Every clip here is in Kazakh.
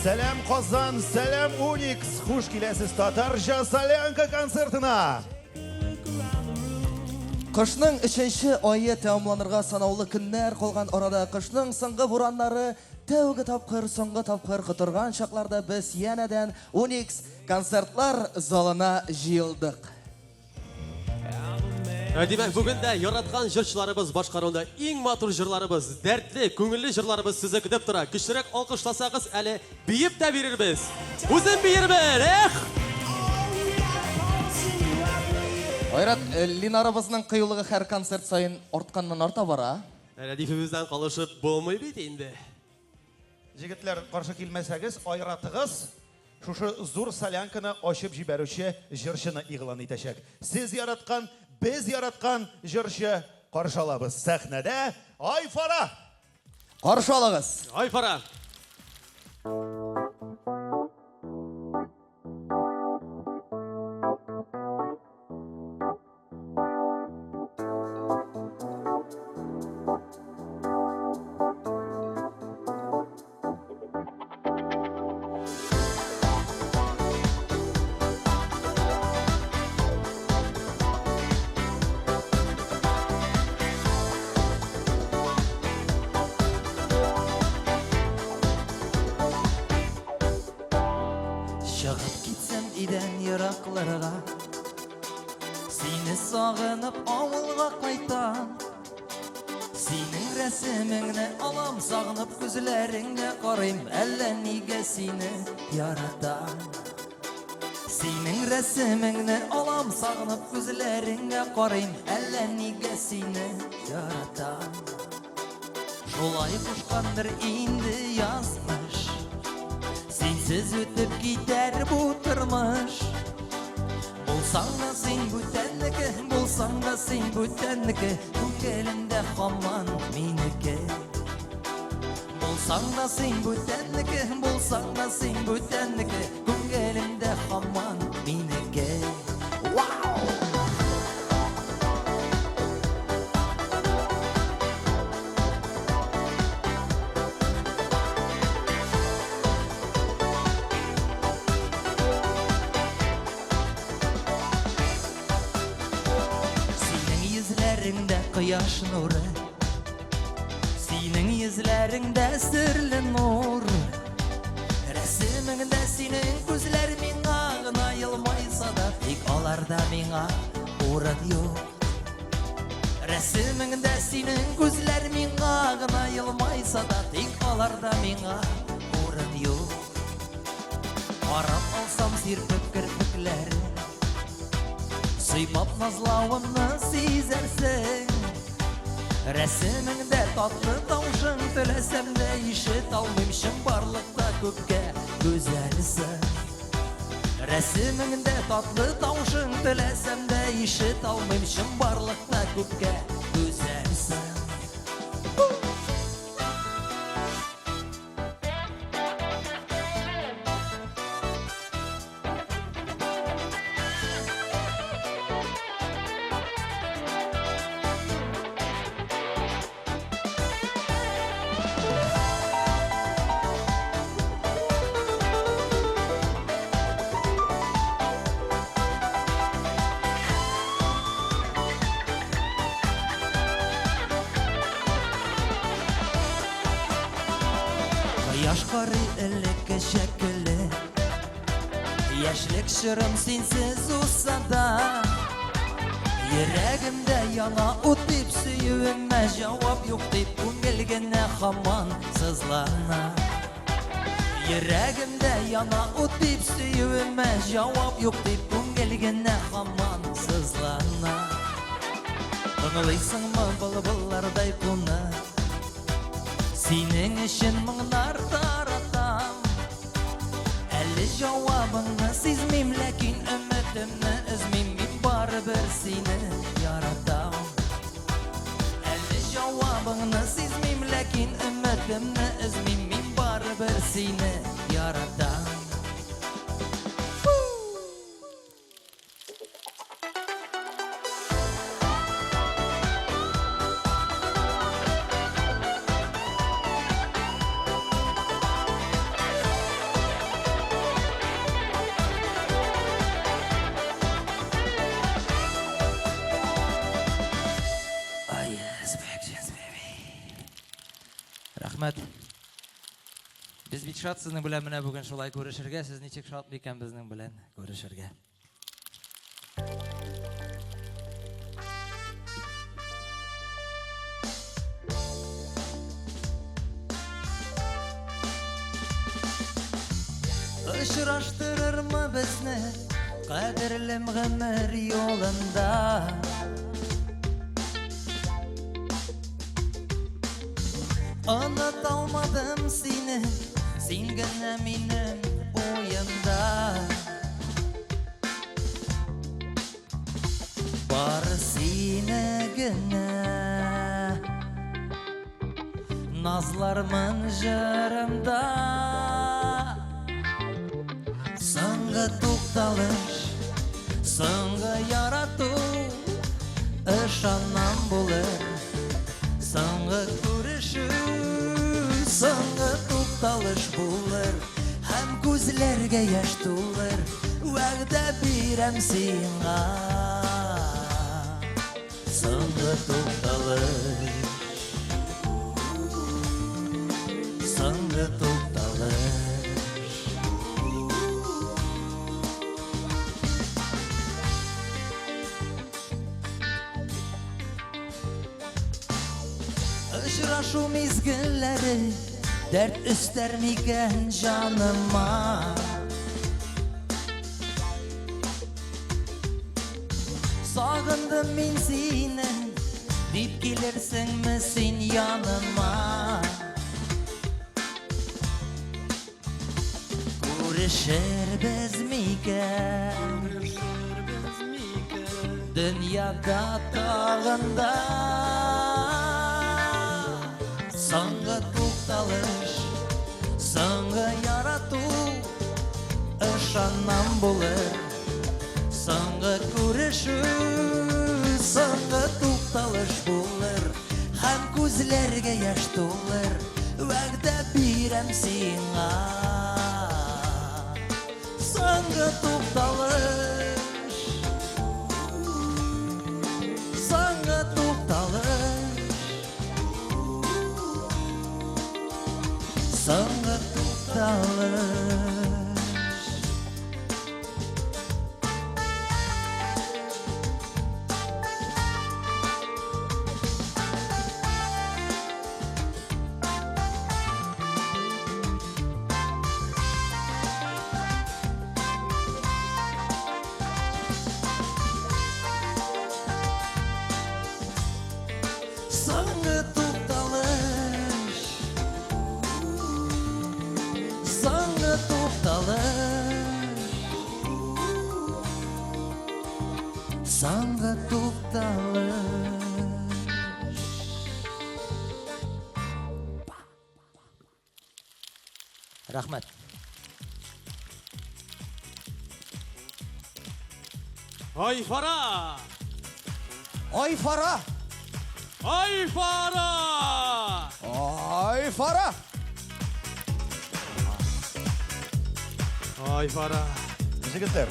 Сәлем Қазан, сәлем Уникс. Хуш келесіз Татарша Солянка концертына. Қышның 3-ші айы тәмамланырға санаулы күннәр қалған арада қышның соңғы бураннары тәуге тапқыр, соңғы тапқыр құтырған шақларда біз янәдән Уникс концертлар залына жиылдық. Демек, бүгінде яратқан жыршыларыбыз башқаруында ең матур жырларыбыз, дәртлі, көңілі жырларыбыз сізі күтіп тұра. Күшірек алқышласағыз әлі бейіп тә берербіз. Өзін бейірбір, Айрат, Линарабызның қиылығы әр концерт сайын ортқаннан арта бара. Рәдифімізден қалышып болмай бейт енді. Жігітлер, қаршы келмесәгіз, айратығыз шушы зур солянканы ашып жіберуші жыршыны иғылан етешек. Сіз яратқан, біз яратқан жыршы қаршы алабыз. Сәхнәдә Айфара! Қаршы алығыз. Айфара! Шығып кетсем иден ерақларға, сені сағынып ауылға қайтам. Сенің рәсіміңні алам, сағынып көзлеріңе қарайым, әлі неге сені яратам. Сенің рәсіміңні алам, сағынып көзлеріңе қарайым, әлі неге сені яратам. Жолай құшқандыр енді язмыш, сенсіз өтіп кетер бұтырмыш. Болсаң да сен бүтәннікі, болсаң да сен бүтәннікі, көңілімде қаман менікі. Болсаң да сен бүтәннікі, болсаң да сен бүтәннікі, көңілімде қаман менікі. Қияш нұры, сенің езлеріңдә сірлі нұр. Рәсіміңдә сенің көзлер меңа ғына елмайса да, тек аларда меңа орын yok. Рәсіміңдә сенің көзлер меңа ғына елмайса да, тек аларда меңа орын yok. Қарап алсам серпіп кірпікләрі, сыйпап назлауымны сезерсің. Рәсіміңдә татлы таушың, тілесем дә ишет алмаймшым, барлықта көпке гүзәлсің. Рәсіміңдә татлы таушың, тілесем дә ишет алмаймшым, барлықта көпке гүзәлсің. Яшқары әлікі шәкілі, яшілік шырым сенсіз ұсада. Ерәгімді яна ұт деп сүйуіңме жауап yok деп, көңілгіне қаман сызлана. Ерәгімді яна ұт деп сүйуіңме жауап yok деп, көңілгіне қаман сызлана. Тыңылайсың ма бұлбұллардай бұны, сенің үшін мұңнар таратам. Әлі жауабыңны сезмейм, ләкин үмітімні үзмейм, мен барыбір сені яратам. Әлі жауабыңны сезмейм, ләкин үмітімні үзмейм, мен барыбір сені яратам. Рахмет. Biz бик шат сезнең белән менә бүген шулай күрешергә. Сез ничек шат микән безнең белән күрешергә. Очраштырырмы безне кадерлем гомер юлында? Anlatamadım seni, sen gene benim oyunda. Var seni gene, nazlarımın jırımda. Sana to'xtalish, sana yaratuv, ışanam bulur. Sana görüşüş, sana to'xtalish bulur. Hem ko'zlarga yosh to'lar, va'da berem senga. Sana to'xtalish, sana to'xtalish. Очрашу mezgillari dert üster miken canıma? Sağındım min seni, deyip gelirsin mi sen yanıma? Görüşür biz miken dünyada tağında? Sana to'xtalish, sana yaratuv, ışanam bulur. Sana görüşüş, sana to'xtalish bulur. Hem ko'zlarga yosh to'lar, va'da berem senga. Sana to'xtalish, sana to'xtalish. Sana to'xtalish. Sana to'xtalish, sana to'xtalish, sana to'xtalish. Rahmat. Ay Fara! Ay Fara! Ay Fara! Ay Fara! Ay Fara! Жігіттер,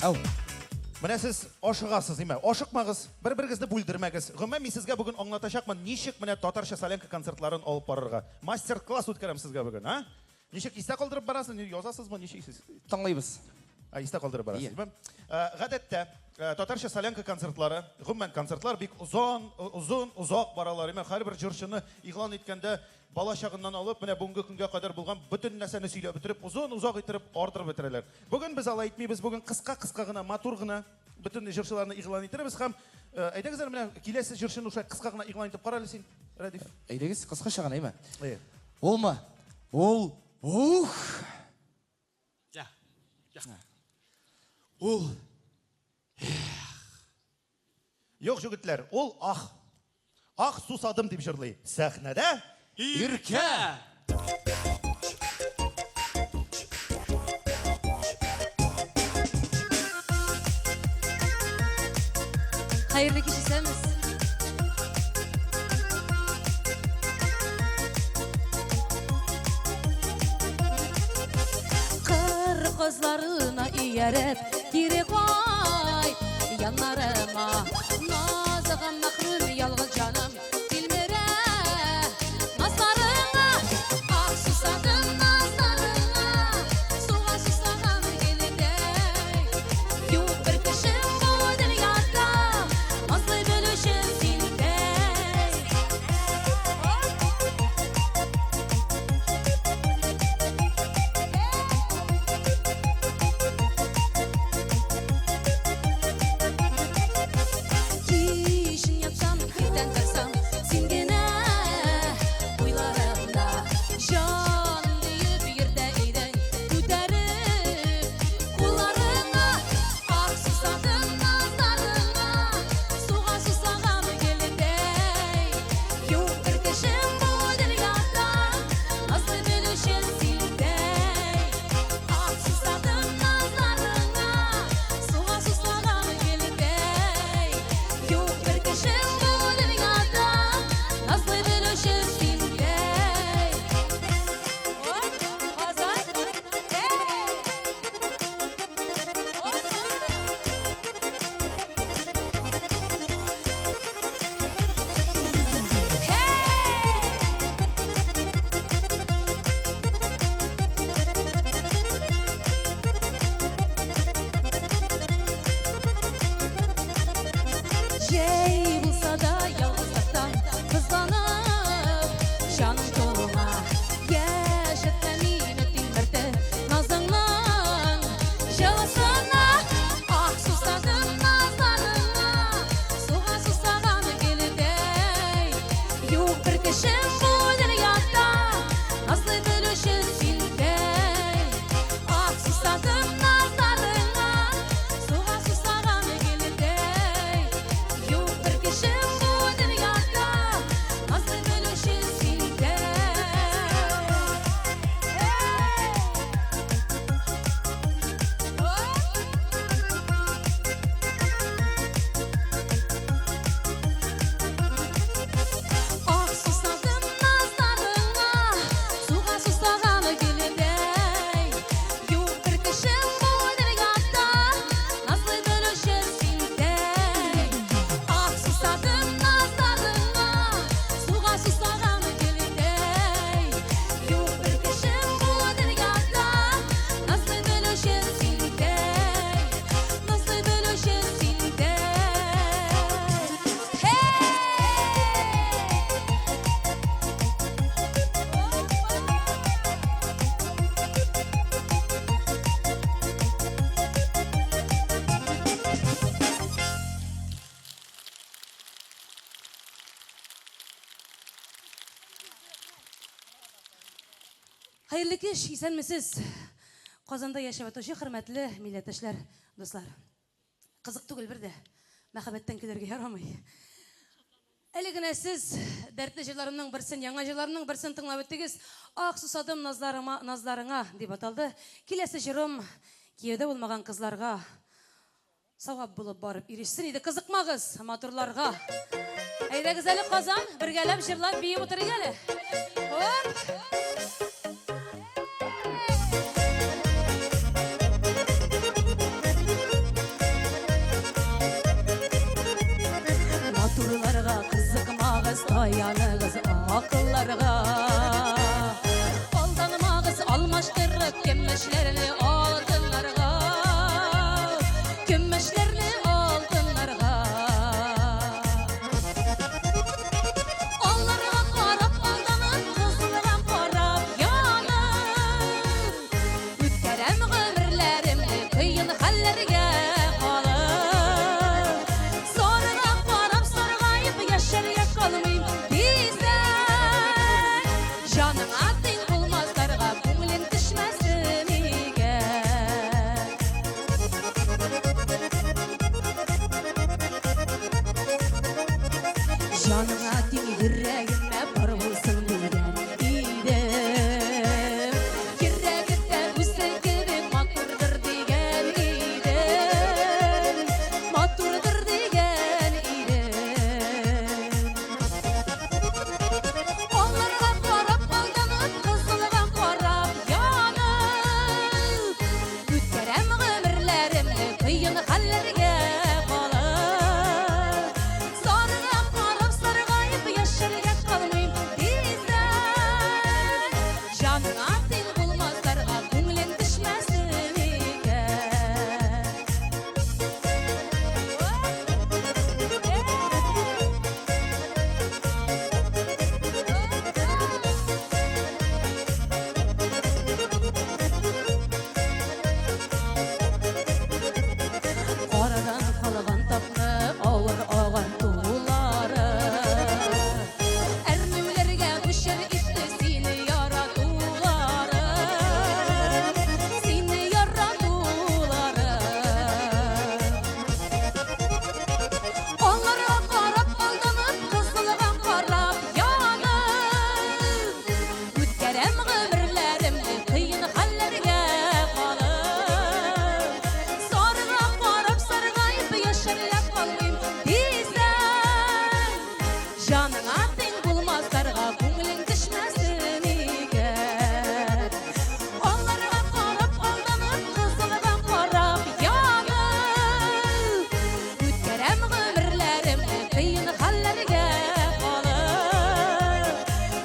Ау, міне сіз ашығасыз, еме? Ашықмағыз, бір-біріңізді бүлдірмәгіз. Ғымма мен сізге бүгін аңлаташақмын, нешік міне татарша солянка концертларын алып барырға. Мастер-класс өткерем сізге бүгін, а? Нешік истә қалдырып барасыз, язасыз мы, нешексіз? тыңлайбыз. Истә қалдырып барасыз, еме? Ғадетте, татарша солянка концертлары, ғыммен концертлар бик ұзақ баралар, еме? Har bir жыршыны иғлан еткенде бала шағынан алып, менә бүгінгі күнге қадар болған бүтін нәрсені сөйлеп бітіріп, ұзақ иттеріп, ардырып бітірелер. Бүгін біз алай етмейбіз, бүгін қысқа ғына, матур ғына бүтін жыршыларны иғлан иттеребіз һәм әйтегіздер, менә келесі жыршыны ушай қысқа ғына иғлан итеп қаралы сен, Радиф. Әйдегіз, қысқаша ғана, еме? Ол ма? Ол, ух! Ja. Ул. Жоқ, жігітлер, ол ақ сусадым деп жырлай. Сәхнәдә Иркә! Hayırlı kişisiniz. Kır gözlerine iyerek geri koy yanlarıma. Nazığım mahrum yalgın canım bilmire. Nazlarına Hayırlı kеш, исәнмесез? Казанда яшәп атучы хөрмәтле милләттәшләр, дуслар. Кызык түгел бер дә. Мәхәббәттән көләргә ярамый. Әле генә сез дәртле җырларымның берсен, яңа җырларымның берсен тыңлап үттегез. Ак сусадым назларыңа дип аталды. Киләсе җырым кияүдә булмаган кызларга савап булып барып ирешсен иде. Кызыкмагыз матурларга. Әйдәгез әле Казан, бергәләп җырлап биеп утырыйк әле. Матурларга кызыкмагыз, таяныгыз акылларга. Алданмагыз, алмаштырып кемешләрне алтыннарга. Кемешләрне алтыннарга. Алларга карап алданып, кызларга карап янып. Үткәрәм гомерләремне кыен хәлләргә калып. Сарыга карап саргаеп яшәргә калмыйм дисәң. Җаныңа тиң булмасларга күңелең төшмәсен икән. Җаныңа тиң йөрәгемә бар булсын дигән идем. Йөрәгемдә үзе кебек матурдыр дигән идем. Матурдыр дигән идем. Алларга карап алданып, кызларга карап янып. Үткәрәм гомерләремне кыен хәлләргә калып. Сарыга карап саргаеп яшәргә калмыйм дисәң. Җаныңа тиң булмасларга күңелең төшмәсен икән. Карадан калган тапны авыр аган тулары. Әрнүләргә күчер итте сине яратулары. Сине яратулары. Алларга карап алданып, кызларга карап янып. Үткәрәм гомерләремне кыен хәлләргә калып. Сарыга карап саргаеп яшәргә калмыйм дисәң. Җаныңа тиң булмасларга күңелең төшмәсен икән. Алларга карап алданып, кызларга карап янып. Үткәрәм гомерләремне кыен хәлләргә калып.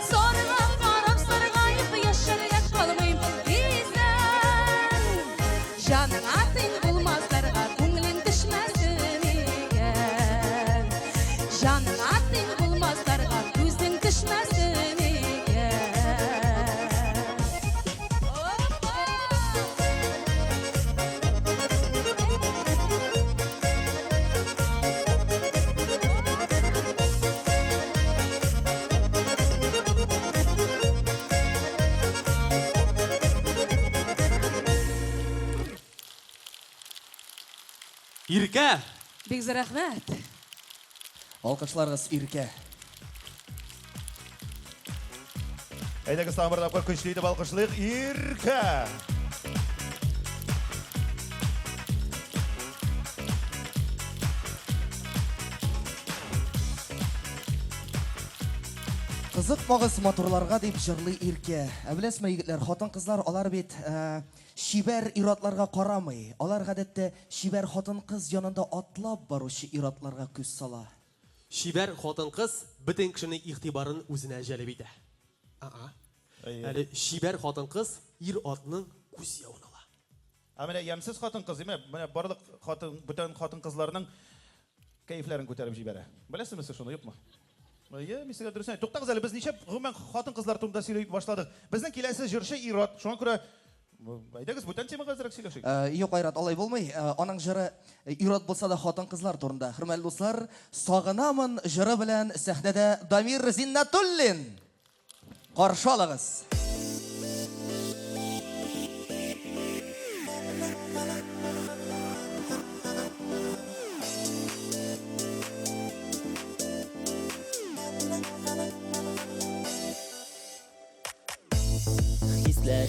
Сарыга карап саргаеп яшәргә калмыйм дисәң. Җаныңа тиң булмасларга күңелең төшмәсен икән. Җаныңа тиң булмасларга күзең төшмәсен икән. Иркә, Бик зур рәхмәт. Алкышларыгыз Иркә. Әйдәгез тагын бер тапкыр көчле итеп алкышлыйк Иркә. Кызыкмагыз матурларга дип җырлый Иркә. Ә беләсезме, егетләр, хатын-кызлар алар бит шибәр иратларга карамый. Алар гадәттә шибәр хатын-кыз янында атлап баручы иратларга күз сала. шибәр хатын-кыз бөтен кешенең игътибарын үзенә җәлеп итә. Әле шибәр хатын-кыз ир атның күз явын ала. Менә ямсыз хатын-кыз, менә барлык бүтән хатын-кызларның кәефләрен күтәреп җибәрә. Беләсезме сез шуны, юкмы? Мин сезгә дөресен әйтәм. Туктагыз әле, без ничә гомумән хатын-кызлар турында сөйләй башладык. Безнең киләсе җырчы ир-ат. Шуңа күрә әйдәгез бүтән темага әзрәк сөйләшик. Юк, Айрат, алай булмый. Аның җыры ир-ат булса да хатын-кызлар турында. Хөрмәтле дуслар, сагынамын җыры белән сәхнәдә Дамир Зиннатуллин. Каршы алыгыз.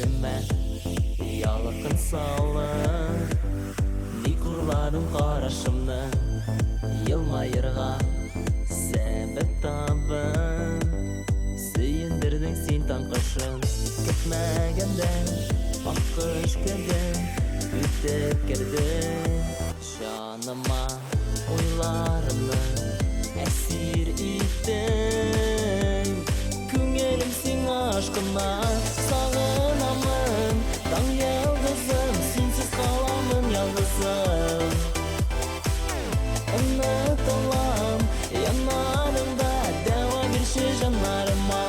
күзлеріме ялықын салып Ни құрладым қарашымны Елмайырға сәбіп табып Сүйіндірдің сен таңқышын Күтмәгенден бақыш кірген Үтіп кірдің Жаныма ойларымны әсір иттің Күңелім сен ашқына сағынамын Таң елдізім, сенсіз қаламын ялғызым Ұнытылам, янарыңда дәуа берші жанарыма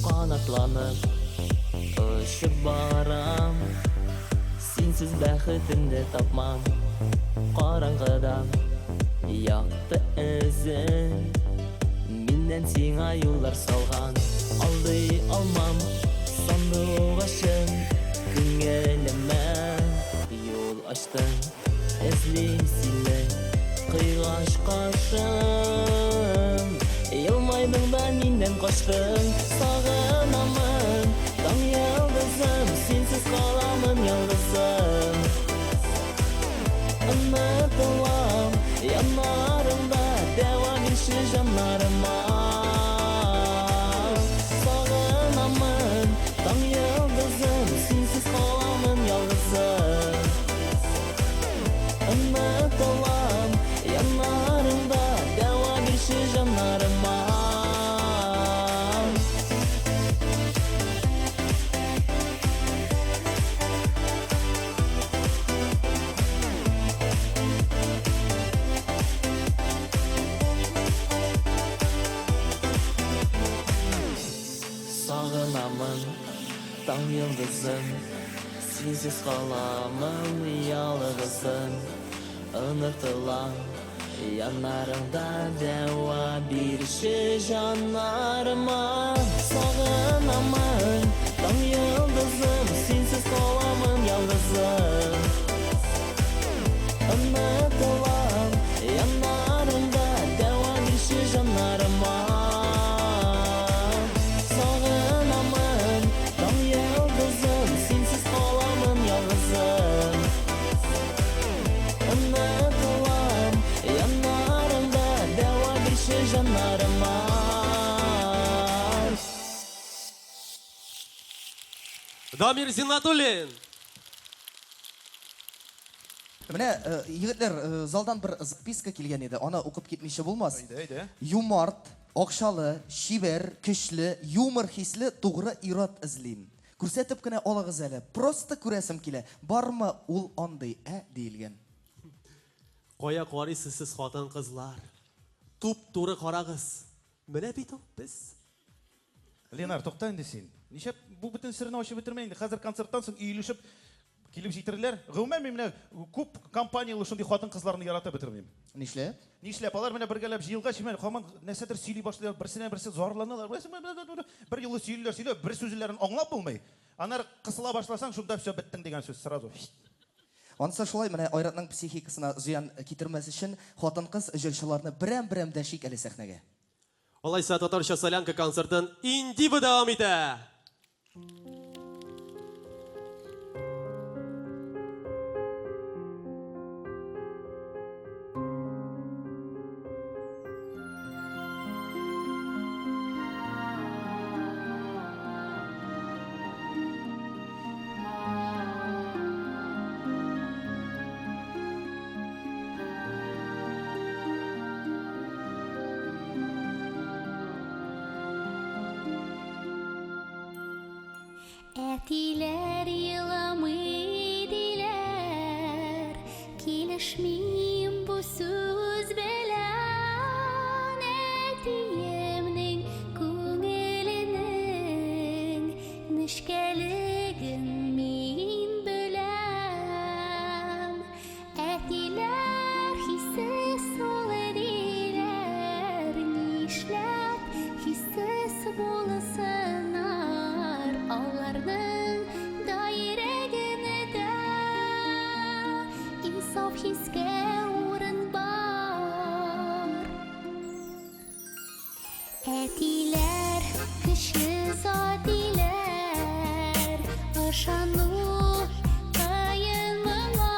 Қанатланып, ұшып барам Сенсіз бәхітімді тапмам Қараңғыдан яқты ізін Менен сен аюлар салған Алдай алмам сандуқ ашын Күңеліме Yol açtın Ezleyim seni Kıygaş kaşın Yılmaydın da menden kaçtın Sağınamın Tam yıldızım Sensiz kalamın yıldızım Unutulam Yanlarımda Devam etşi canlarıma Sağınamın Tam yıldızım Sensiz kalamın yıldızım Unutulam Yanlarımda Devam etşi canlarıma Sağınamın Tam yıldızın Sensiz kalamın yalğızın Unutulan Yanlarımda deva bir şey canlarıma Sağınamın Tam yıldızın Sensiz kalamın yalğızın Unutulan Yanlarımda deva bir şey canlarıma Sağınamın Tam yıldızın Sensiz kalamın yalğızın Unutulan Yanlarımda deva bir şey canlarıma Дамир Зиннатуллин. Менә егетләр, залдан бер записка килгән иде. Аны укып китмичә булмас. Әйдә. Юмарт, акчалы, шибәр, көчле, юмор хисле, тугры ират эзлим. Күрсәтеп кенә алыгыз әле. Просто күрәсем килә. Бармы ул андый, диелгән. Кая карыйсыз сез хатын кызлар? Туп-туры карагыз. Менә бит ул без. Ленар, тукта инде син. Ничә бу бөтен сирне ачып бетермә инде. Хәзер концерттан соң өйлешеп килеп җитерләр. Гомумән мин менә күп компанияле шундый хатын-кызларны яратып бетермим. Нишләп? Нишләп алар менә бергәләп җыелгач, мен һаман нәрсәдер сөйли башлыйлар, берсенә берсе зарланалар. Бер юлы сөйлиләр, бер сүзләрен аңлап булмый. Анар кысыла башласаң, шунда все беттең дигән сүз сразу. Анысы шулай, менә Айратның психикасына зыян китермәс өчен хатын-кыз җырчыларны берәм-берәм дәшик әле сәхнәгә. Алайса татарча солянка концертын инди дәвам итә. Әтиләр йыламый диләр, килешмим бу сүз белән. Әтиемнең күңеленең нечкәлеген мин беләм. Әтиләр хиссез ул диләр, нишләп хиссез Әтиләр, көчле затиләр, ышану кайын моңа,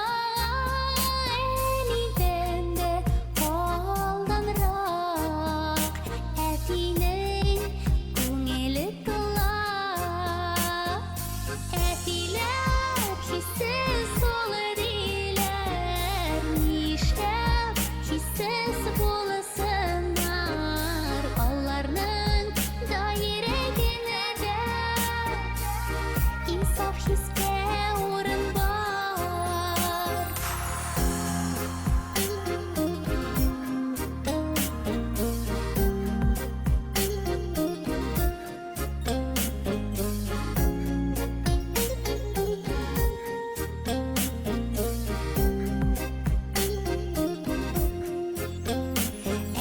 әлидән дә алданрак, әтинең күңеле тола. Әтиләр, хиссез солы диләр, нишләп хиссез буласыннар, алларның да йөрәгенә дә инсаф хискә урын бар.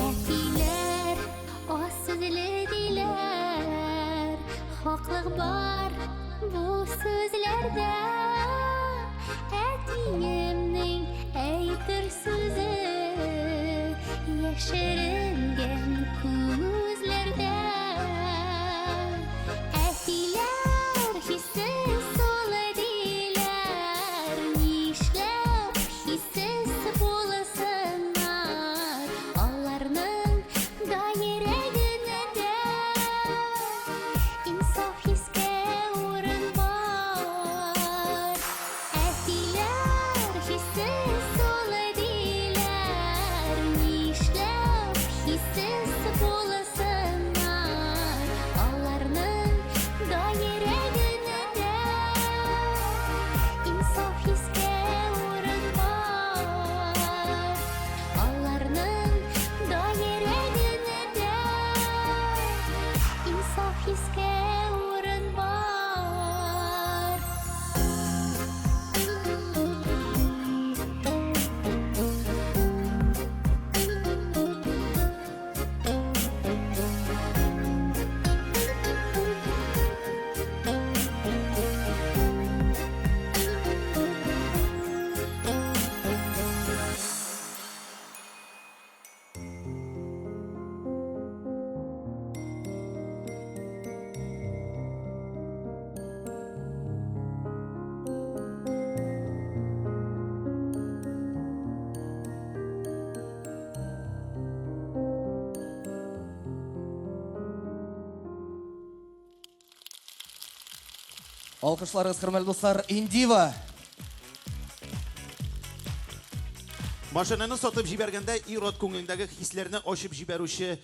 Әтиләр, аз сүзле диләр, хаклык бар бу сүзләрдә. Әтиемнең әйтер сүзе яшеренгән күзләрдә. Әтиләр, хиссез солы диләр, нишләп хиссез буласыннар, алларның да йөрәгенә дә инсаф хискә урын бар. Әтиләр, хиссез солы диләр, нишләп хиссез буласыннар, алларның да йөрәгенә дә инсаф хискә урын бар. Алларның да йөрәгенә дә инсаф хискә урын бар. Алкышларыгыз, хөрмәтле дуслар, Индива. Машинаны сатып җибәргәндә ирод күңелендәге хисләрне ачып җибәрүче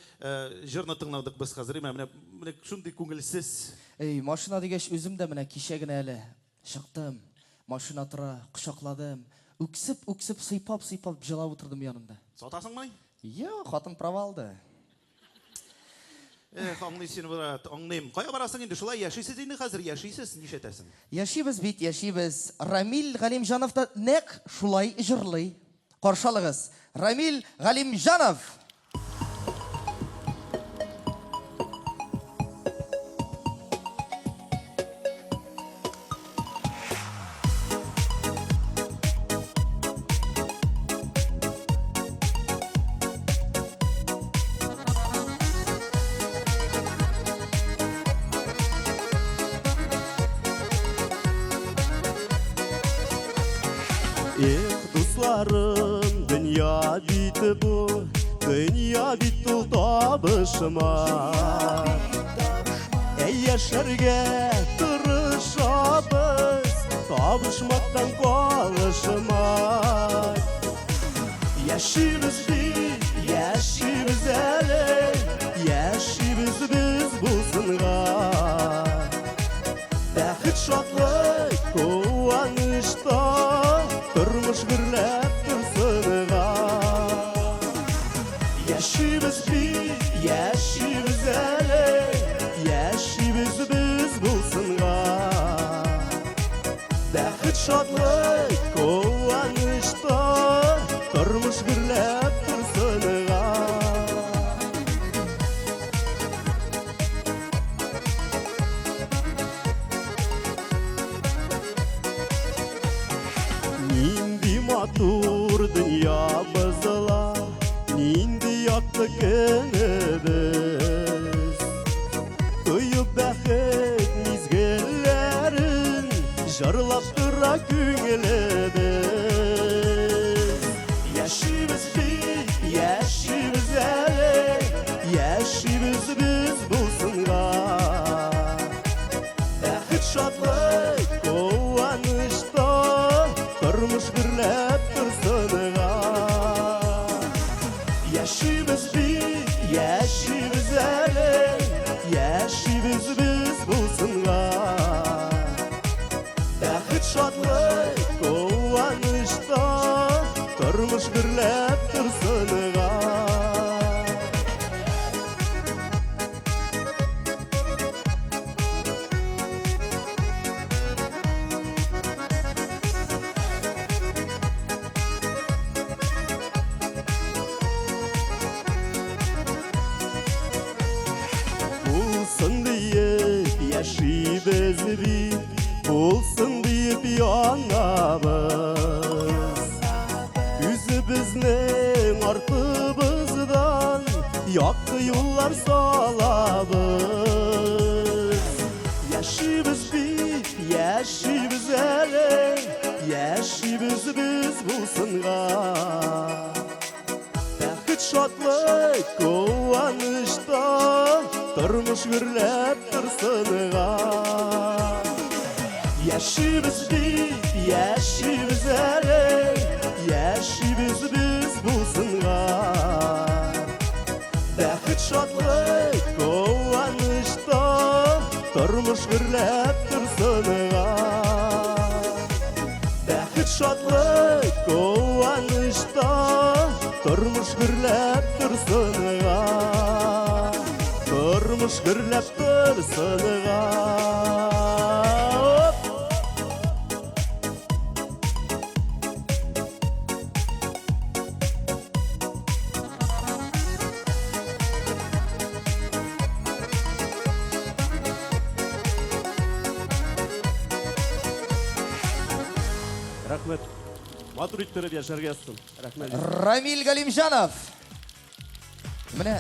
җырны тыңладык без хәзер. Менә шундый күңелсез. Эй, машина дигәч үзем дә менә кичә генә әле чыктым. Машина тора, кочакладым. Үксеп, сыйпап җылап утырдым янында. Сатасыңмы? Юк, хатын права алды. Аңлый син, брат, аңлыйм. Кая барасың инде? Шулай яшисез инде хәзер, яшисез, нишләтәсең? Яшибез бит, яшибез. Рамил Галимҗанов та нәк шулай җырлый. Каршалыгыз, Рамил Галимҗанов. Эх, дусларым, dünya бите bu, dünya бит ул табышма. Эй, яшәргә тырышабыз, табышмактан калышмай. Яшибез бит, яшибез әле, яшибез без булсынга. Бәхет шатлык, куанышта, тормыш гөрләп турсынга. Яшибез бит, яшибез әле, яшибез без булсынга. Бәхет шатлык, куанышта, тормыш гөрләп турсынга. Нинди матур дөньябызла, нинди якты көнебез. жырлап тұра көңіліміз. Яшибіз бит, яшибіз әлі, яшибіз біз болсынға. Бақыт шатлық, қуанышта, тұрмыш бірлеп тұрсынға. Яшибіз бит, яшибіз әлі, яшибіз біз болсынға. Бақыт шатлық, қуанышта, тұрмыш бірлеп тұрсынға. Болсын дейіп яшибіз бит, болсын дейіп янабыз. Үзі бізнің артыбыздан яқты юллар салабыз. Яшибіз бит, яшибіз әлі, яшибіз біз болсынға. Бақыт шатлық, қуанышта, тұрмыш бірлеп тұрсынға. Яшибіз бит, яшибіз әлі, яшибіз біз болсынға. Бақыт шатлық, қуанышта, тұрмыш бірлеп тұрсынға. Бақыт шатлық, қуанышта, тұрмыш бірлеп тұрсынға. Тұрмыш бірлеп тұрсынға. Рахмет. Матур иттіріп яшарға ястым. Рахмет. Рамиль Галимжанов. Менә,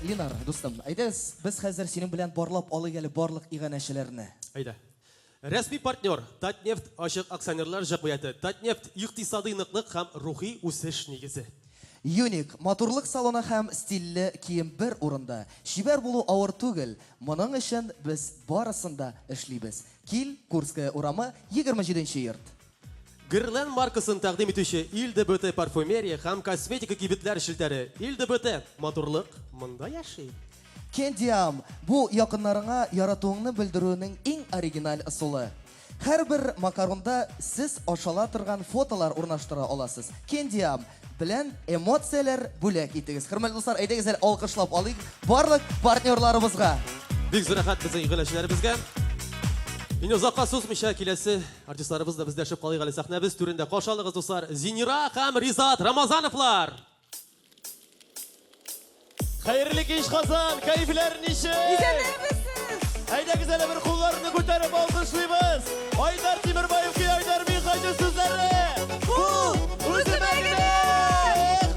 Линар, дустым, әйдәгез, біз хәзер синең белән барлап алып әле барлык иганәчеләрне. Әйдә. Рәсми партнер Татнефть ашык акционерлар җәмгыяте. Татнефть икътисади ныклык һәм рухи үсеш нигезе. Юник, матурлык салоны һәм стильле кием бер урында. Шибәр булу авыр түгел. Моның өчен без барысында эшлибез. Кил, Курская урамы, 27-нче йорт. Герлен маркасын тәкъдим итүче ИЛДБТ парфюмерия һәм косметика кибетләр шелтәре. ИЛДБТ матурлык монда яши. Кендиам, бу якыннарыңа яратуыңны белдерүнең иң оригиналь ысулы. Һәрбер макаронда сез ашала торган фотолар урнаштыра аласыз. Кендиам белән эмоцияләр бүләк итегез. Хөрмәтле дуслар, әйдәгез әле алкышлап алыйк барлык партнерларыбызга. Бик зур рәхәт безнең игъланчыларыбызга. Инде узакка сузмыйча киләсе артистларыбыз да бездә шып калыйк әле сәхнәбез түрендә. Кашалыгыз дуслар, Зинира һәм Ризат Рамазановлар. Хәерле кич, Казан, кайфләр ничек? Әйдәгез әле бер кулларны күтәреп алкышлыйбыз. Айдар Тимербаев ки Айдар Михайлов сүзләре. Бу үземә генә.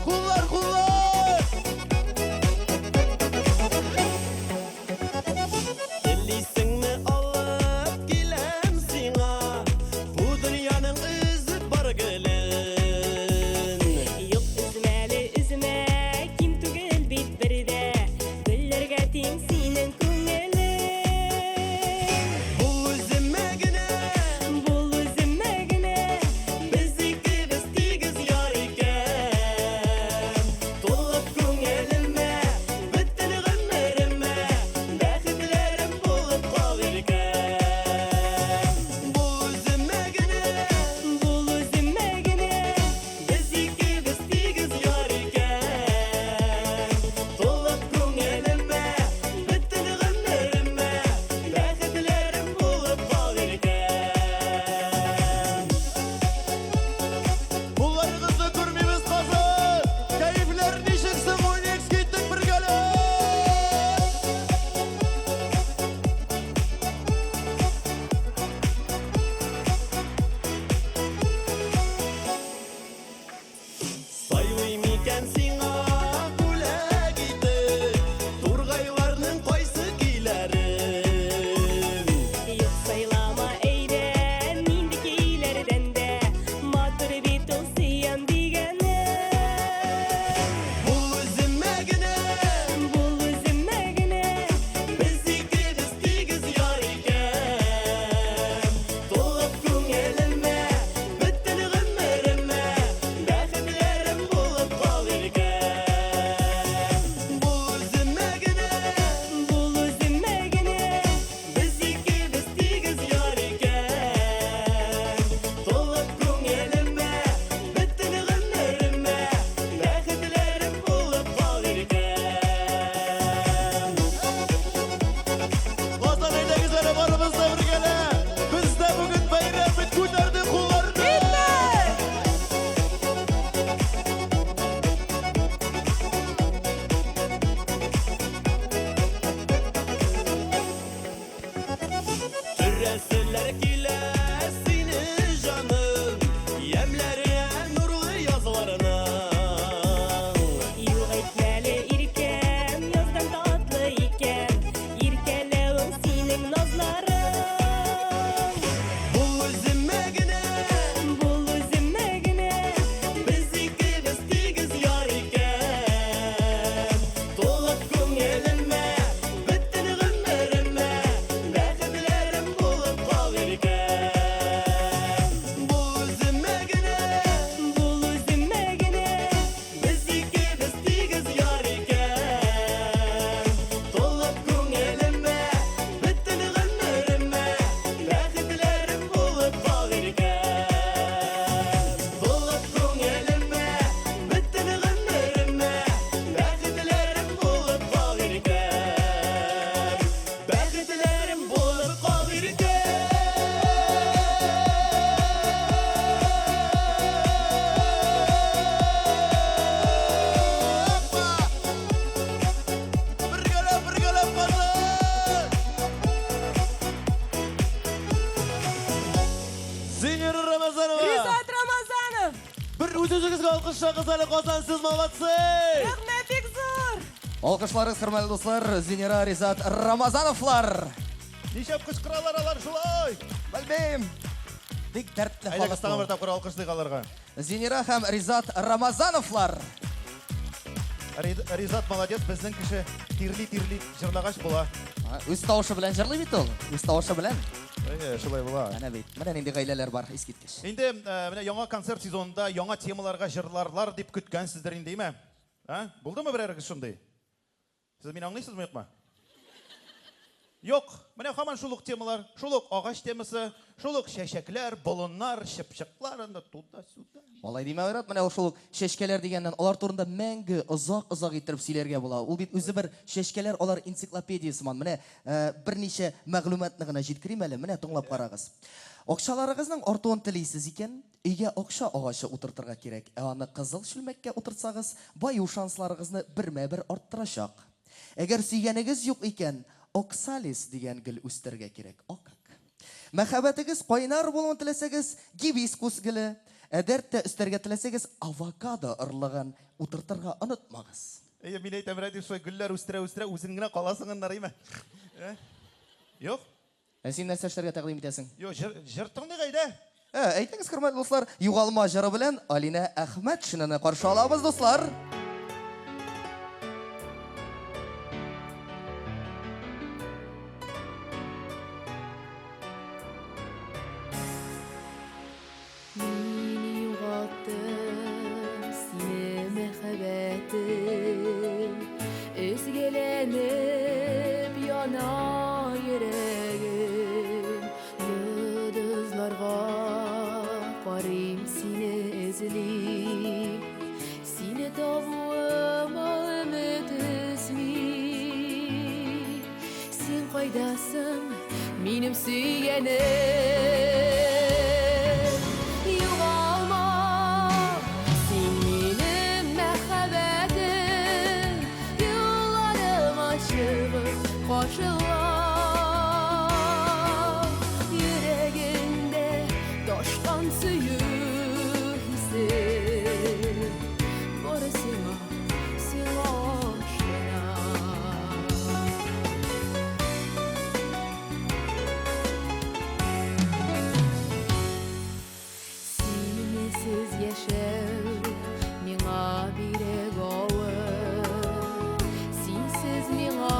Куллар, куллар. Элисеңне алып киләм сиңа. Бу дөньяның үзеп бар гөлен. Юк üzme kim түгел бит бердә гөлләргә тиң синең күңелең Бу үземә генә. бул үземә генә Без икебез тигез яр икән. Алкышларыгыз әле Казан, сез молодцы! Рәхмәт бик зур. Алкышларыгыз, хөрмәтле дуслар, Зинера, Ризат, Рамазановлар. Ничек кычкыралар алар шулай? Белмим. Бик дәртле Әйдәгез тагын бер халык. тапкыр алкышлыйк аларга. Зинера һәм Ризат Рамазановлар. Ризат молодец, безнең кеше тирли җырлагач була. Үз тавышы белән җырлый бит ул. Үз тавышы белән. Шулай була. Әнә бит. Менә нинди гаиләләр бар, искиткеч. Инде менә яңа концерт сезонында яңа темаларга җырларлар дип көткәнсездер инде, име? Булдымы берәрегез шундый? Сез мине аңлыйсызмы, юкмы? Юк, менә һаман шул ук темалар, шул ук агач темасы, шул ук чәчәкләр, болыннар, чыпчыклар, анда туда-сюда. Алай димә Айрат, менә ул шул ук чәчкәләр дигәннән алар турында мәңге озак иттереп сөйләргә була. Ул бит үзе бер чәчкәләр, алар энциклопедия сыман. Менә берничә мәгълүматны гына җиткерим әле, менә тыңлап карагыз. Акчаларыгызның артуын телисез икән, өйгә акча агачы утыртырга кирәк. Аны кызыл шүлмәккә утыртсагыз, баю шансларыгызны бермә-бер арттырачак. Әгәр сөйгәнегез юк икән, оксалис дигән гөл үстергә кирәк. Акак. Мәхәббәтегез кайнар булуын теләсәгез, гибискус гөле, әдәртә өстәргә теләсәгез, авокадо ырлыгын утыртырга онытмагыз. Мин әйтәм, шулай гөлләр үстерә, үзең генә каласың аннар, име? Юк? Син нәрсә эшләргә тәкъдим итәсең? Юк, җыртың ни гайда? Әйтегез, хөрмәтле дуслар, югалма җыры белән Алина Әхмәтшинаны каршы алабыз, дуслар. Мин югалттым сине мәхәббәтем, өзгәләнеп яна йөрәгем, йолдызларга карыйм сине эзлим, сине табуыма өмет өзмим, син кайдасың, минем сөйгәнем. Karşıla yüreğinde taştan suyu hisset, orasına sen aşkına. Sensiz yaşam mina birek ağır, sensiz mina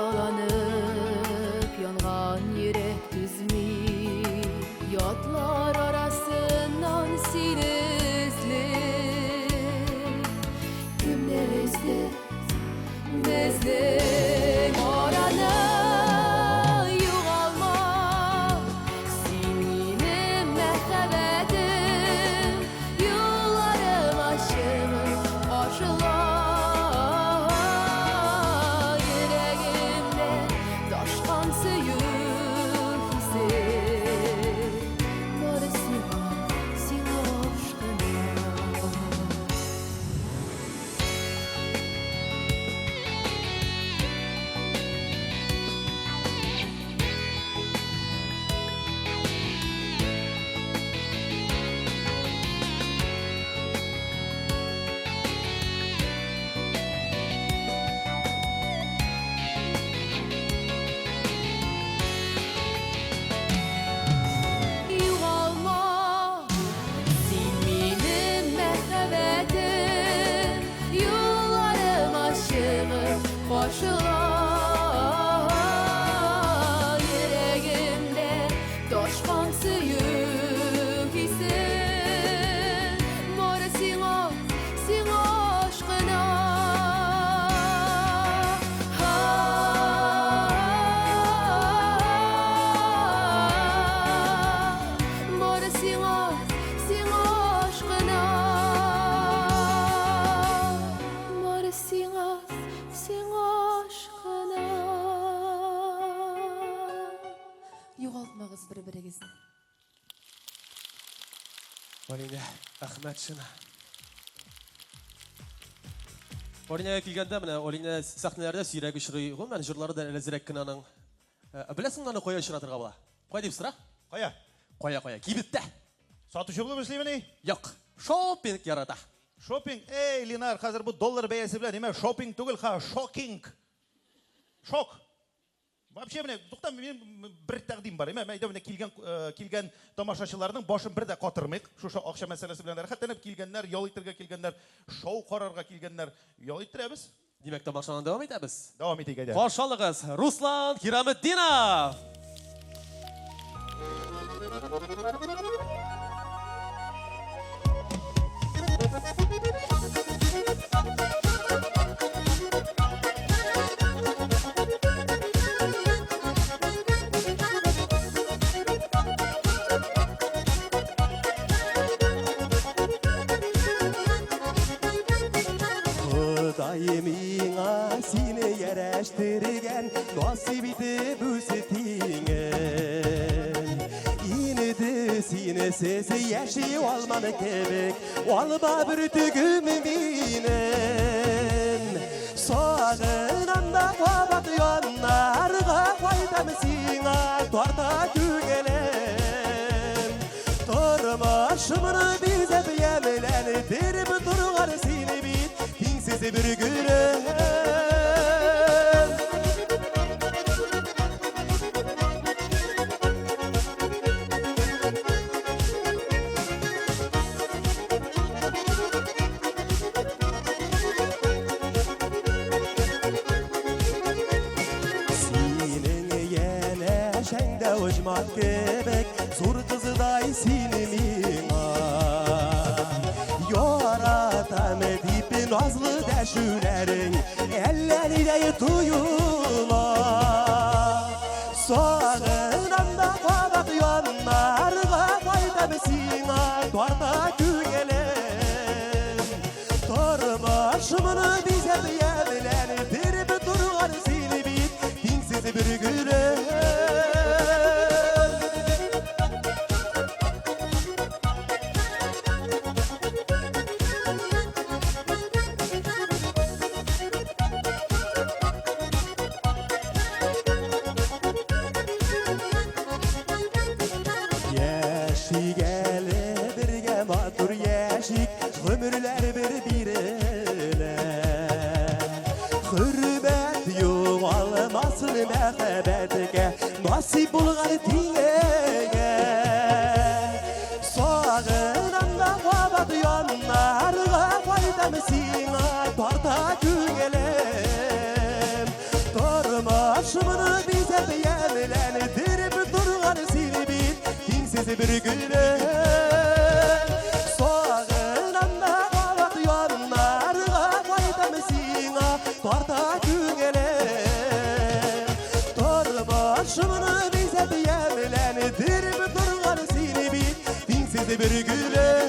yaralanıp yangan yürek düzmi, yatlar arasından seni izlep, kimler izlep bizden orana yugalma, sen benim merhabetim, yollarım aşımı karşıla. Yüreğimde taşkan suyu hisset, barısına sen aşkına. Yugalma, sen benim merhabetim, yollarım aşımı karşıla. Yüreğimde taşkan suyu hisset, barısına sen aşkına. Barısına sen aşkına, barısına sen aşkına. Югалтмагыз бер-берегезне. Алина Әхмәтшина. Алинага килгәндә менә Алина сәхнәләрдә сөйрәк очрый. Гомумән җырлары да ләззәт кенә аның. Беләсең аны кая очратырга була? Кая дип сора? Кая? Қоя, кибітті. Сатушы болып өслеймін, Йоқ, шопинг ярата. Шопинг, Линар, қазір бұл доллар бәйесі білен, неме шопинг түгіл, шокинг. Шок. Вообще, міне, тұқтан мен бір тәқдим бар, мен айда келген тамашашыларының башын бір де қатырмайық. Шуша ақша мәселесі білен, әрхаттанып келгенлер, ял иттерге келгенлер, шоу қарарға келгенлер, ял иттіреміз. Демек, тамашаны давам етеміз. Давам етейік әйде. Қошалығыз, Руслан Хирамеддинов. Құдайымыңа сені ерештірген насip етіп өсетіңін. Ениді сені сезі яши алманы кебек, алба бір түгім менің. Сағынанда қабат яннарға қайтам сиңа тарта түгелем. Тұрмашымыны бізіп еміләні деріп тұрғар сені бит, теңсіз бір күрем. Uçmak kebek, zor kızıday seni mina. Yaratam edip nazlı deşülerin, ellerine tuyula. Sağınanda kabak yanlarga faydam sina, tuarta kügelem. Tormaşımını bize yemeler, derip durgar seni bit, dinsiz bir gülem. Ömürler bir-birine Hürmet yoğalmasın məhəbbətə Nasip bulğan tiyəyə Sağınanda qabat yanlarga faydam sina tarta kügelem Tormaşımını bizə yemləndirib durğan seni bit Dinsiz bir gülem Tarta kügelem Torbaşımını bize yemlendirip durğan seni bit Dinsiz bir gülem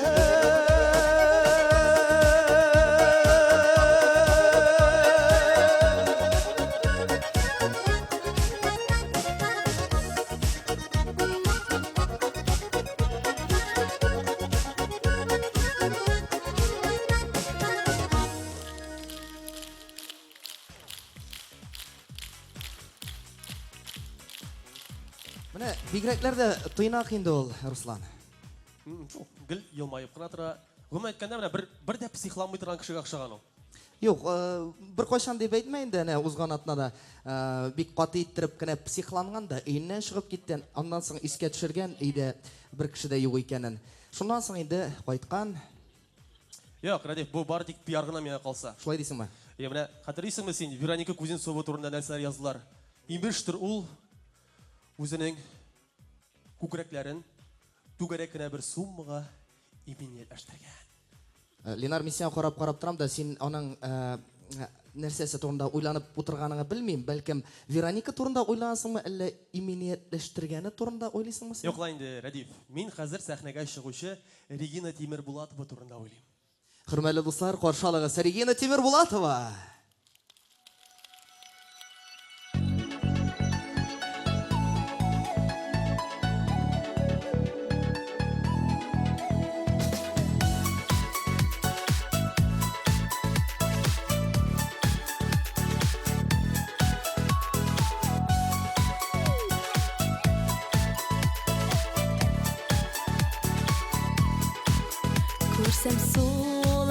Міне, бигірәклерді тойнақ енді ол, Руслан. Гіл елмайып қына тұра. Ғым әйткенде міне бір де психламай тұрған кішіге ақшаған ол. Жоқ, бір қойшан деп әйтмейін де, ұзған атына да бик қаты еттіріп кіне психланған да, үйінен шығып кеттен, ондан соң іске түшірген, үйде бір кіші де юг екенін. Шундан соң енді қайтқан. Жоқ, Радик, бұл бар тек пиарғына мені қалса. Шулай дейсің ба? Міне, қатырайсың ма сен, Вероника Кузнецова турында нәрселер жаздылар. Имбештір ол өзінің көкіректерін түгәрекіне бір суммаға именеләштірген. Ленар, мен сен қарап тұрам да, сен оның нәрсесі турында ойланып отырғаныңа білмеймін. Бәлкім Вероника турында ойлансың ма, әлі именеләштіргені турында ойлайсың ма сен? Жоқ, лайынды, Радив, мен қазір сәхнеге шығушы Регина Темірбулатова турында ойлайым. Құрмәлі достар, қоршалығыз Регина Темірбулатова.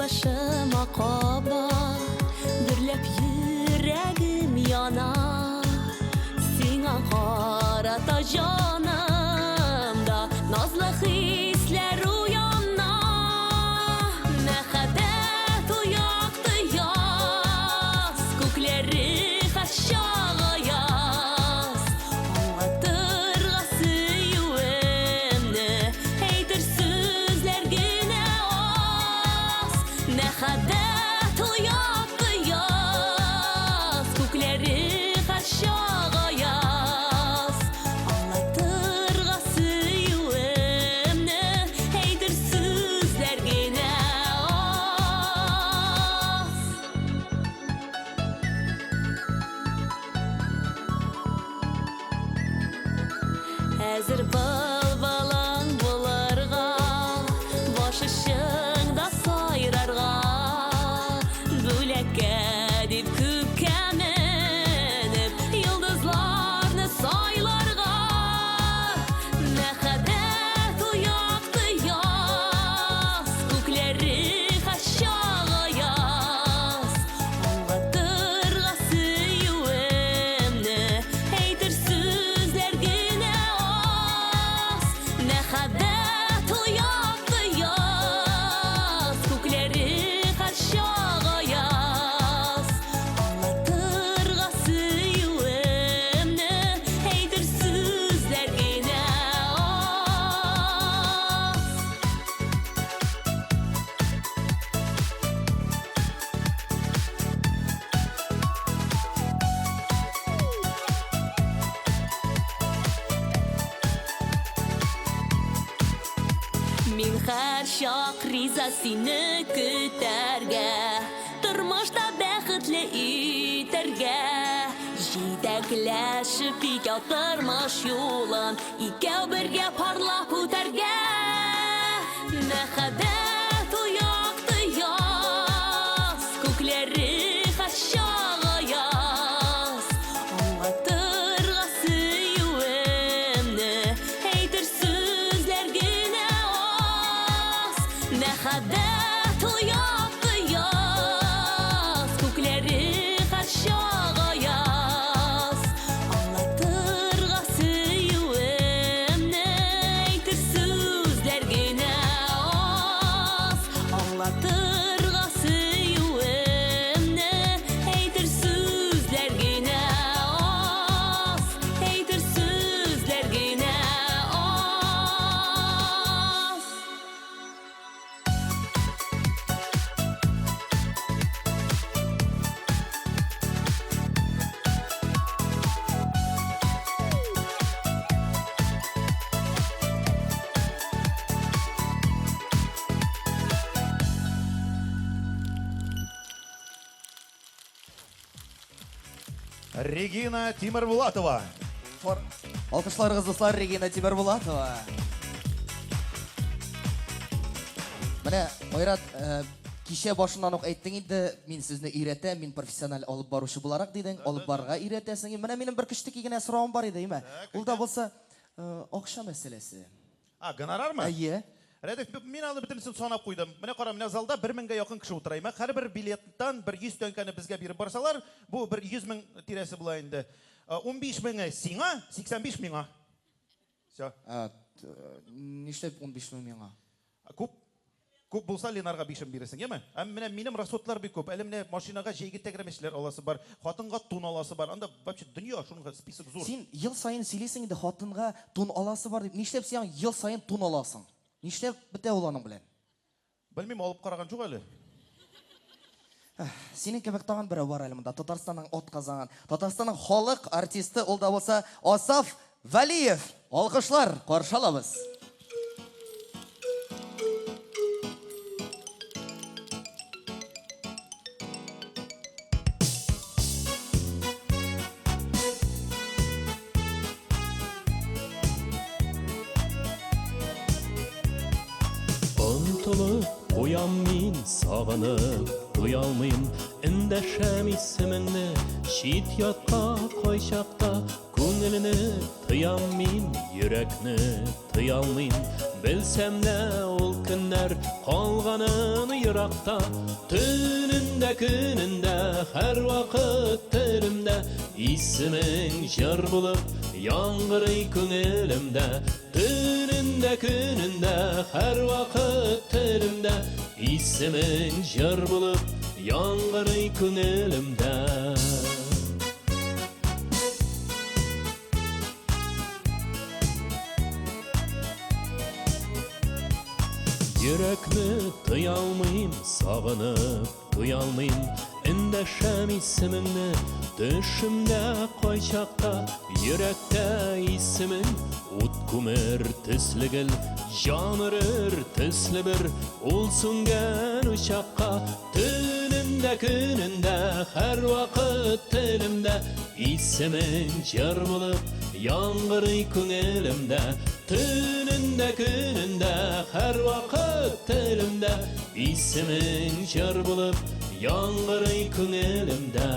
başıma qaba Dürlep yüreğim yana Sina qarata canımda Nazlı hisler uyanna Məhəbbət uyaqdı yaz Kukleri aşağı yaz Anlatırğası yüemni Heydir sözler güne az Məhəbbət uyaqdı yaz Kukleri aşağı yaz Anlatırğası yüemni Heydir sözler güne az Әзір балбалаң боларға Башышыңда сайрарға Бөлекке деп көпке мініп Йылдызларны сайларға Мəhəbbət uyaqdı yaz Көклері aşağı yaz Anlatırğası yüemni Heydir sözler güne az Məhəbbət uyaqdı yaz Kökləri aşağı yaz Anlatırğası yüemni Heydir sözler güne az Min hər şaq riza seni kütərgə Тұрмышта бәхетле итәргә Җитәкләшеп икәү тормыш юлын Икәү бергә парлап үтәргә Мөхәббәт уякты яз Күкләре aşağı yaz Anlatırğасы yüемni Heydir sözler güne az Məhəbbət uyaqdı yaz Kökləri aşağı yaz Anlatırğası yüemni Heydir sözler güne az Anlatırğası yüemni Heydir sözler güne az Heydir sözler güne az Регина Тимербулатова. Алкышларыгыз дуслар, Регина Тимербулатова. Менә Майрат, кичә башыннан ук әйттең инде, мин сезне өйрәтәм, мин профессиональ алып баручы буларак дидең, алып барырга өйрәтәсең. Менә минем бер кичтәки генә соравым бар иде, име? Ул да булса, акча мәсьәләсе. Гонорар ма? Әйе. Рәдиф, мин алып бөтенесен санап куйдым. Менә кара, менә залда 1000-гә якын кеше утырайма. Һәрбер билеттан 100 тәңкәне безгә биреп барсалар, бу 100 мең тирәсе була инде. 15 меңе сиңа, 85 миңа. Всё. Нишләп 15 мең миңа? Күп булса Ленарга 5 бирәсең, яме? Менә минем расходлар бик күп. Әле менә машинага җәйге тәгәрмәчләр аласы бар, хатынга тун аласы бар. Анда вообще дөнья шуның список зур. Син ел сайын сөйлисең инде хатынга тун аласы бар дип. Нишләп син ел сайын тун аласың? Нишләп бетә ул аның белән? Белмим, алып караган юк әле. Синең кебек тагын берәү бар әле монда. Татарстанның атказан, Татарстанның халык артисты, ул да булса Асаф Валиев. Алкышлар, каршы алабыз. Unutulup uyan min sağınıp duyalmayım Ündəşəm ismini şit yatqa koyşaqda Көңілini tıyam min yürekni tıyalmayım Bilsem ne ol күннәр калганын еракта, түнүндә күнүндә һәр вакыт телимдә, исемең җыр булып яңгырый күңелемдә, түнүндә күнүндә һәр вакыт телимдә, исемең җыр булып яңгырый күңелемдә. Йөрәкне тыя алмыйм, сагынып туя алмыйм, эндәшәм исемеңне төшемдә кайчакта, йөрәктә исемең ут күмер төсле гел, җанырыр төсле бер ул сүнгән учакка, түнүндә күнүндә һәр вакыт телимдә, исемең җыр булып яңгырый күңелемдә, түнүндә күнүндә һәр вакыт телимдә, исемең җыр булып яңгырый күңелемдә.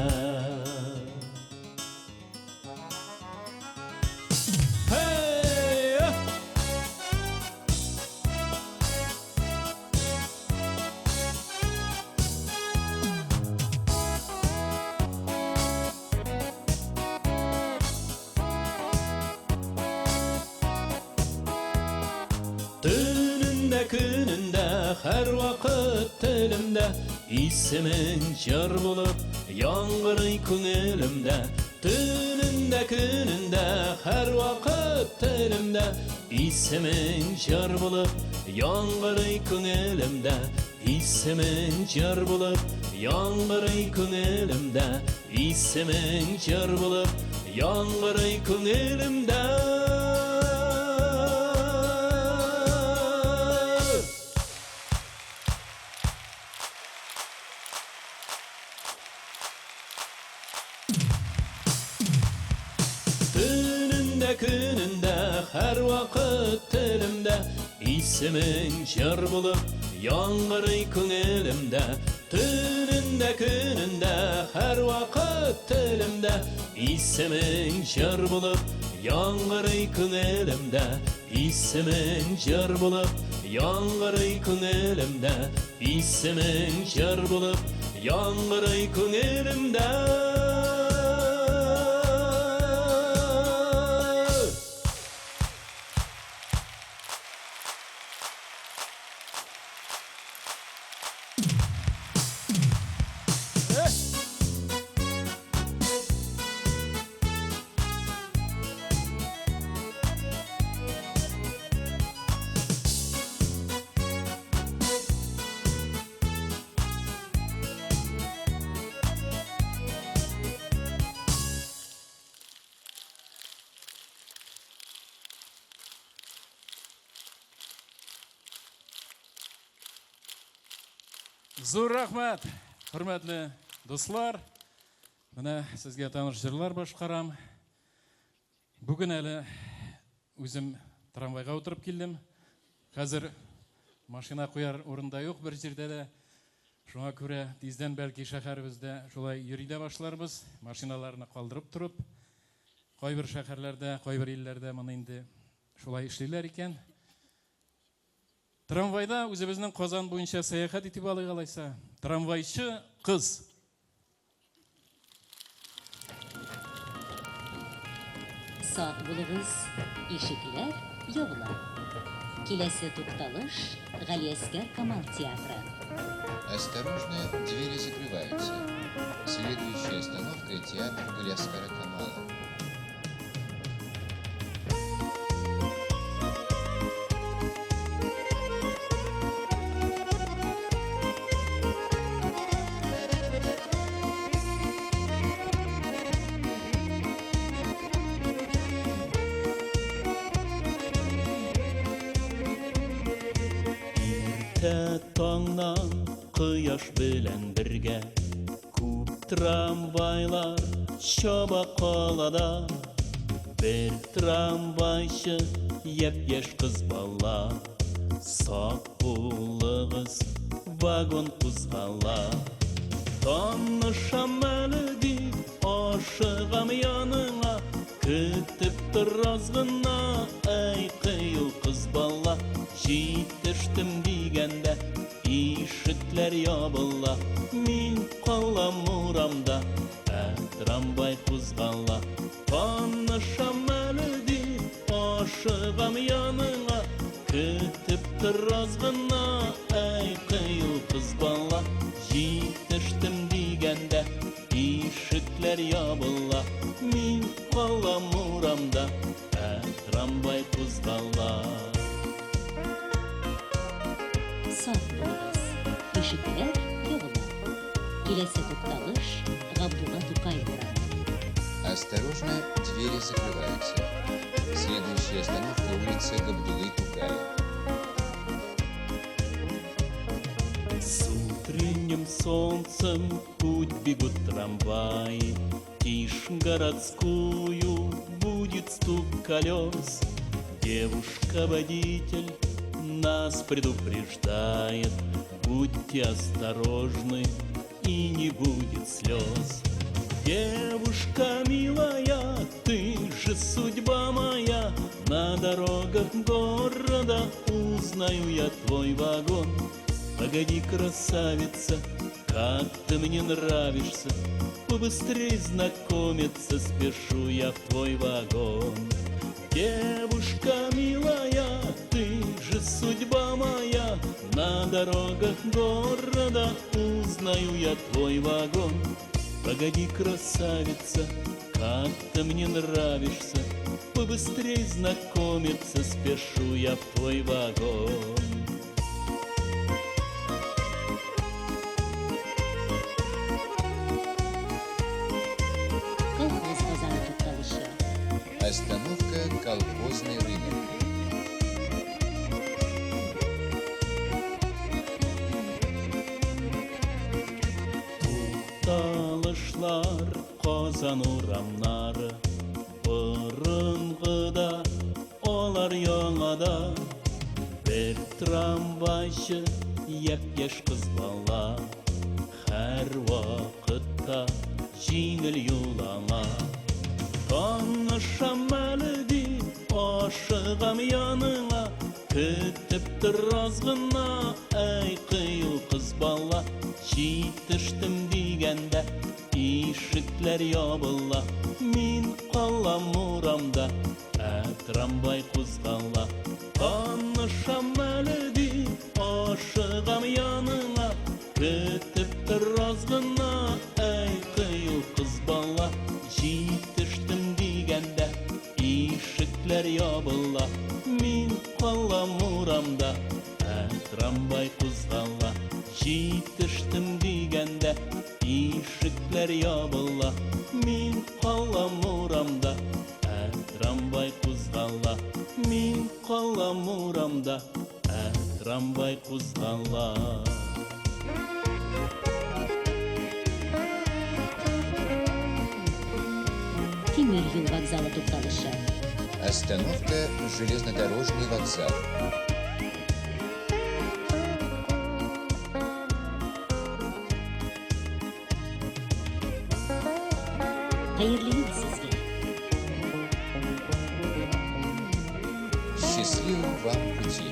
Түнүндә күнүндә һәр вакыт телимдә, исемең җыр булып яңгырый күңелемдә, түнүндә күнүндә һәр вакыт телимдә, исемең җыр булып яңгырый күңелемдә, исемең җыр булып яңгырый күңелемдә, исемең җыр булып яңгырый күңелемдә. Түнүндә күнүндә һәр вакыт телимдә, исемең җыр булып яңгырый күңелемдә, түнүндә күнүндә һәр вакыт телимдә, исемең җыр булып яңгырый күңелемдә, исемең җыр булып яңгырый күңелемдә, исемең җыр булып яңгырый күңелемдә. Зур рахмат, хөрмәтле дуслар. Менә сезгә таныш җырлар башкарам. Бүген әле үзем трамвайга утырып килдем. Хәзер машина куяр урында юк бер җирдә дә. Шуңа күрә тиздән бәлки шәһәребездә шулай йөри дә башларбыз, машиналарны калдырып турып. Кайбер шәһәрләрдә, кайбер илләрдә моны инде шулай эшлиләр икән. Трамвайда үзебезнең Казан буенча сәяхәт итеп алыйк алайса. Трамвайчы кыз. Сак булыгыз, ишекләр ябыла. Киләсе тукталыш Галиәскәр Камал театры. Осторожно, двери закрываются. Следующая остановка – театр Галиәскәра Камала. Таңнан кояш белән бергә күп трамвайлар чаба калада, бер трамвайчы япь-яшь кыз бала, сак булыгыз, вагон кузгала. Танышам әле дип ашыгам яныңа, көтеп тор аз гына, әй кыю кыз бала, җитештем дип ишеклер ябыла, мин калам урамда, трамвай кузгала. Танышам әле дип ашыгам яныңа, көтеп тор аз гына, әй кыю кыз бала. Җитештем дигәндә ишеклер ябыла, мин калам урамда, трамвай кузгала. Саф булыгыз. Ишекләр ябыла. Киләсе тукталыш Габдулла Тукай урамы. Осторожно, двери закрываются. Следующая остановка улица Габдуллы Тукая. С утренним солнцем путь бегут трамваи, тишь городскую будет стук колес. Девушка-водитель нас предупреждает, будьте осторожны и не будет слез. Девушка милая, ты же судьба моя, на дорогах города узнаю я твой вагон. Погоди, красавица, как ты мне нравишься, побыстрей знакомиться спешу я в твой вагон. Девушка милая, ты же судьба моя, на дорогах города узнаю я твой вагон. Погоди, красавица, как ты мне нравишься, побыстрей знакомиться спешу я в твой вагон. Колхоз базары тукталышы. Остановка колхозный рынок. Тукталышлар Казан урамнары, бұрынғыда олар яңада. Бір трамвайшы яп-яш қыз бала, һәр вақытта жеңіл юлама. Танышам әлі дип ашыгам яныңа, көтеп тор аз гына, әй кыю кыз бала. Җитештем дигәндә ишекләр ябыла, мин калам урамда, трамвай кузгала. Танышам әле дип ашыгам яныңа, көтеп тор аз гына, әй кыю кыз бала. Җитештем дигәндә ишекләр ябыла, мин калам урамда, трамвай кузгала. Җитештем дигәндә ишекләр ябыла, мин калам урамда, трамвай кузгала. Мин калам урамда, трамвай кузгала. Тимер юл вокзалы тукталышы. Остановка железнодорожный вокзал. Хәерле юл сезгә. Счастливого вам пути.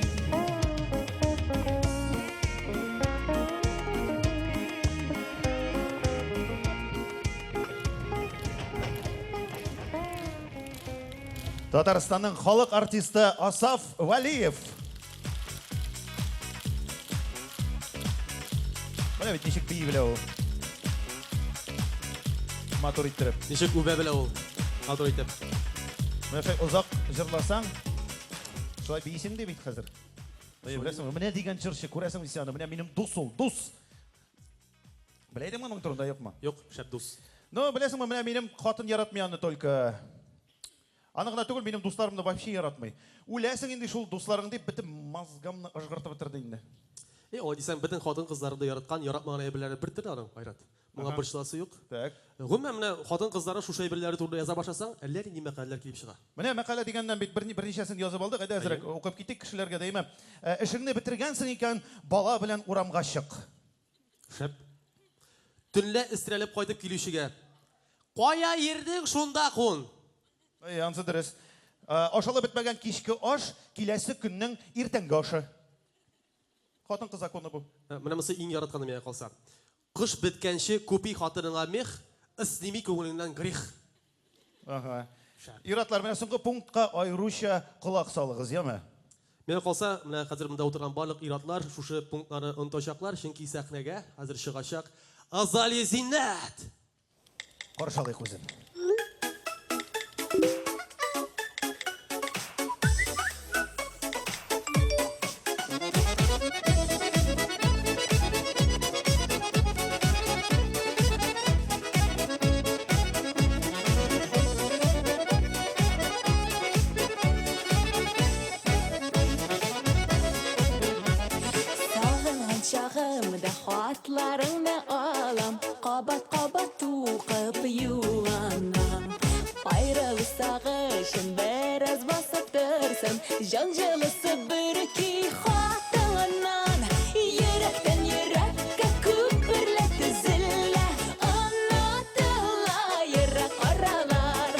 Татарстанның халық артисты Асаф Валиев. Менә бит ничек бии белә ул. Матур иттереп. Ничек үбә белә ул? Матур итеп. Менә шулай озак җырласаң, шулай бийсең ди бит хәзер. Беләсеңме, менә дигән җырчы, күрәсеңме син аны? Менә минем дус ул, дус. Белә идеңме моның турында юкмы? Юк, шәп дус. Ну, беләсеңме, менә минем хатын яратмый аны только. Аны гына түгел, минем дусларымны вообще яратмый. Үләсең инде шул дусларың дип битеп мазгамны ыжгыртып бетерде инде. О дисәң, бөтен хатын кызларны яраткан, яратмаган әйберләре бер тел аның, Айрат. Моңа борчыласы юк. Так. Гомумән менә хатын кызлары шушы әйберләре турында яза башласаң, әллә нинди мәкаләләр килеп чыга. Менә мәкалә дигәннән бит берничәсен язып алдык. Әйдә әзрәк укып китик кешеләргә дәймә. Эшеңне бетергәнсең икән, бала белән урамга чык. Шәп. Төнлә истрәлеп кайтып килүчегә. Кая йөрдең шунда кун? Ансы дөрес. Ашалып бетмәгән кичке аш киләсе көннең иртәнге ашы. Хатын кыз законы бу. Менә монысы иң яратканым я калса. Кыш беткәнче күпи хатыныңа мех, ысними күңелеңнән грех. Ага. Иратлар, менә соңгы пунктка айруча кулак салыгыз, яме? Менә калса, менә хәзер монда утырган барлык иратлар шушы пунктларны онытачаклар, чөнки сәхнәгә хәзер чыгачак Азали Зиннәт. Каршылык үзен. Sağınan çağımda xatlarını alam Qabat-qabat tuqıb yulanam Bayralı sağışın biraz basıp dırsın Janjılısı bir iki xatlanan Yürekten yürekке küpürletti zille Anlatıla yere qaralar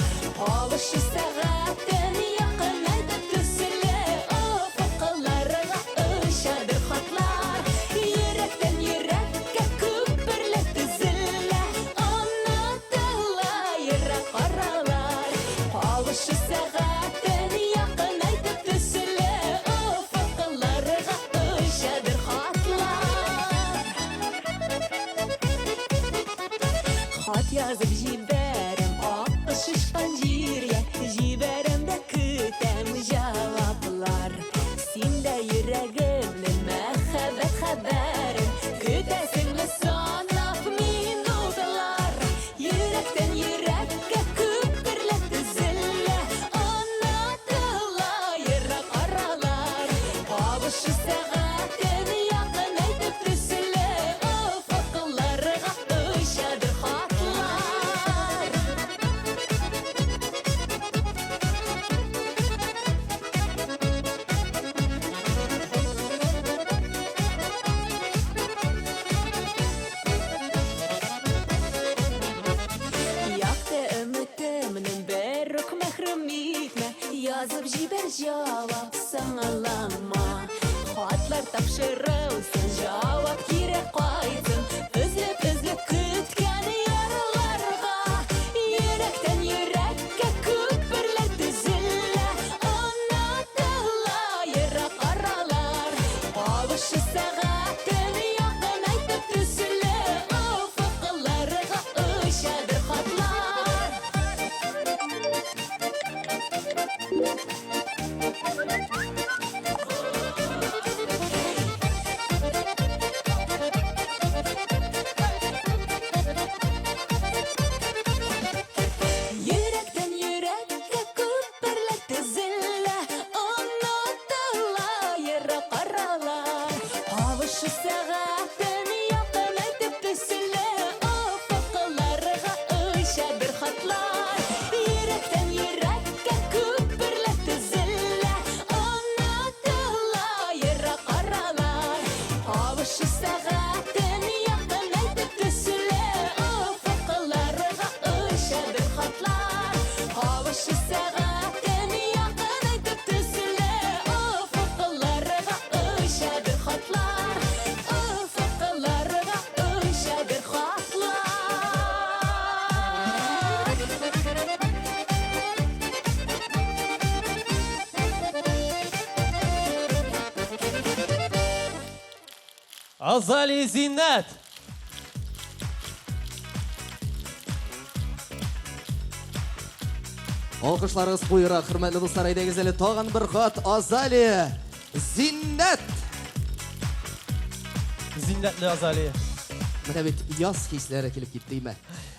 Alışı sağatin yakın ayda tüsüle Ufuklarına ışadır xatlar Yürekten yürekке küpürletti zille Anlatıla yere qaralar Alışı sağatin yakın ayda tüsüle Ufuklarına ışadır xatlar Xat yazıp jiberim Aklı şişkan jirye Jiberimde kütem cevaplar Sinde yüreğimnin mehebet haberin Kütesin mi sanap minutlar Yürekten yürekke küpürletti zille Anlatıla yere qaralar Avuşı sağatin yakın aytıp tüsüle Ufuklarına ışadır xatlar Yaktı ümitiminin berruk mehrum etme Yazıp jiber cevap sağlama Xatlar tapşırılsın cevap gerek qaytın Üzlüp kütken yaralarga Yürekten yürekke küpürletti zille Anlatıla yere qaralar Avuşı sağatin yakın aytıp tüsüle Ufuklarına ışadır xatlar Yürekten yürekke küpürletti zille Anlatıla yere qaralar Avuşı sağatin yakın aytıp tüsüle Ufuklarına ışadır xatlar Yürekten yürekke küpürletti zille Anlatıla yere qaralar Avuşı sağatin yakın aytıp tüsüle Ufuklarına ışadır xatlar Avuşı sağatin yakın aytıp tüsüle Ufuklarına ışadır xatlar Ufuklarına ışadır xatlar Азали Зиннәт. Алкышларыгыз куйра, хөрмәтле дуслар, әйдәгез әле тагын бер хат Азали Зиннәт. Зиннәтле Азали. Менә бит яз хисләре килеп китте.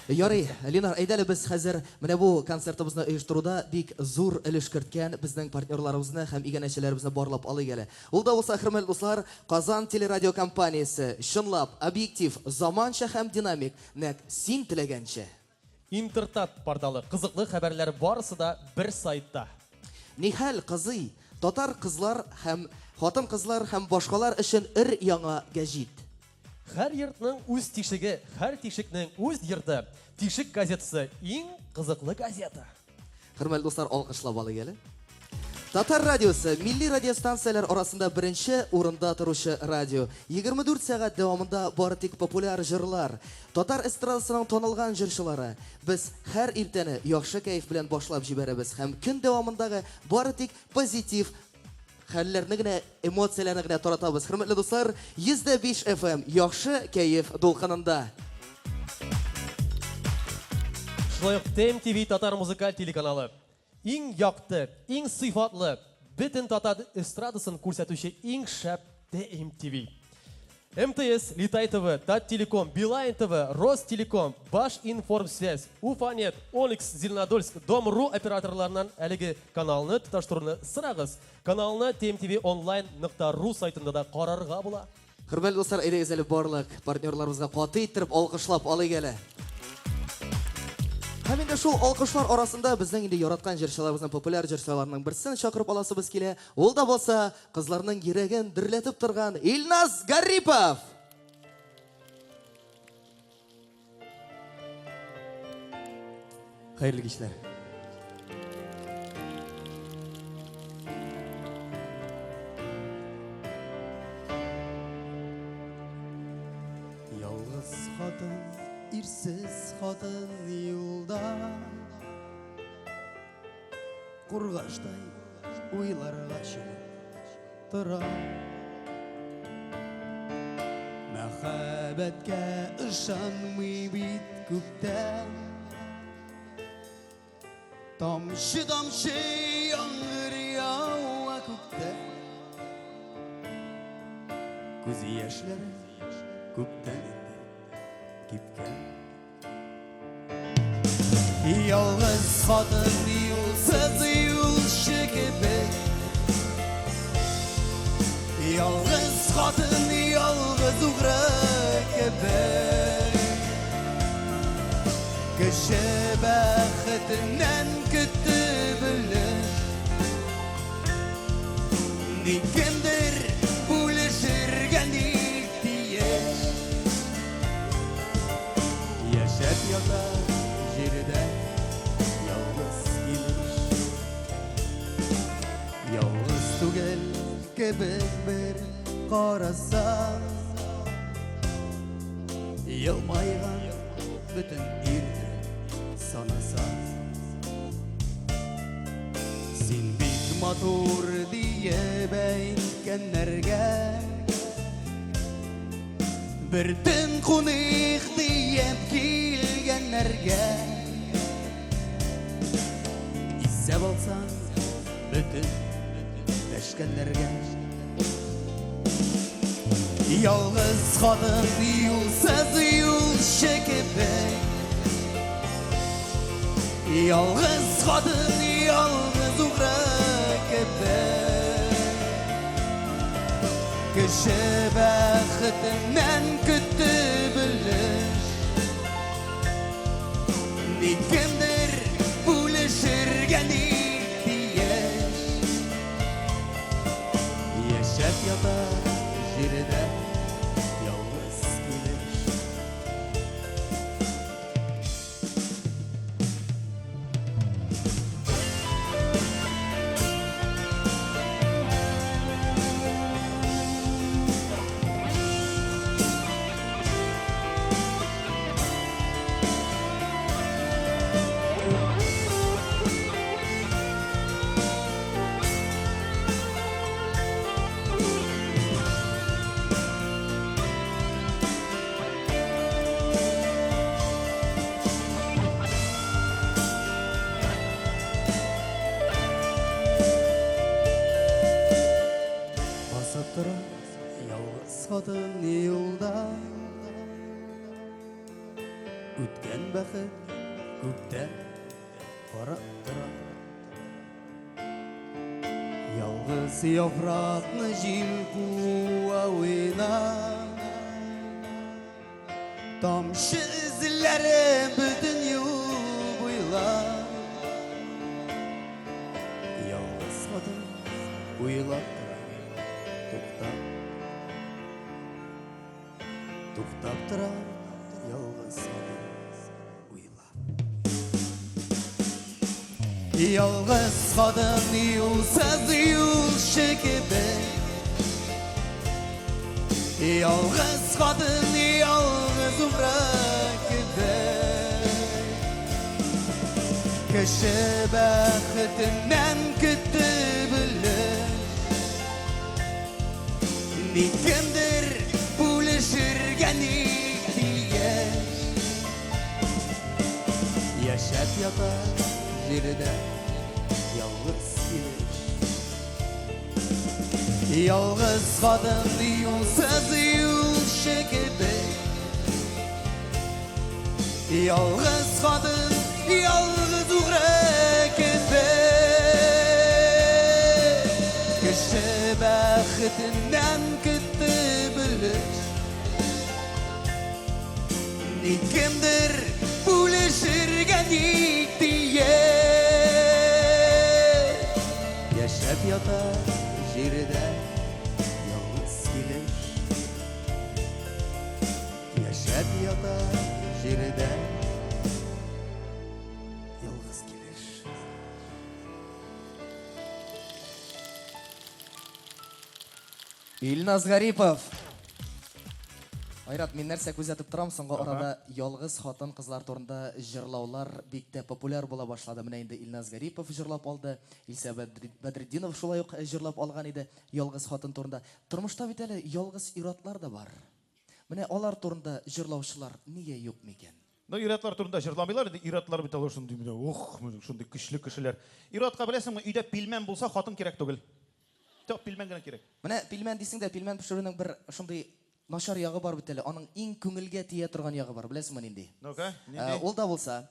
Ярый, Ленар, әйдәле без хәзер менә бу концертыбызны оештыруда бик зур өлеш керткән безнең партнерларыбызны һәм игенәчеләребезне барлап алыйк әле. Ул да булса, хөрмәтле дуслар, Казан телерадио компаниясе, чынлап, объектив, заманча һәм динамик, нәкъ син теләгәнчә. Интертат порталы кызыклы хәбәрләр барысы да бер сайтта. Нихәл кызый, татар кызлар һәм хатын кызлар һәм башкалар өчен ир яңа гәҗит. Һәр йортның үз тишеге, һәр тишекнең үз йорты. Тишек газетасы иң кызыклы газета. Хөрмәтле дуслар, алкышлап алыйк әле. Татар радиосы милли радиостанциялар арасында бірінші орында тұрышы радио. 24 сағат давамында бары тик популяр жырлар. Татар эстрадасының тонылған жыршылары. Біз һәр иртәне яхшы кайф белән башлап җибәрәбез һәм көн давамындагы бары тик позитив хәлләрне генә, эмоцияләрне генә таратабыз. Хөрмәтле дуслар, 105 FM яхшы кайф дулкынында. Шулай ук ТМ-ТВ Татар музыкаль телеканалы. Иң яқты, иң сыйфатлы, бөтен татар эстрадасын күрсәтүче иң шәп ТМ-ТВ. МТС, Литай ТВ, Таттелеком, Билайн ТВ, Ростелеком, Башинформсвязь, Уфанет, Оникс, Зеленодольск, Дом.ру операторларынан әлеге каналны тоташтыруны сырагыз. Каналны ТМ-ТВ онлайн.ру сайтында да карарга була. Хөрмәтле дуслар, әйдәгез әле барлык партнерларыбызга каты иттереп алкышлап алыйк әле. Һәм инде шул алкышлар арасында безнең инде яраткан җырчыларыбызның популяр җырчыларының берсен чакырып аласыбыз килә. Ул да булса кызларның йөрәген дөрләтеп торган Илназ Гарипов. Хәерле кичләр. Ялгыз хатын, ирсез хатын юлда, кургаштай уйларга чыгып тора. Мәхәббәткә ышанмый бит күптән, тамчы-тамчы яңгыр ява күктән. Күз яшьләре күптән кипкән. Ялгыз хатын юлсыз юлчы кебек, ялгыз хатын ялгыз угры кебек. Кеше бәхетеннән көтеп белер, никемдер бүлешергә ник тиеш. Яшәп ята җирдә ялгыз килеш, ялгыз түгел кебек бер карасаң, елмайган бөтен ирне санасаң. Син бик матур дие бәйткәннәргә, бердән кунык диеп килгәннәргә, исәп алсаң бөтен дәшкәннәргә. Ялгыз хатын юлсыз юлчы кебек, ялгыз хатын ялгыз угры кебек. Кеше бәхетеннән көтеп белер, никемдер бүлешергә ник тиеш. Яшәп ята җирдә ялгыз килеш. Басып тора ялгыз хатын юлда, үткән бәхет күктән карап тора. Ялгыз яфракны җил куа уйнап, тамчы эзләре бөтен юл буйлап. Ялгыз хатын уйлап туктап, туктап тора ялгыз хатын уйлап. Yalğız kadın yolsuz yolcu gibi. Yalğız kadın yalğız bırak gibi. Kişi bəxtindən kütü bilir. Nikimdir buluşurgen ihtiyaç. Yaşat yatar yerine yalnız gelir. Yalnız kadın yolsuz yolcu gibi. Yalnız kadın yalnız uğrak gibi. Kişi bəxtindən kütü bilir. Nikimdir buluşurgen ihtiyaç. Yaşap yatar yerine yalnız gelir. Yaşap yatar yerine yalnız gelir. İlnaz Garipov. Айрат, мен нәрсә күзәтеп торам, соңгы арада ялгыз хатын кызлар турында җырлаулар бик тә популяр була башлады. Менә инде Илназ Гарипов җырлап алды, Илсә Бәдретдинов шулай ук җырлап алган иде ялгыз хатын турында. Тормышта бит әле ялгыз иратлар да бар. Менә алар турында җырлаучылар нигә юк микән? Ну, иратлар турында җырламыйлар, иратлар бит алар шундый менә, шундый көчле кешеләр. Иратка беләсеңме, өйдә пилмән булса, хатын кирәк түгел. Тик пилмән генә кирәк. Менә пилмән дисең дә, пилмән пешерүнең бер шундый начар ягы бар бит әле. Аның иң күңелгә тия торган ягы бар, беләсеңме нинди? Ну-ка, нинди? Ул да булса,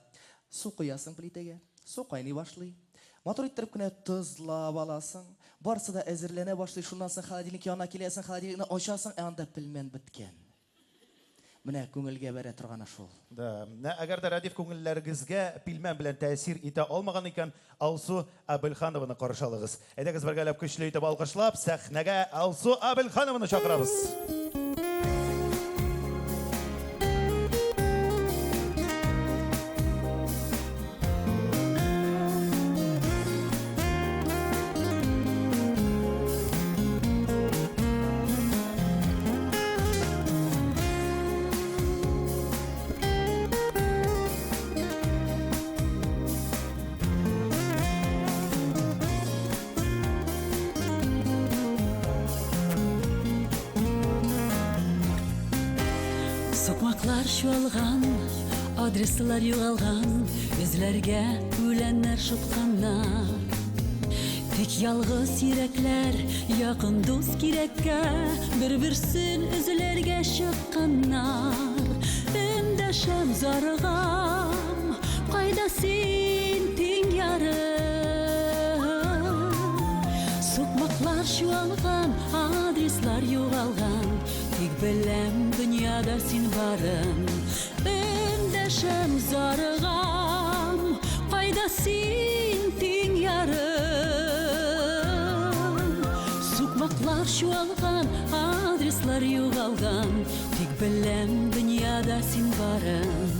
су куясың плитәгә, су кайный башлый. Мотор иттереп кенә тозлап аласың. Барсы да әзерләнә башлый. Шуннан соң холодильник янына киләсең, холодильникны ачасың, анда пилмән биткән. Менә күңелгә бәрә торганы шул. Да, әгәр дә радио күңелләрегезгә пилмән белән тәэсир итә алмаган икән, Алсу Абелханованы каршы алыгыз. Әйдәгез бергәләп көчле итеп алкышлап, сәхнәгә Алсу Абелханованы чакырабыз. Сукмаклар чуалган, адреслар югалган, үзләргә үләннәр шупканнар. Тик ялгыз йөрәкләр, якын дус кирәккә, бер-берсен үзләргә чыкканнар. Эндәшәм зарыгам, кайда син тиң ярым? Сукмаклар чуалган, адреслар югалган, тик беләм дөньяда син барым. Эндәшәм зарыгам, кайда син тиң ярым? Сукмаклар чуалган, адреслар югалган, тик беләм дөньяда син барым.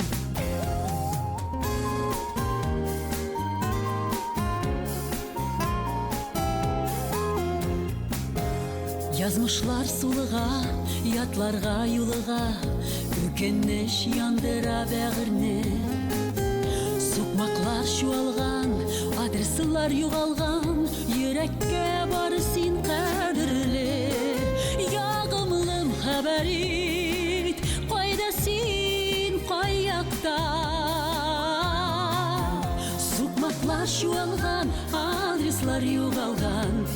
Язмышлар сулыга, ятларга юлыга, үкенеш яндыра бәгырне. Сукмаклар чуалган, адреслар югалган, йөрәккә бары син кадерле. Ягымлым хәбәр ит, кайда син, каякта? Сукмаклар чуалган, адреслар югалган,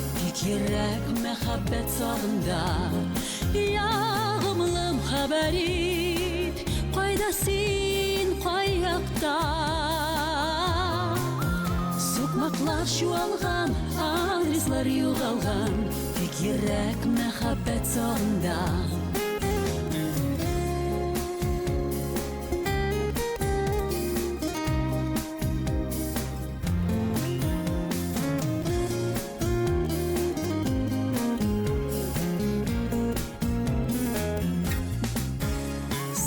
йөрәк мәхәббәт сагында. Ягымлым хәбәр ит, кайда син, каякта? Сукмаклар чуалган, адреслар югалган, тик йөрәк мәхәббәт сагында.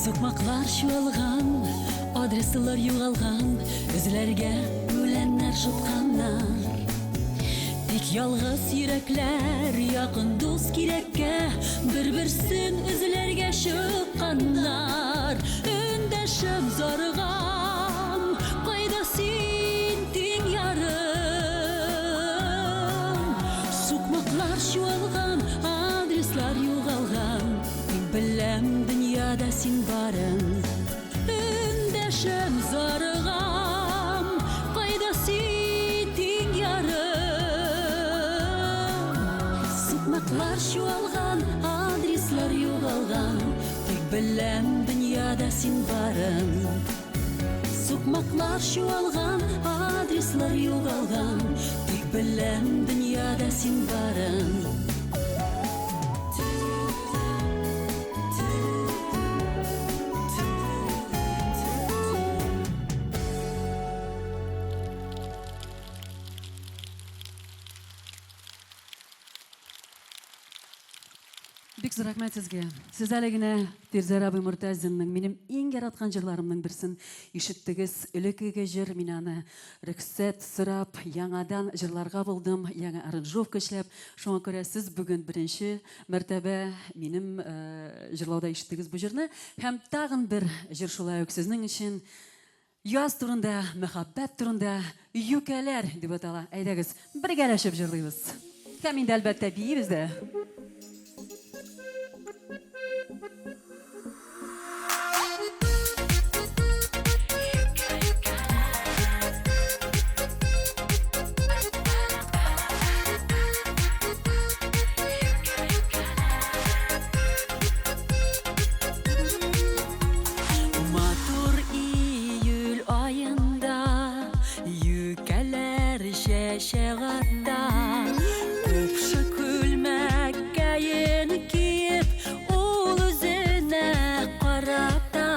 Сукмаклар чуалган, адреслар югалган, үзләргә үләннәр шупкан. шыққаннан. Тек ялғыз йөрәкләр якын дус кирәккә, бер-берсен үзләргә чыкканнар. Өндәшеп зарыгам, кайда син тиң ярым? Сукмаклар чуалган, адреслар югалган, тик беләм дөньяда син барым. Өндәшеп зарыгам, кайда син тиң ярым? Сукмаклар чуалган, адреслар югалган, тик беләм дөньяда син барым. Сукмаклар чуалган, адреслар югалган, тик беләм дөньяда син барым. Бик зур рәхмәт сезгә. Сез әле генә Тирзәр абый Муртазинның минем иң яраткан җырларымның берсен ишеттегез. Элекеге җыр, мин аны рөхсәт сорап, яңадан җырларга булдым, яңа аранжировка эшләп. Шуңа күрә сез бүген беренче мәртәбә минем җырлауда ишеттегез бу җырны. Һәм тагын бер җыр шулай ук сезнең өчен яз турында, мәхәббәт турында, юкәләр дип атала. Әйдәгез, бергәләшеп җырлыйбыз. Һәм инде әлбәттә биебез дә. Матур июль айында юкәләр чәчәк ата. Купшы күлмәккәен киеп, ул үзенә карата.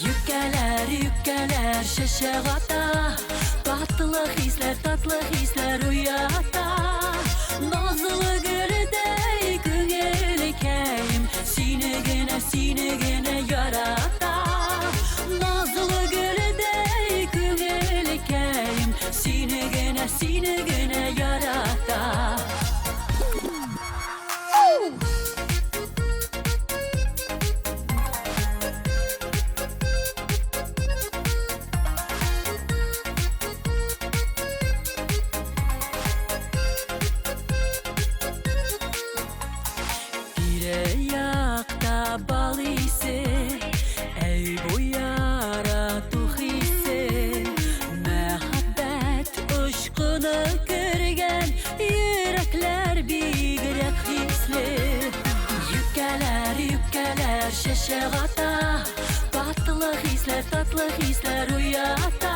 Юкәләр, юкәләр чәчәк ата. Татлы хисләр уята. Назлы гөлдәй күңелкәем, сине генә ярата. Назлы гөлдәй күңелкәем, сине генә ярата. Тирә-якта бал исе, әй бу ярату хисе. Мәхәббәт очкыны кергән, йөрәкләр бигрәк хисле. Юкәләр, юкәләр чәчәк ата. Татлы хисләр уята.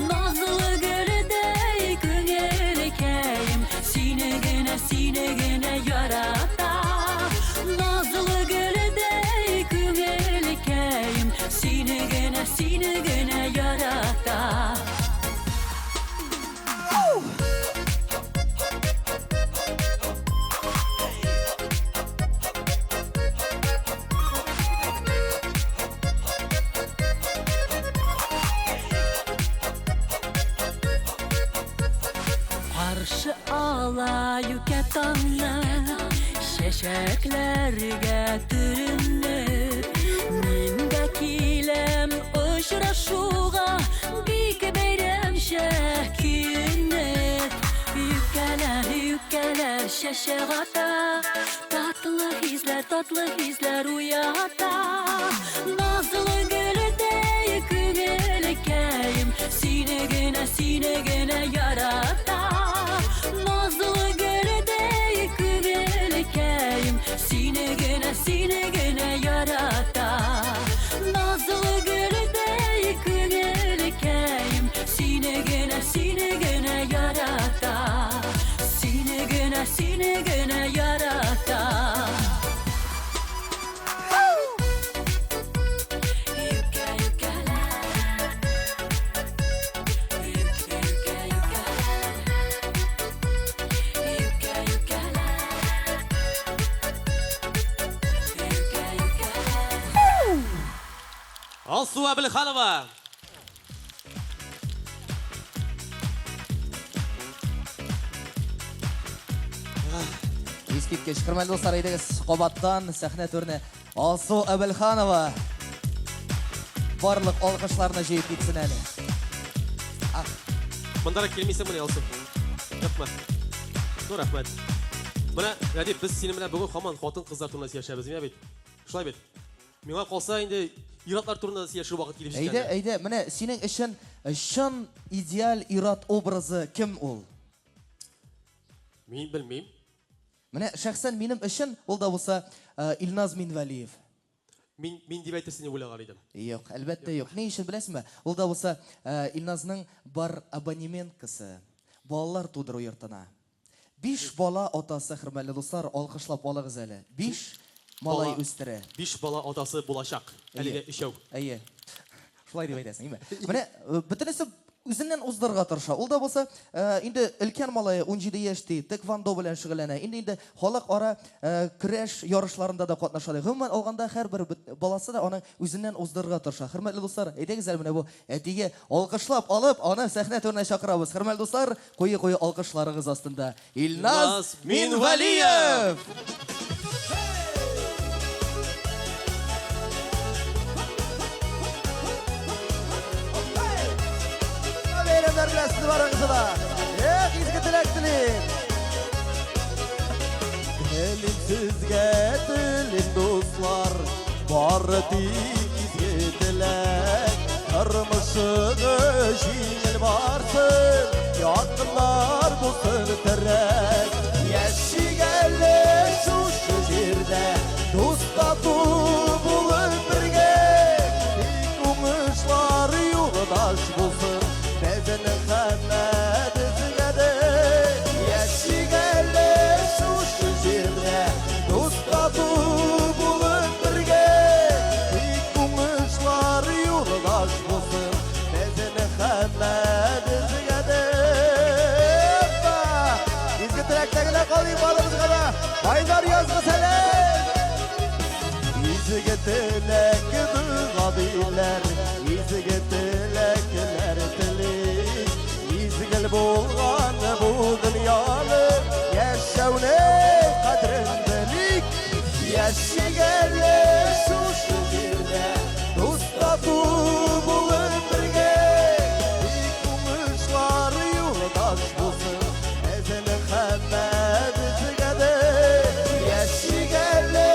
Назлы гөлдәй күңелкәем, сине генә ярата. Назлы гөлдәй күңелкәем, сине генә ярата. Каршы ала юкә таңны, чәчәкләргә төренеп. Мин дә киләм очрашуга, бик бәйрәмчә көенеп. Юкәләр чәчәк ата. Татлы хисләр уята. Назлы гөлдәй күңелкәем, сине генә ярата. Назлы гөлдәй күңелкәем, сине генә ярата. Назлы гөлдәй күңелкәем, сине генә ярата. Сине генә ярата. Алсу Әбілханова. Ескерткіш, құрметті достар, едіңіз қобаттан сәхне төріне Алсу Әбілханова барлық алқышларына жейіп кетсін әлі. Мындара келмейсің міне алсын. Рахмет. Ну, рахмет. Мына, Әдеп, біз сені мына бүгін қаман қатын қыздар турында сияшабыз, ме бет? Шылай бет. Меңа қалса енді иратлар турында сияшы уақыт келіп жеткен. Әйді, міне сенің үшін шын идеал ират образы кім ол? Мен білмеймін. Міне шәхсен менің үшін ол да болса Илназ Минвалиев. Мен деп айтырсың деп ойлаған едім. Жоқ, әлбәтте жоқ. Не үшін білесің бе? Ол да болса Илназның бар абонементкасы балалар тудыру йортына. 5 бала атасы, хөрмәтле дуслар, алкышлап алыгыз әле. 5 малай үстерә. 5 бала атасы булачак. Әлегә 3. Әйе. Шулай дип әйтәсең, име? Менә бөтенесе үзеннән уздырырга тырыша. Ул да булса, инде өлкән малае 17 яшьти, тэквондо белән шөгыльләнә. Инде халык ара көрәш ярышларында да катнаша. Гомумән алганда һәрбер баласы да аның үзеннән уздырырга тырыша. Хөрмәтле дуслар, әйтегез әле менә бу әтигә алкышлап алып, аны сәхнә түренә чакырабыз. Хөрмәтле дуслар, куе алкышларыгыз астында Илназ Минвалиев. Бәйрәмнәр белән сезне барыгызны да. Изге теләк телим. Телим сезгә телим дуслар, бары тик изге теләк. Тормышыгыз җиңел барсын, якыннар булсын терәк. Яшигәле шушы җирдә, дуста булып бергә. Бик уңышлар юлдаш булсын. Безнең хәммәт үзгәде, яшигәле шушы җирдә, дуста булып бергә. Бик уңышлар юлдаш булсын, безнең хәммәт үзгәде. Изге теләктәгеләр калыйк балыбызга да, Айдар язгы сәлам. Изге теләк дуга диләр, изге теләкләр Изгел булган бу дөньяны яшәүне кадерен белик. Яшигәле шушы җирдә, дуста булып бергә. Бик уңышлар юлдаш булсын, безнең хәммәт үзгәде. Яшигәле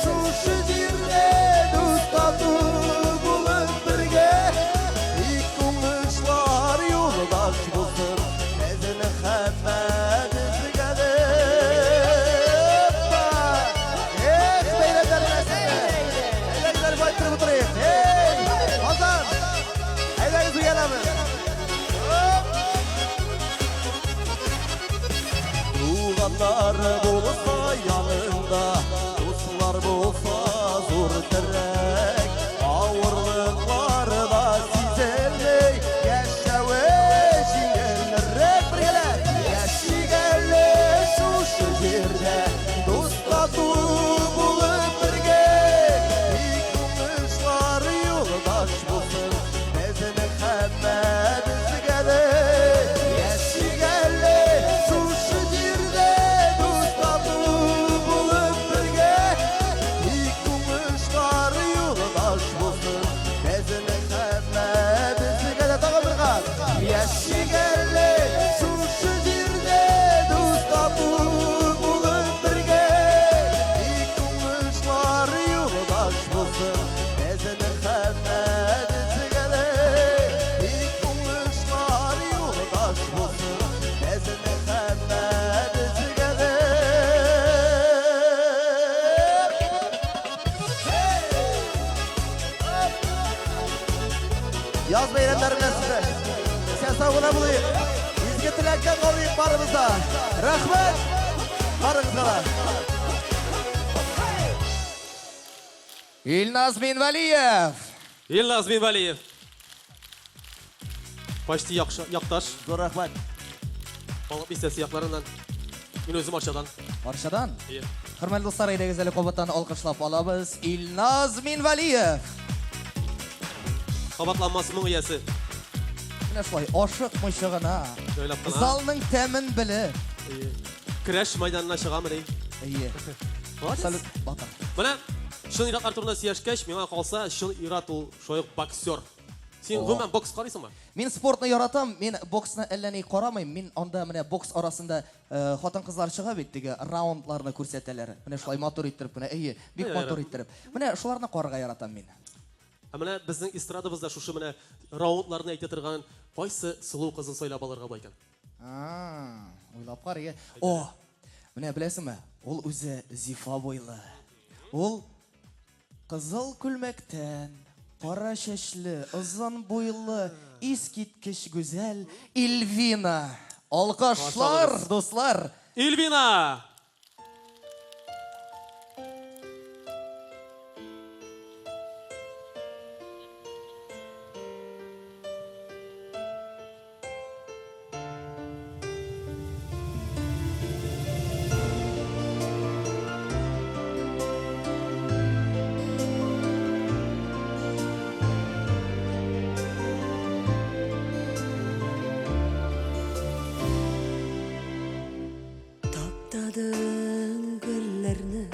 шушы җирдә, дуста булып бергә. Бик уңышлар юлдаш булсын, безнең хәммәт үзгәде. Бәйрәмнәр белән әйләгезләр байтырып утырыйк. Азан, әйдәгез уянабыз. Туганнар булса янында, дуслар булса зур терәк. Авырлыклар да сизелмәй, яшәүе җиңелрәк бергәләр. Яшигәле шушы җирдә, дуста булып бергә. Бик уңышлар юлдаш булсын, безнең хәммәт үзгәде. Яшигәле шушы җирдә, дуста булып бергә. Бик уңышлар юлдаш булсын, безнең хәммәт үзгәде. Тагын бер кат. Яшигәле шушы җирдә, дуста булып бергә. Бик уңышлар юлдаш булсын, безнең хәммәт үзгәде. Бик уңышлар юлдаш булсын, безнең хәммәт үзгәде. Яз бәйрәмнәр белән сезне. Сәсау гына булыйк. Изге теләктән калыйк барыбызда. Рәхмәт. Барыгызга да. Илназ Минвалиев. Илназ Минвалиев. Почти якташ. Зур рәхмәт. Алып истәсе якларыннан. Мин өзем арчадан. Арчадан. Ие. Хөрмәтле достар, әйдәгез әле кабаттан алкышлап алабыз. Илназ Минвалиев. Кабатланмасы моң иясе. Менә шулай ашыкмыйча гына. Җайлап кына. Залның тәмен белеп. Көрәш мәйданына чыгамы ди? Ие. Молодец. Салют, батыр. Менә шул иратлар турында сөйләшкәч, миңа калса, шул ират ул шояк боксер. Син гомумән бокс карыйсыңмы? Мин спортны яратам, мин боксны әллә ни карамыйм. Мин анда менә бокс арасында хатын-кызлар чыга бит, теге раундларны күрсәтәләр. Менә шулай матур иттереп, менә бик матур иттереп. Менә шуларны карарга яратам мин. Менә безнең эстрадабызда шушы менә раундларны әйтә торган кайсы сылу кызын сайлап алырга була икән? Уйлап кар, О, менә беләсеңме? Ул үзе зифа буйлы. Ул кызыл күлмәктән, кара чәчле, озын буйлы, искиткеч гүзәл Эльвина. Алкышлар, дуслар. Эльвина! Таптадың гүлләрне,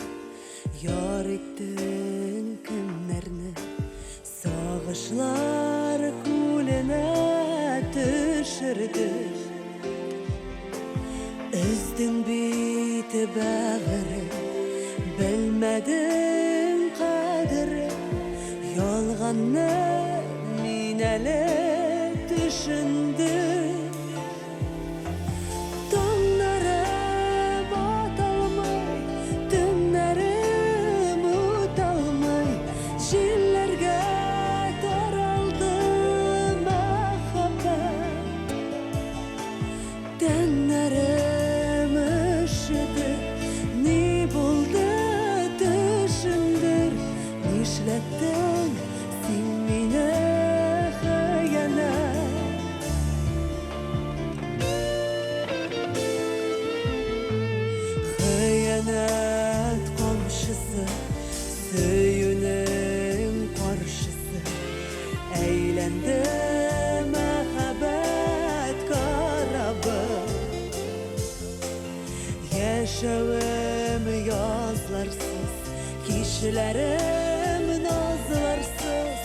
яр иттең көннәрне, сагышлар күленә төшерде. Өздең бит бәгыре, белмәдең кадере, ялганны мин әле төшендем. Yaşavım yazlarsız, kişilerim nazlarsız,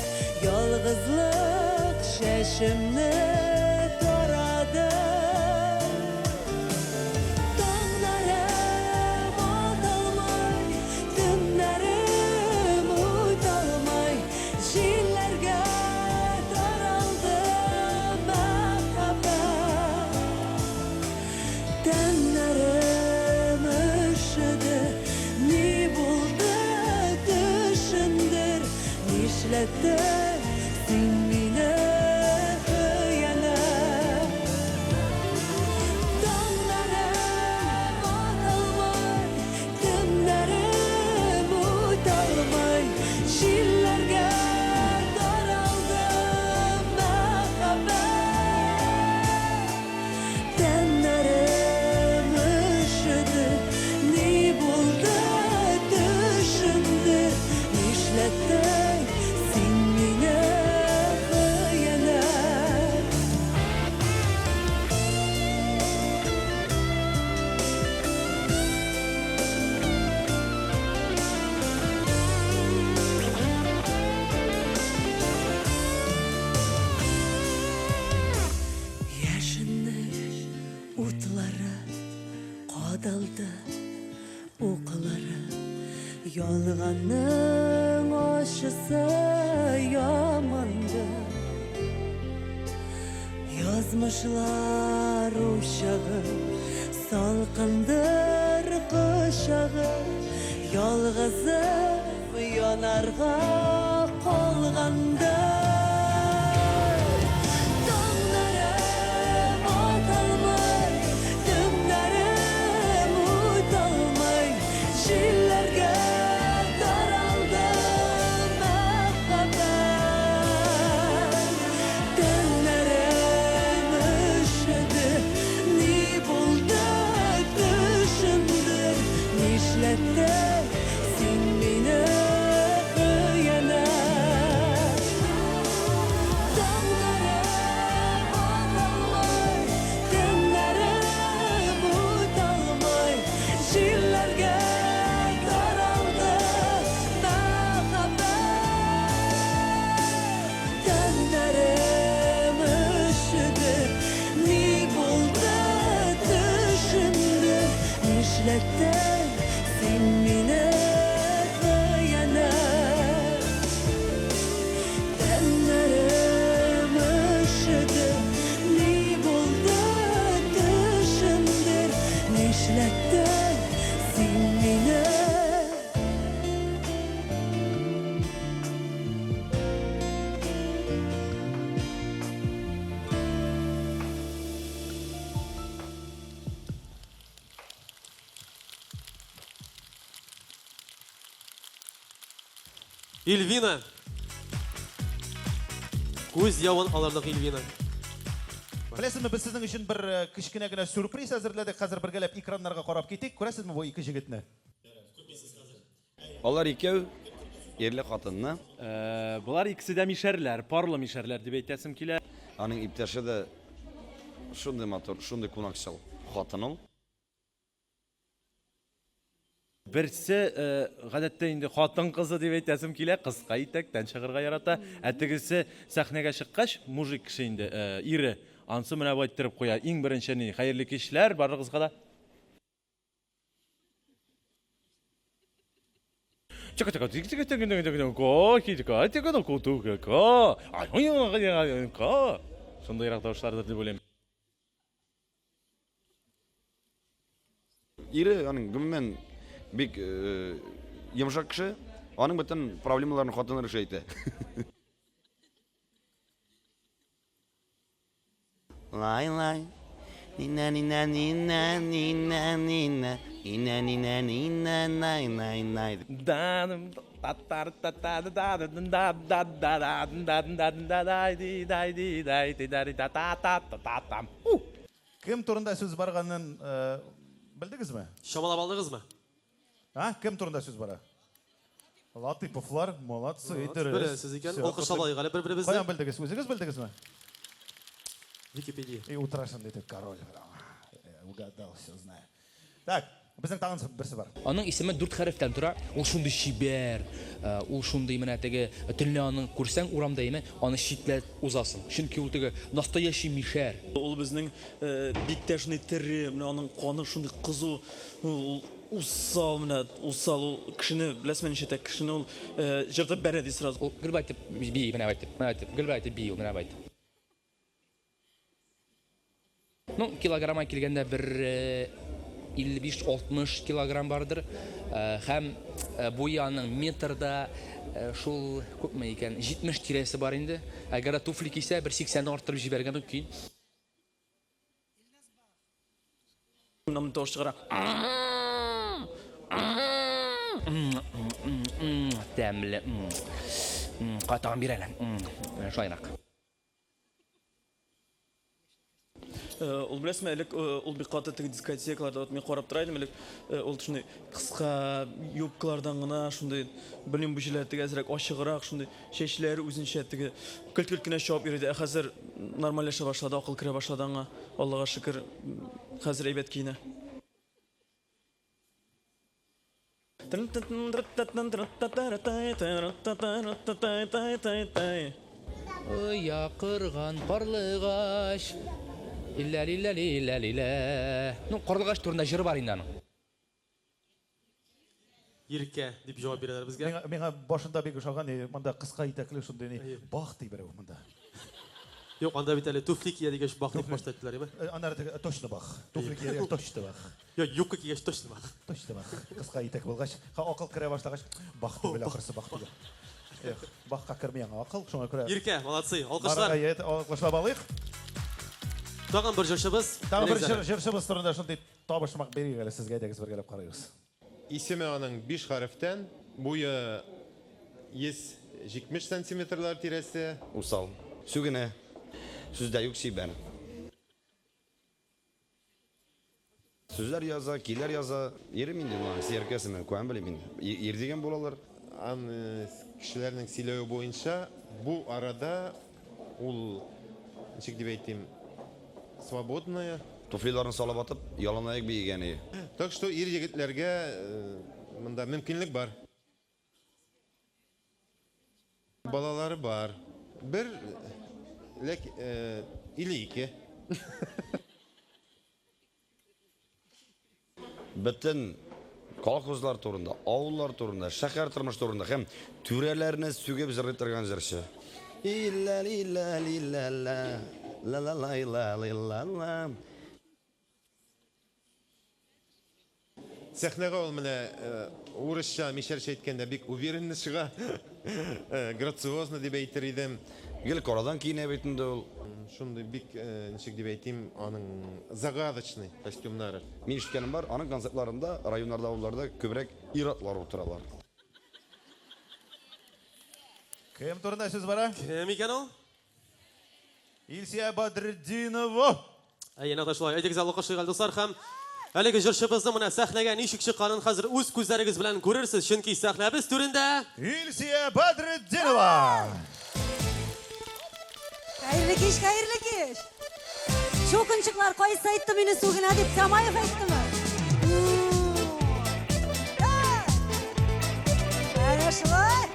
yalgızlık şeşimni taradı. Dağlarım atılmay, dümlerim utalmay, jillerge taraldı mehabbet. Tenlerim Nişlette sin mine hıyanet. Dağlarım atılmay, dümlerim utalmay, jillerge daraldı mehabbet. Tenlerim üşüdü, ni buldu düşündür, nişlette Yalğanның aşısı yamandı. Yazmışlar uşağı, salqındır kışağı. Yalğızım yanarga qalğanda. Sin mine hıyanet. Dönlerim utanmay, jillerge Ильвина. Көз яуын аларлық Ильвина. Білесізме, біз сіздің үшін бір кішкене генә сюрприз әзірледік. Қазір біргелеп экраннарға қарап кетейік. Көресізме бұл екі жігітні? Алар икәү ерле хатынны. Бұлар икісі де мишерлер, парлы мишерлер деп әйтәсім келә. Аның иптәше дә шундый матур, шундый кунакчыл хатын ул. Берсе гадәттә инде хатын кызы дип әйтәсем килә, кыска итәктән чыгырга ярата. Әтегесе сәхнәгә чыккач, мужик кеше инде, ире. Ансы менә бу әйттереп куя. Иң беренче ни, хәерле кичләр барыгызга да. Чака-чака, шундыйрак тавышларда дип уйлыйм. Ире аның гомумән бик йомшак кеше, аның бөтен проблемаларын хатыны решә итә. Лай-лай. Нина-нина-нина-нина-нина. Нина-нина-нина-най-най-най. Кім турында сөз барғанын білдіңіз ме? Шамалап алдыңыз ма? Кім турында сөз бара? Латыповлар, молодцы. Сіз екен, алқышталайық әлі бір-бірімізді. Қаян білдіңіз? Өзіңіз білдіңіз ме? Википедия. И утрашын дейді король. Угадал, все знаю. Так, біздің тағын бірсі бар. Аның исеме 4 хәрефтән тора. Ул шундый шибәр, ул шундый менә теге төнле аның күрсәң урамда име, аны шитләп узасың. Чөнки ул теге настоящий мишәр. Ул безнең бик тә шундый тере, менә аның каны шундый кызу, усал менә, усал ул кешене, беләсезме ничә кешене ул җыртып бәрә ди сразу. Ул гөлбәйтеп би менә әйтеп, гөлбәйтеп би ул менә әйтеп. Ну, килограмма килгәндә бер 55-60 килограмм бардыр. Һәм буе аның метрда шул күпме икән? 70 тирәсе бар инде. Әгәр туфли кисә, бер 80-дән арттырып җибәргән мөмкин. Менә таш чыгара. Тәмле. Катан бирәләр. Шайрак. Ул беләсезме, элек ул бик каты теге дискотекаларда мен карап тора идем, элек ул шундый кыска юбкалардан гына шундый белмим бу җилләр теге әзрәк ачыграк, шундый чәчләре үзенчә теге көлт-көлт кенә чабып йөрде. Хәзер нормальләшә башлады, акыл керә башлады аңа. Аллага шөкер, хәзер әйбәт киенә. Оя кырган карлыгач. Иллә-лиллә-лиллә-лиллә. Ну, карлыгач турында җыр бар инде аның. Иркә дип җавап бирәләр безгә. Миңа башында бик ошаган, монда кыска итәкле шундый бах ди берәү монда. Юк, анда бит әле туфли кия дигәч бах дип башта әйттеләр, име? Аннары точно бах. Туфли кияргә точно бах. Юк, юбка кигәч точно бах. Точно бах. Кыска итәк булгач, акыл керә башлагач, бах дип ахырсы бах дип. Бахка кермәгән акыл, шуңа күрә. Иркә, молодцы, алкышлар. Алкышлап алыйк. Тагын бер җырчыбыз. Тагын бер җырчыбыз турында шундый табышмак берик әле сезгә әйдәгез бергәләп карыйбыз. Исеме аның 5 хәрефтән, буе 170 сантиметрлар тирәсе. Усал. Сүгенә. Сүздә юк шибәр. Сүзләр яза, килер яза, ерем инде моны серкәсеме, күән белем инде. Ир дигән булалар. Аны кешеләрнең сөйләүе буенча, бу арада ул ничек дип әйтим, свободная. Туфлиларын салып атып, ялан аяк биегән. Так что ир егетләргә монда мөмкинлек бар. Балалары бар. Бер или ике. Бөтен колхозлар турында, авыллар турында, шәһәр тормыш турында һәм түрәләрне сүгеп җырлый торган җырчы. Илла-лилла-лилла-ла, ла-ла-ла-ла-ла-ла. Сәхнәгә ул менә урысча мишәрчә әйткәндә бик уверенный чыга. Грациозно дип әйтер идем. Гел карадан киенә бит инде ул. Шундый бик ничек дип әйтим, аның загадочный костюмнары. Мин ишеткәнем бар, аның концертларында, районнарда, авылларда күбрәк ир-атлар утыралар. Кем турында сөз бара? Кем екен ол? Илсия Бадретдинова. Әйен аташылай, әйдегіз алуқы шыйғал достар һәм әлеге жыршыбызның мына сәхнәгә ничек чыкканын хәзер үз күзләрегез белән күрерсез, чөнки сәхнәбез түрендә Илсия Бадретдинова. Hayırlı kеш, hayırlı kеш. Çokunçuklar kayısı ayttı beni suğuna deyip Kamayef ayttı mı? Хорошо.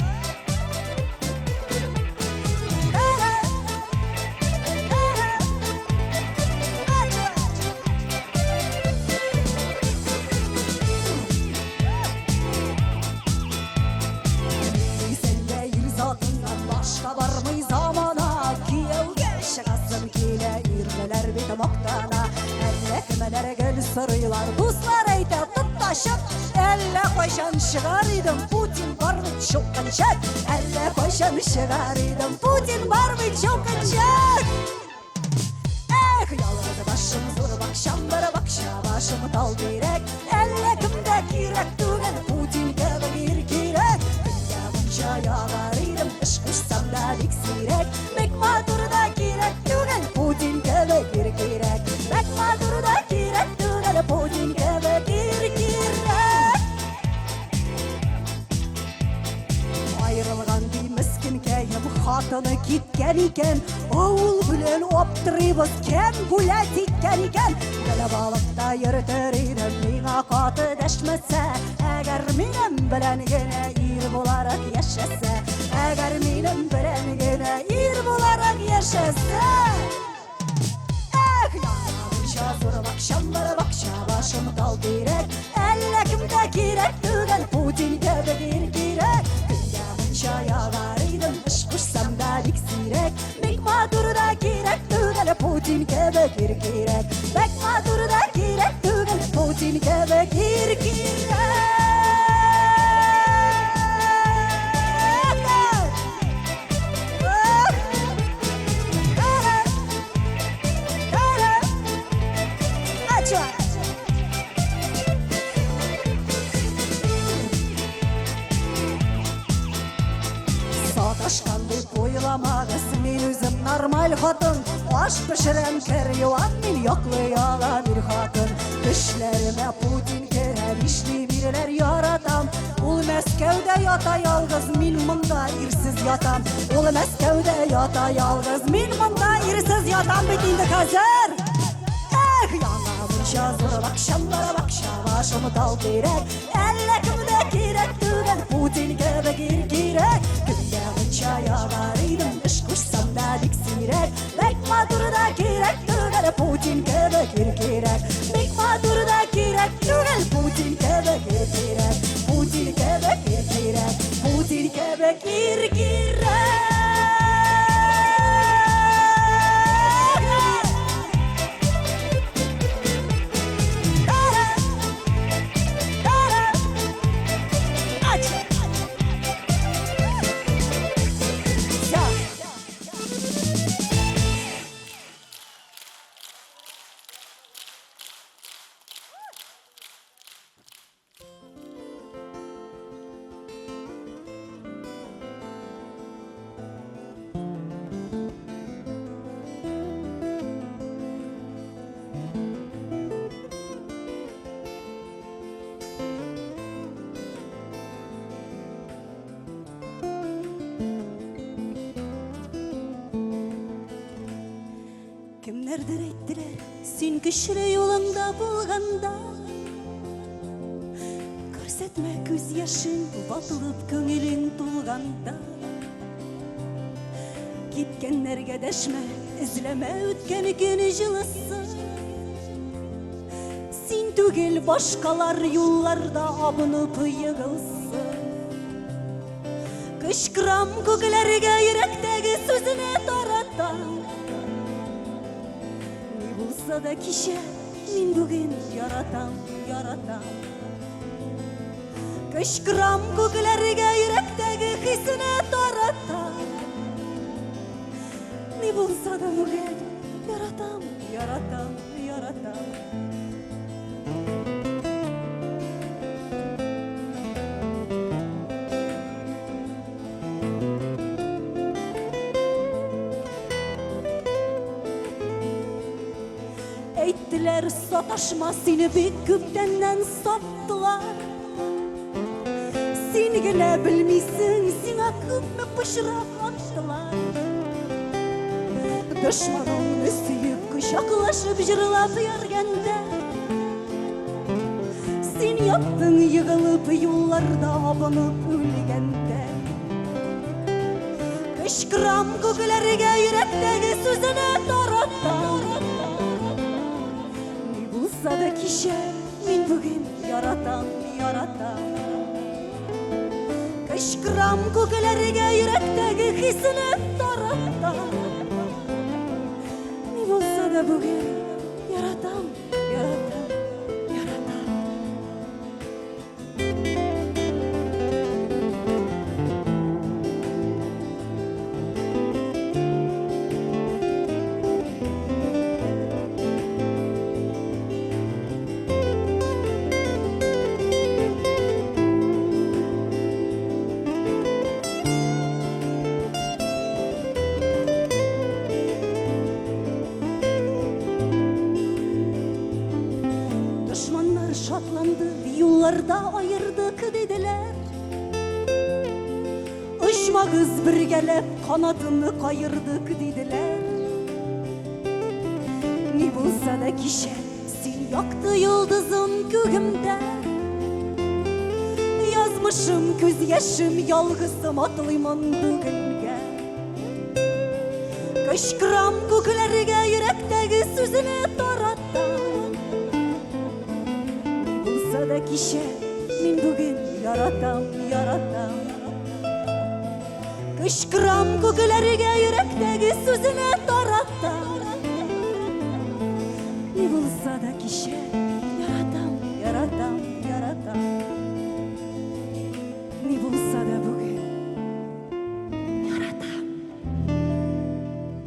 Başka var mı zamana Kiyevge şakasın kile İrmeler bir moktana Ellekmelere gel sarılar Dostlar eyte tut taşıp Elle koşan şıgarıydım Putin var mı çok kaçak Elle koşan şıgarıydım Putin var mı çok kaçak Yalvardı başım zor bak şambara bak başımı dal direk Elle kimde kirek düğün Putin gibi bir kirek Yavarıydım ışkışsam da diksirek Mekmadurda kirek düğün Putin gibi bir kirek Mekmadurda kirek düğün Putin gibi bir kirek Ayrılgan bir miskin keyim Hatını gitken iken Oğul bilen optırıyız Ken gule tikken iken Gele balıkta yırtır idim Mina katı deşmese Eğer minem bilen gene ir bularak yaşasa Eğer minem bilen gene ir bularak yaşasa Yanlamışa zor bak şambara bak başım dal direk Ellekimde kirek düğün Putin gibi bir kirek Yanlamışa yavarıydım ışkışsam da diksirek Mekmadurda kirek düğün Putin gibi bir kirek Mekmadurda kirek düğün Putin gibi bir kirek Sataşkandı koyulamağız men özüm normal hatın Aş pişiren keryovan men yoklayalan bir hatın Düşlerime Putin kerel işli biriler yaratam Ol Meskevde yata yalgız men mında irsiz yatam Ol Meskevde yata yalgız men mında irsiz yatam Bitindi hazır Yanlamışa zor bak şambara bak başımı dal direk Ellekimde kirek düğün Putin gibi bir kirek Yanlamışa yavarıydım ışkışsam da diksirek Mekmadurda kirek düğün Putin gibi bir kirek Mekmadurda kirek düğün Putin gibi bir kirek Putin gibi bir kirek Putin gibi bir kirek Kimlerdir ettiler sen kişire yolunda bulganda Körsetme göz yaşın batılıp köngülün tulganda Gitkenlerge deşme izleme ötken günü жылысы Sen tügel başkalar yollarda abınıp yığılsın Kışkıram köklerge yürekteki sözüne taratan Bulsa da kişi min bugün yaratam, yaratam Kışkıram köklerge yürekteki hissine taratam Ne bulsa da bugün yaratam, yaratam, yaratam Күгелер саташма сені бек көптеннен саптылар. Сен генә білмейсің, сиңа күпме пышырақ аттылар. Дошманыңны сүйіп құшақлашып жырлап йөргәндә, сен яттың йығылып юлларда абынып үлгәндә. Кычкырам күкләргә йөрәктәге сүзенә таратам. Ни булса да кичә, мин бүген яратам, яратам. Кычкырам күкләргә йөрәктәге хисенә таратам. Ни булса да бүген яратам, яратам, яратам. Düşmanlar şatlandı, yollarda ayırdık dediler. Uçmağız birgelep kanadını kayırdık dediler. Ne bulsa da kişi sen yaktı yıldızım göğümde. Yazmışım göz yaşım yalgızım atlayman bugünge. Kışkıram göklerge yürekteki sözünü taratam. Da kişi min bugün yaratam, yaratam. Kışkıram göklerge yürekteki sözüne taratam. Ne bulsa da kişi yaratam, yaratam, yaratam. Ne bulsa da bugün yaratam,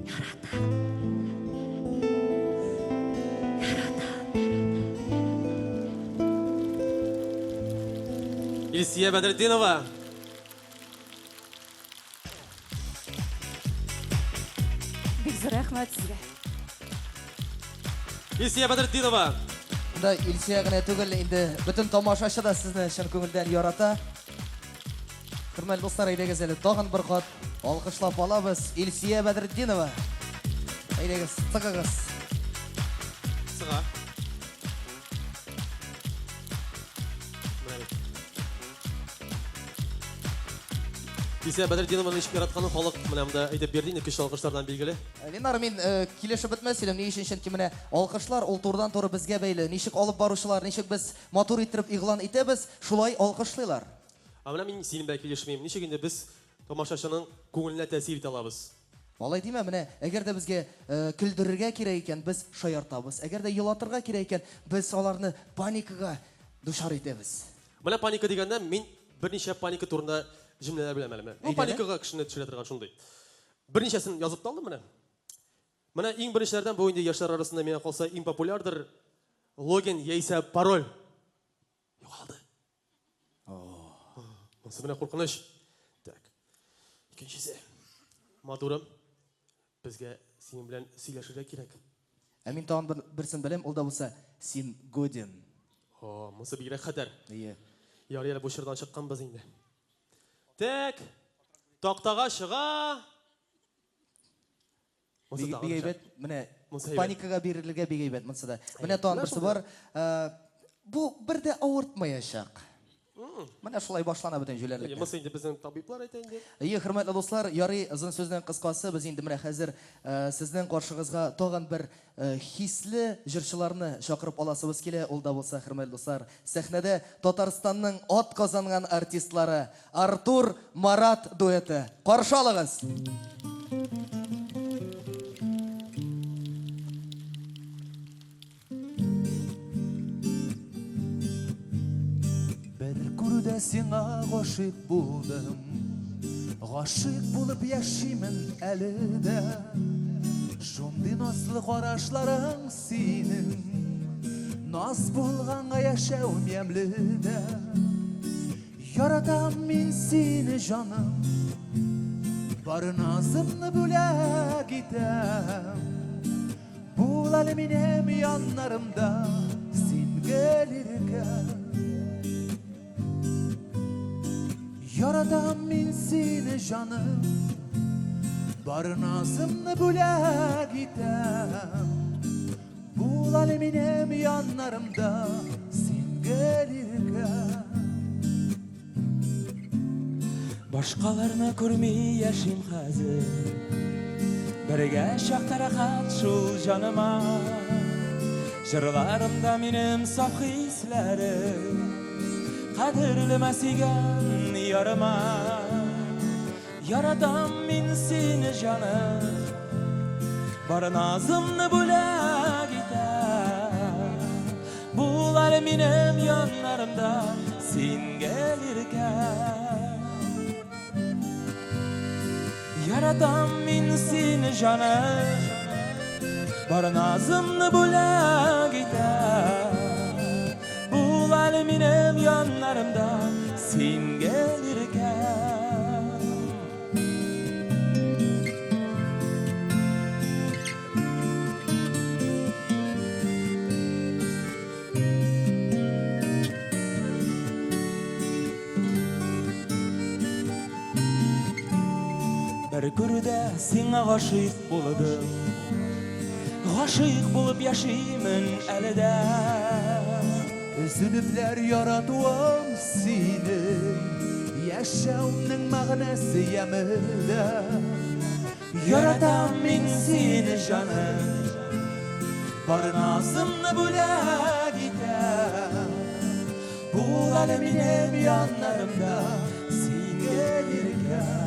yaratam. İlsiye Bedretdinova. Бик зур рәхмәт сезгә. İlsiye Bedretdinova. Да Илсия генә түгел, инде бөтен тамашачы да сезне чын күңелдән ярата. Хөрмәтле дуслар, әйдәгез әле тагын бер кат алкышлап алабыз Илсия Bedretdinova. Әйдәгез, сыгыгыз. Сыга. İlsiye Bedretdinova'nın işi yaratkаны халык менә монда әйтеп бирде, ике алкышлардан билгеле. Ленар, мин килешеп бетмәс идем, ни өчен чөнки менә алкышлар ул турыдан туры безгә бәйле. Ничек алып баручылар, ничек без матур итеп игълан итәбез, шулай алкышлыйлар. Менә мин синең белән килешмим. Ничек инде без тамашачының күңеленә тәэсир итә алабыз? Алай димә, менә әгәр дә безгә көлдерергә кирәк икән, без шаяртабыз. Әгәр дә елатырга кирәк икән, без аларны паникага душар итәбез. Менә паника дигәндә мин берничә паника турында җөмләләр беләм әле. Бу паникага кешене төшерә торган шундый. Берничәсен язып та алдым менә. Менә иң беренчеләрдән бу инде яшьләр арасында миңа калса иң популярдыр логин яисә пароль. Югалды. Монсы менә куркыныч. Так. Икенчесе. Матурым, безгә синең белән сөйләшергә кирәк. Мин тагын берсен беләм, ул да булса син Годин. Монсы бигрәк хәтәр. Ие. Ярый әле бу шырдан чыкканбыз инде. Так. Тактага чыга. Бик әйбәт, менә паникага бирелергә бик әйбәт монсы да. Менә тагын берсе бар. Бу бер дә авыртмаячак. Менә шулай башлана бөтен җүләрлек. Монсы инде безнең табиблар әйтә инде. Хөрмәтле дуслар, ярый озын сүзнең кыскасы, без инде менә хәзер сезнең каршыгызга тагын бер хисле җырчыларны чакырып аласыбыз килә. Ул да булса, хөрмәтле дуслар, сәхнәдә Татарстанның ат казанган артистлары Артур Марат дуэты. Каршы алыгыз. Күрдә сиңа гашык булдым, гашык булып яшимен әле дә. Шундый назлы карашларың синең, наз булганга яшәү ямьле дә. Яратам мин сине җаным, бары назымны бүләк итәм. Bul aleminem yanlarımda sen gelirken Yaradan min seni canım Bar nazımını bule gitem Bul aleminem yanlarımda sen gelirken Başkalarına көрмей yaşayım hazır Бірге шақтара қатшыл жаныма Жырларымда менің сaf хисләрім Қадірлі мәсиген ярыма Ярадам мен сені жаным Бар назымны бөлек етем Бұл әлі менің янларымда сен келеркен Yaradan min seni canım Bar nazımını bule gider Bul aleminem yanlarımda sen gelirken Bir күрдә сиңа гашыйк булдым Гашыйк булып яшимин әле дә Üzülüpler yaratуым seni Yaşamның мәгънәсе ямыда Яратам мин сине жаным Бар назымны бүләк итәм Бул әле минем яннарымда син келеркән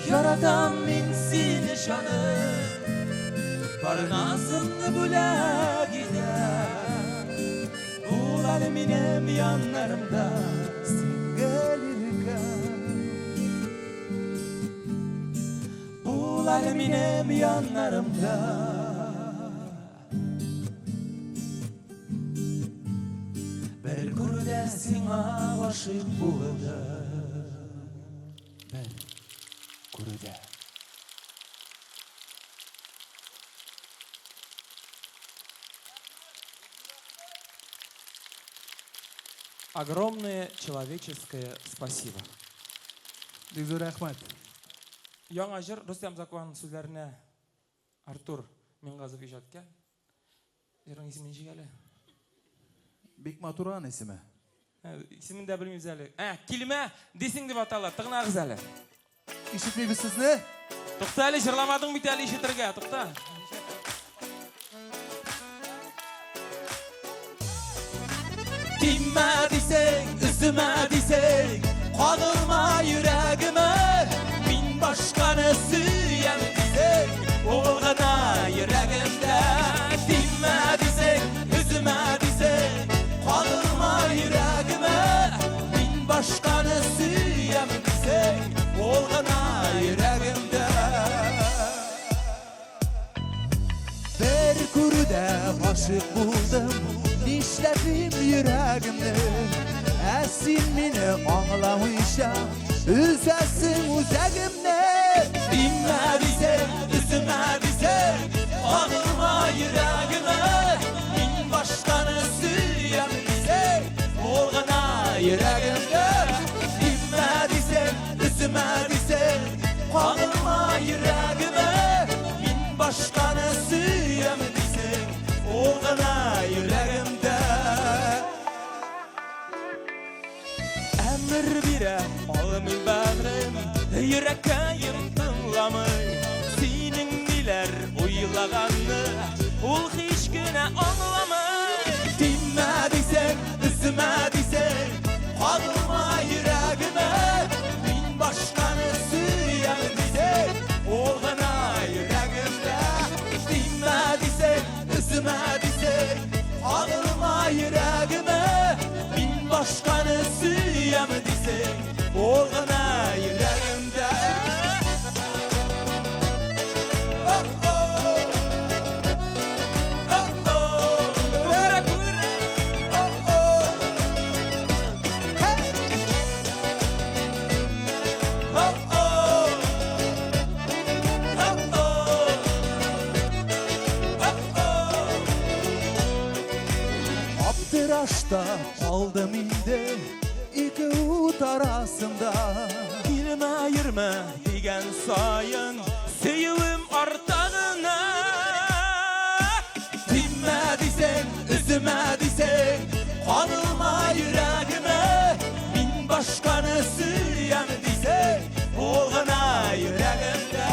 Yaradan min seni canım Bar nazımını bule gider Bul aleminem yanlarımda sen gelirken Bul aleminem yanlarımda Bir күрдә сиңа гашыйк булдым Күрдә Огромное человеческое спасибо. Бик зур рәхмәт. Яңа җыр Рустам Закованның сүзләренә Артур Мингазов иҗаткан. Җырның исеме ничек әле? Бик матуран исеме. Исемен дә белмибез әле. Килмә дисең дип аталар. Тыңлагыз әле. Ишетмибез сезне. Тукта әле, җырламадың бит әле ишетергә. Тукта. Тиммә дисең, үземә дисең, кагылма йөрәгемә. Мин башканы сөям дисең, ул гына йөрәгемдә. Тиммә дисең, үземә дисең, кагылма йөрәгемә. Мин башканы сөям дисең, ул гына йөрәгемдә. Bir күрдә гашык булдым Нишләпим йөрәгемне Син мине аңламыйча Үзәсең үзәгемне Тиммә дисең, үземә дисең, кагылма йөрәгемә. Мин башканы сөям дисең, ул гына йөрәгемдә. Тиммә дисең, үземә дисең, кагылма йөрәгемә. Мин башканы сөям дисең, ул гына йөрәгемдә. Әмер бирәм, алмый бәгърем, йөрәккәем тыңламый. Синең ниләр уйлаганны, ул һич кенә аңламый. Тиммә дисең, үземә дисең, кагылма йөрәгемә. Мин башканы сөям дисең, ул гына йөрәгемдә. Тиммә дисең, үземә дисең, кагылма йөрәгемә. Мин башканы сөям дисең, ул гына йөрәгемдә. kaldım indi iki ut arasında. Kelime ayırma degen sayın Söyüvüm artağına Dinme disen, üzüme disen, kanılma yüreğime. Min başkanı sürüyem disen, oğuna yüreğimde.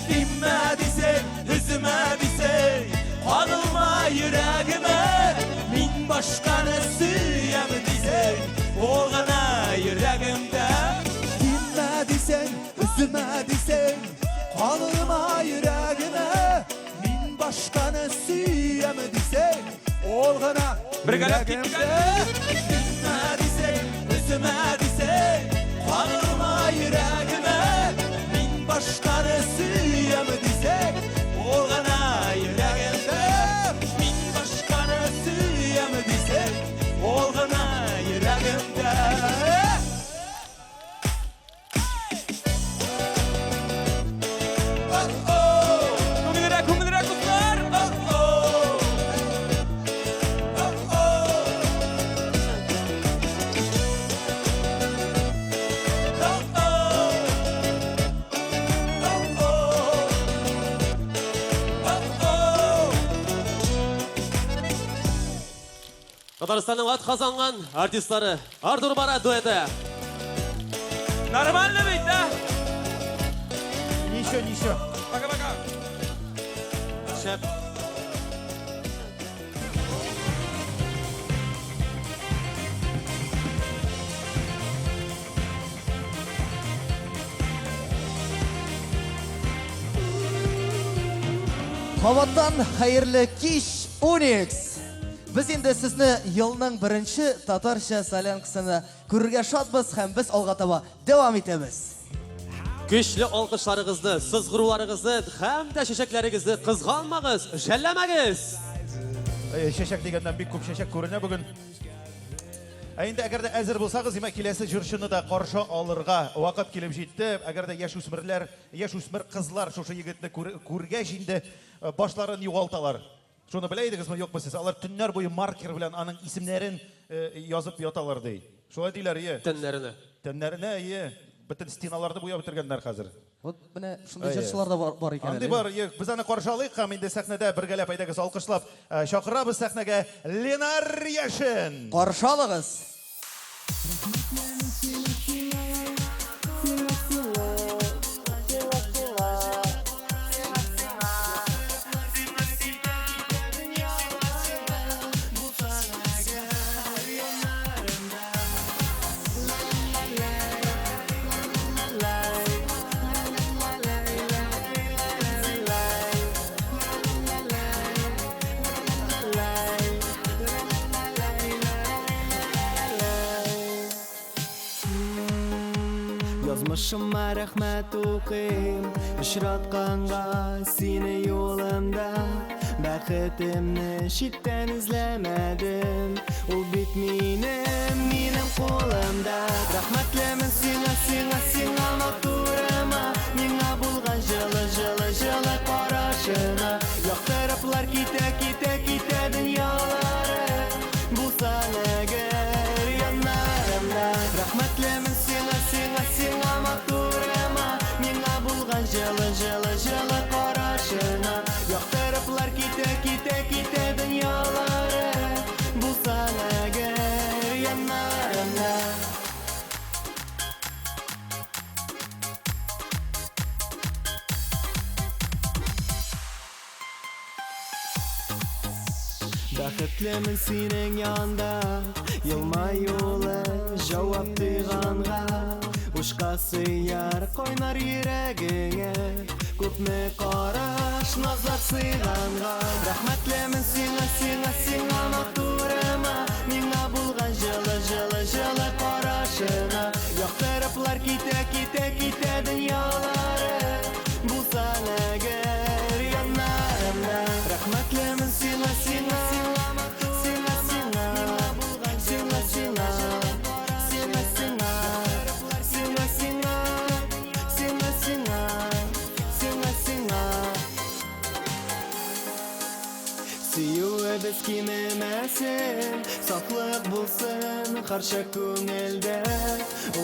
Dinme disen, üzüme disen, kanılma yüreğime. Min başkanı sürüyem disen, oğuna yüreğimde. Dinme disen, üzüme disen, kanılma yüreğime. Min başkanı sürüyem disen, oğuna yüreğimde. Dinme disen, üzüme disen, kanılma yüreğime. Min başkanı sürüyem disen, oğuna yüreğimde. Min başkanı sürüyem disen, oğuna yüreğimde. Kumilira kızlar Татарстанның ат қазанған артистлары Артур Бара дуэті. Нормально ведь, да? Ничего. Пока-пока. Шәп. Қабаттан хайырлы киш Уникс. Біз енді сізні елның бірінші татарша солянкасыны көрерге шатбыз һәм біз алға таба девам етеміз. Күчлі алқышларыңызды, сызғыруларыңызды һәм дә шешекләрегезді қызғанмағыз, жәлләмәгіз. Шешек дегеннен бик күп шешек күренә бүген. Әйінде әгәр дә әзір булсагыз, демәк киләсе җырчыны да каршы алырга вакыт килеп җитте. Әгәр дә яшүсмер кызлар шушы егетне күргәч инде башларын югалталар. Шуны белә идегезме, юкмы сез? Алар төннәр буе маркер белән аның исемнәрен язып яталар ди. Шулай диләр, ие. Төннәренә, бөтен стеналарны буяп бетергәннәр хәзер. Вот менә шундый җырчылар да бар икән. Андый бар, без аны каршы алыйк һәм инде сәхнәдә бергәләп әйдәгез алкышлап чакырабыз сәхнәгә Ленар Яшин. Каршы алыгыз. Yazmışıma rəhmət oquyum Işratqanğa seni yolumda Bəxitimni şitten izləmədim Ol bitminim benim qolumda Rəhmətləmin sina naturama Minə bulğan жылы qarashına Yaxtırıplar kitə dünyaları Bulsan əgər yanlarımda Rəhmətləmin sina naturama Minə bulğan жылы qarashına Yaxtırıplar kitə dünyaları Bulsan əgər yanlarımda Бәхетлемен синең янда Елмаюлы жауап тыйганга Ушка сыяр койнар йөрәгеңә Күпме караш назар сыйганга Рәхмәтлемен сиңа натурама Миңа булган жылы карашына Яктырыплар китә дөньялары Булсан әгәр яннарымда Рәхмәтлемен сиңа Biz kimemezsin Saflık bulsun karşı көңелдә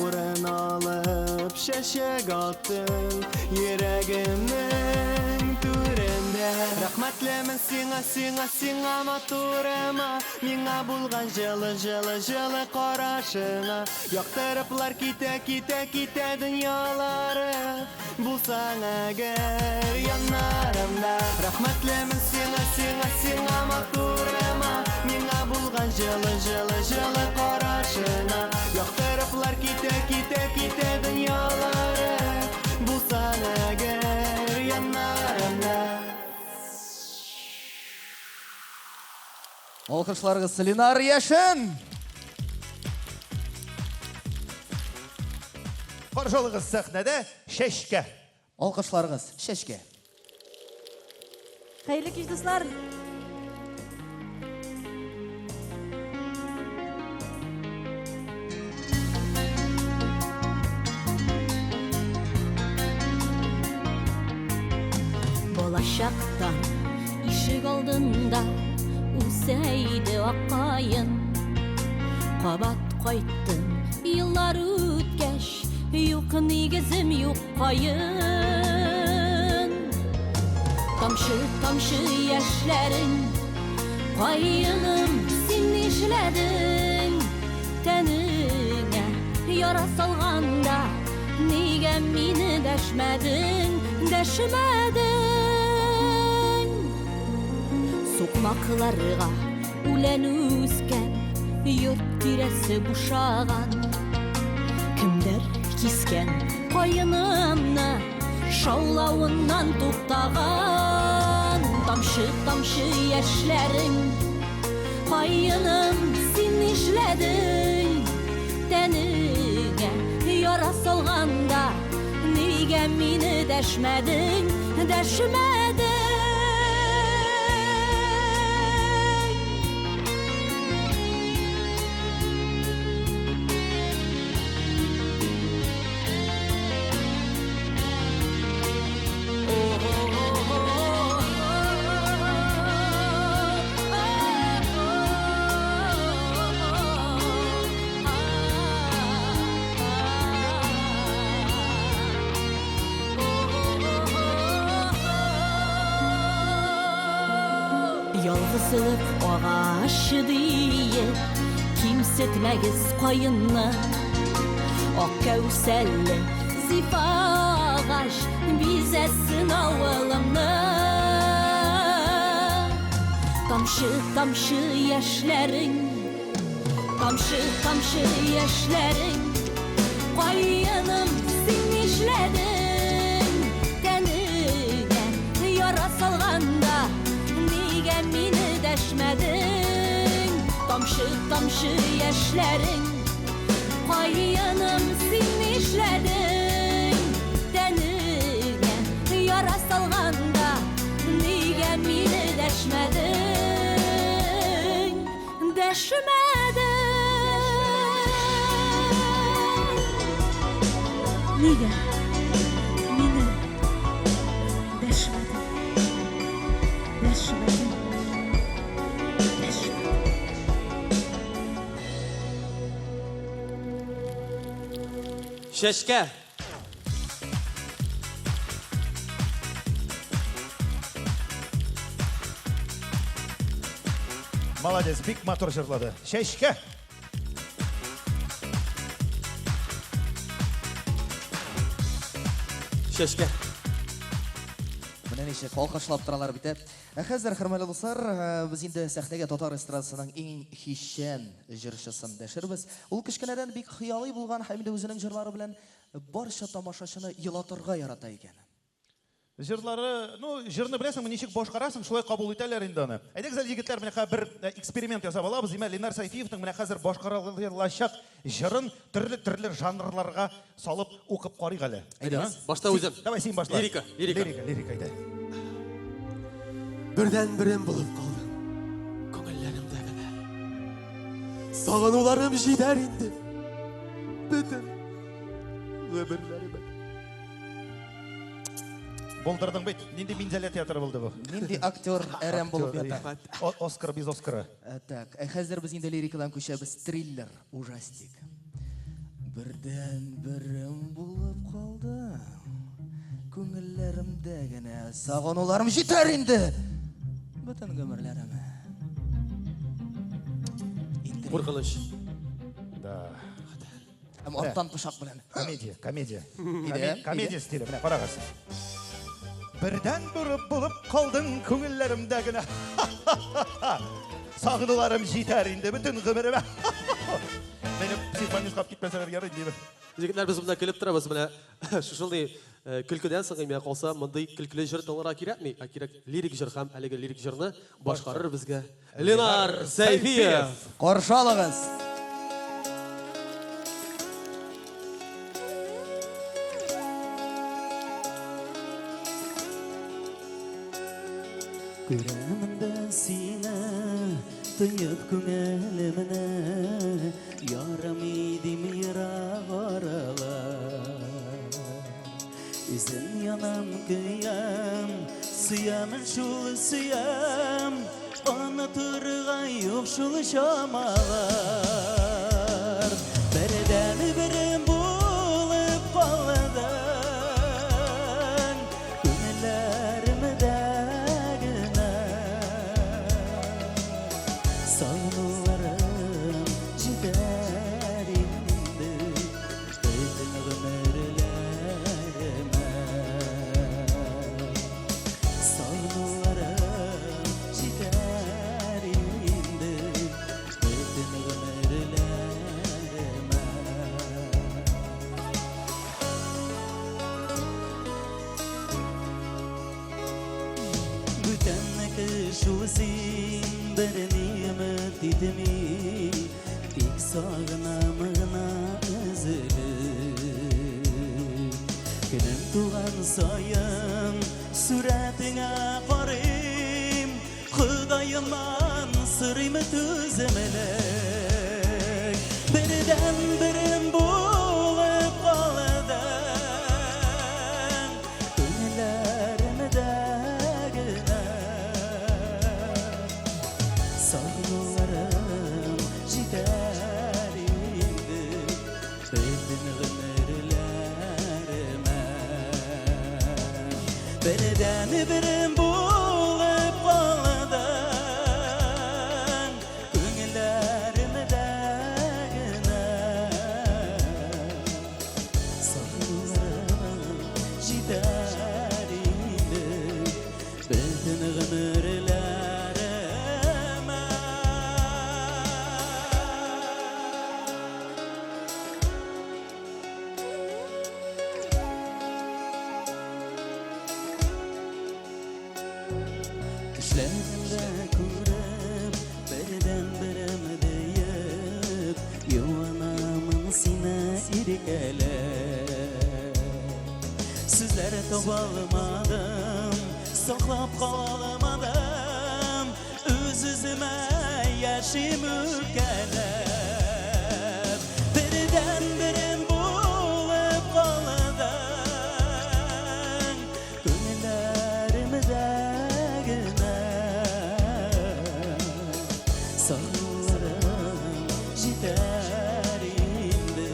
Урын алып шәшәк аттың Йөрәгемнең түрендә Рәхмәтлемен сиңа матурыма Миңа булган җылы карашыңа Яктырыплар китә дөньялары Булсаң әгәр яннарымда Рәхмәтлемен сиңа матурыма Миңа булган җылы карашыңа Яктырыплар китә дөньялары Булсаң әгәр яннарымда Алкышларыгыз Ленар Яшин. Каршылыгыз сәхнәдә Шәшкә. Алкышларыгыз Шәшкә. Хәерле кич, дуслар. Болашақтан ишек алдында үсәйді аққайын Қабат қайттым Йыллар үткәш Юк нигезем юк қайын Тамшы яшьләрең Қайыным син нишләдең Тәнеңә яра салганда Нигә мине дәшмәдең Сукмакларга үлән үскән Йорт тирәсе бушаган Кемдер кискән кайынымны Шаулавыннан туктаган Тамшы яшьләрең Кайыным син нишләдең Тәнеңә яра салганда Нигә мине дәшмәдең Ялгызлык агашы дие Кимсетмәгез кайынны Ак кәүсәлле зифа агаш Бизәсен авылымны Тамшы яшьләрең Тамшы яшьләрең Кайыным син нишләдең Тәнеңә яра салганда Нигә мине дәшмәдең Тамшы яшьләрең Кайыным син нишләдең Тәнеңә яра салганда Нигә мине дәшмәдең Нигә мине дәшмәдең Шәшкә. Молодец, бик матур җырлады. Шәшкә. Шәшкә. Менә ничек алкышлап торалар бит. Хәзер хөрмәтле дуслар, без инде сәхнәгә татар эстрадасының иң хишчән җырчысын дәшербез. Ул кичкенәдән бик хыялый булган һәм үзенең җырлары белән барча тамашачыны елатырга ярата икән. Җырлары, җырны беләсеңме, ничек башкарасың, шулай кабул итәләр инде аны. Әйдәгез әле егетләр, менә бер эксперимент ясап алабыз. Димәк, Ленар Сайфиевның менә хәзер башкарылачак җырын төрле жанрларга салып укып карыйк әле. Әйдәгез, башта үзем. Давай син башла. Лирика. Лирика әйдә. Бердән-берем булып калдым. Күңелләремдә генә. Сагынуларым җитәр инде. Бөтен гомерләремә. Болдырдың бит. Нинди Минзәлә театры булды бу? Нинди актер әрәм болып ята. Оскар без Оскара. Так, хәзер без инде лирикадан күчәбез. Триллер, ужастик. Бірден бірім болып қалды. Күңелләремдә генә сагынуларым җитәр инде. Бүтән гомерләремә. Куркыныч. Да. Һәм аттан пышак белән. Комедия. Иде. Комедия стиле. Менә карагыз. Бірден бүріп болып қалдың көңіллерімдә генә. Сағынуларым җитәр инде бүтән гомеремә. Мені психбольницка алып китмәсәләр ярый дип. Җегетләр, без монда көлеп торабыз менә. Шушылдай көлкедән соң миңа калса, мондай көлкеле җыр тыңларга кирәкми, ә кирәк лирик җыр һәм әлеге лирик җырны башкарыр безгә Ленар Сәйфиев. Каршы алыгыз. Күрәмендә сине, тыйып күңелемне, ярамый дим ерак аралар. Үзем янам көям, сөямын шул сөям, онытырга юк шул чамалар. Бердән берем булып калдың, күңелләремдә Sağlarım ciderimde Bütün ömürlerime Sağlarım ciderimde Bütün ömürlerime Bütün kışusin Bernimet idemi Tek sağlamına üzülür Günüm tuğan sayın Suretine karayım Hıdayımdan sırrımı tüzemelek Birden birim bulup kalıdan Gönüllerimde Sağlarım ciderimde Bütün ömürlerime Birden birim bulup kalıdan Gönüllerimde Sağlarım ciderimde Bütün ömürlerime Düşlerimde kurup birden birim deyip Yuvanamın sine irkeler Sizlere tobalmadım, saklap kalamadım Öz-özüme yaşım ülkeler Birden birim bulup kalıdan Gönüllerimde Sağlarım ciderimde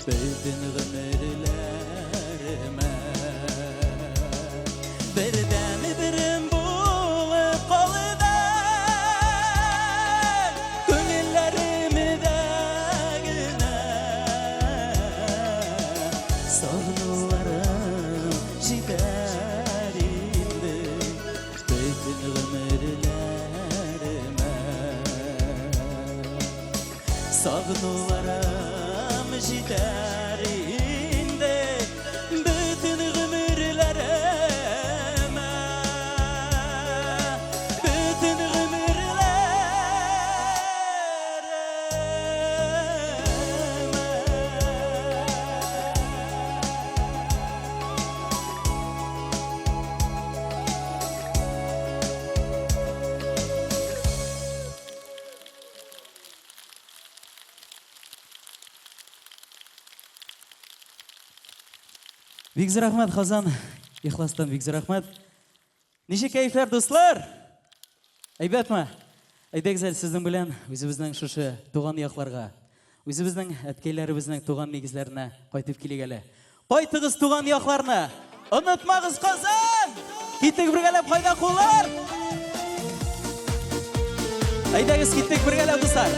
Bütün ömürlerime Birden birim bulup kalıdan Gönüllerimde Sağlarım ciderimde Bütün ömürlerime Sağlarım ciderimde Bütün ömürlerime Bütün Бик рәхмәт, Хазан. Ихластан бик зур рахмат. Ничек кайфлар, дуслар? Әйбәтме? Әйдәгез әле сезнең белән үзебезнең шушы туган якларга, үзебезнең әткәйләребезнең туган нигезләренә кайтып килик әле. Кайтыгыз туган якларны. Онытмагыз Казан! Киттек бергәләп кайда куллар? Әйдәгез киттек бергәләп дуслар.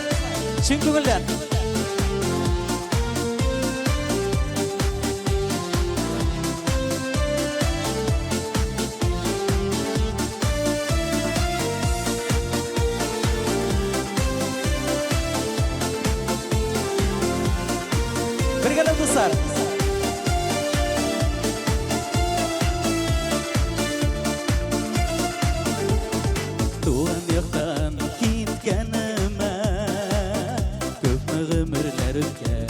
Чын күңелдән. Бергәләп дуслар. Туган яктан киткәнемә күпме гомерләр үткән.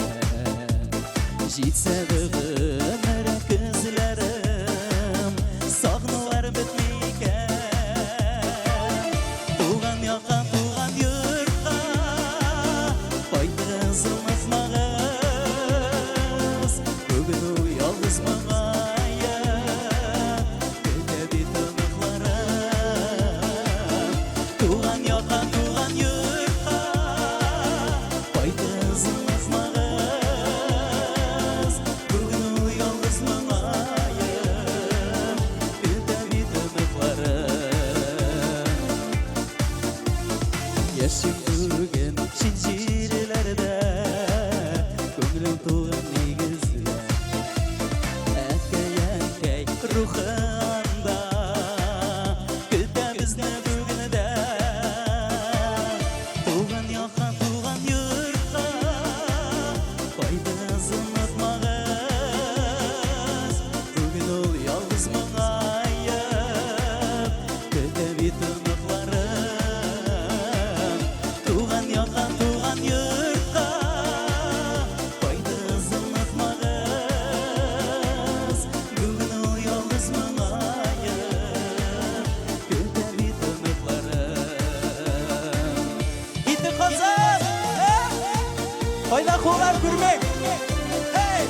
Җитсә гомер күзләрем сагынулар бетми икән. Туган яктан туган йортка кайтыгыз онытмагыз. Бүген ул ялгыз моңаеп көтә бит оныкларым. Туган яктан туган йортка кайтыгыз онытмагыз. Бүген ул ялгыз моңаеп көтә бит оныкларым. Яшим бүген шин җирләрдә күңелем туган нигездә. Әткәй рухында көтә безне бүген дә. Туган яктан туган йортка кайтыгыз онытмагыз. Бүген ул ялгыз моңаеп көтә бит оныкларым. Туган яктан туган йортка кайтыгыз онытмагыз. Бүген ул ялгыз моңаеп көтә бит оныкларым. Китте Казан! Кайда куллар күрмәк? Hey!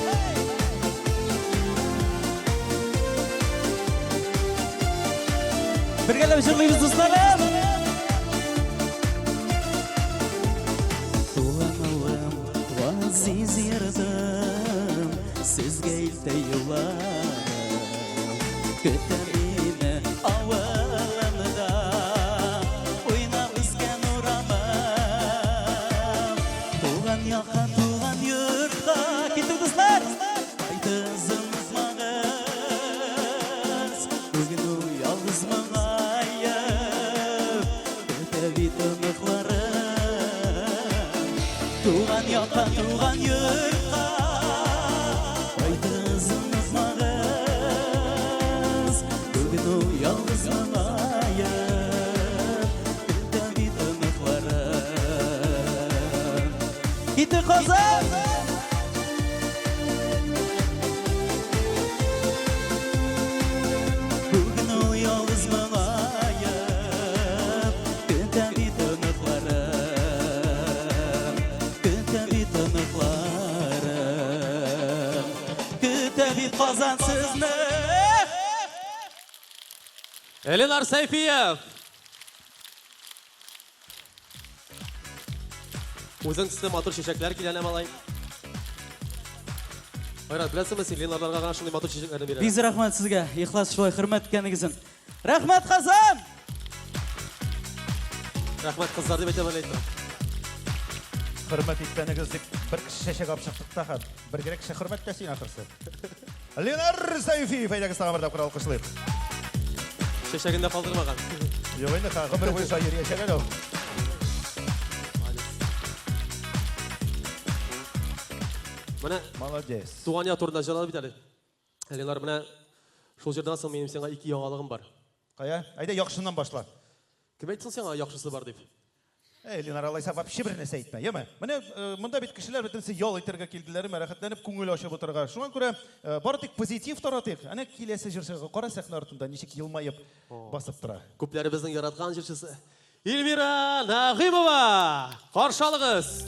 Бергәләп җырлыйбыз дусларым. Туган улым, газиз йортым, сезгә илтә юлларым. Көтә мине авылымда, уйнап үскән урамым. Туган яктан туган йортка киттек дуслар. Кайтыгыз онытмагыз. Бүген ул ялгыз моңаеп көтә бит оныкларым. Туган яктан туган йортка кайтыгыз онытмагыз. Бүген ул ялгыз моңаеп көтә бит оныкларым. Китте Казан! Бүген ул ялгыз моңаеп көтә бит оныкларым. Көтә бит оныкларым. Көтә бит Казан сезне. Эленар Сайфиев. Үзең төсле матур чәчәкләр киләне малай. Айрат, беләсеңме син Ленарларга гына шундый матур чәчәкләрне бирә? Бик зур рахмат сезгә, ихлас шулай хөрмәт иткәнегез өчен. Рахмат Казан! Рахмат кызлар дип әйтәм әле әйтәм. Хөрмәт иткәнегез дип бер кеше чәчәк алып чыктык та хәт. Бер кирәк кеше хөрмәттә син ахырсы. Ленар Сайфиев, әйдәгез тагын бер тапкыр алкышлыйк. Чәчәгендә калдырмаган. Юк инде, гомер буе шаир яшәгән ул. Менә Молодец. туган як турында җырлар бит әле. Ленар, менә шул җырдан соң минем сиңа 2 яңалыгым бар. Кая? Әйдә яхшыннан башла. Кем әйтсен сиңа яхшысы бар дип? Ленар, алайса вообще бер нәрсә әйтмә, яме. Менә монда бит кешеләр бөтенсе ял итәргә килделәр, мәрәхәтләнеп күңел ачып утырырга. Шуңа күрә бары тик позитив таратыйк. Әнә киләсе җырчыга кара сәхнә артында ничек елмаеп басып тора. Күпләребезнең яраткан җырчысы Эльвира Нагыймова. Каршы алыгыз.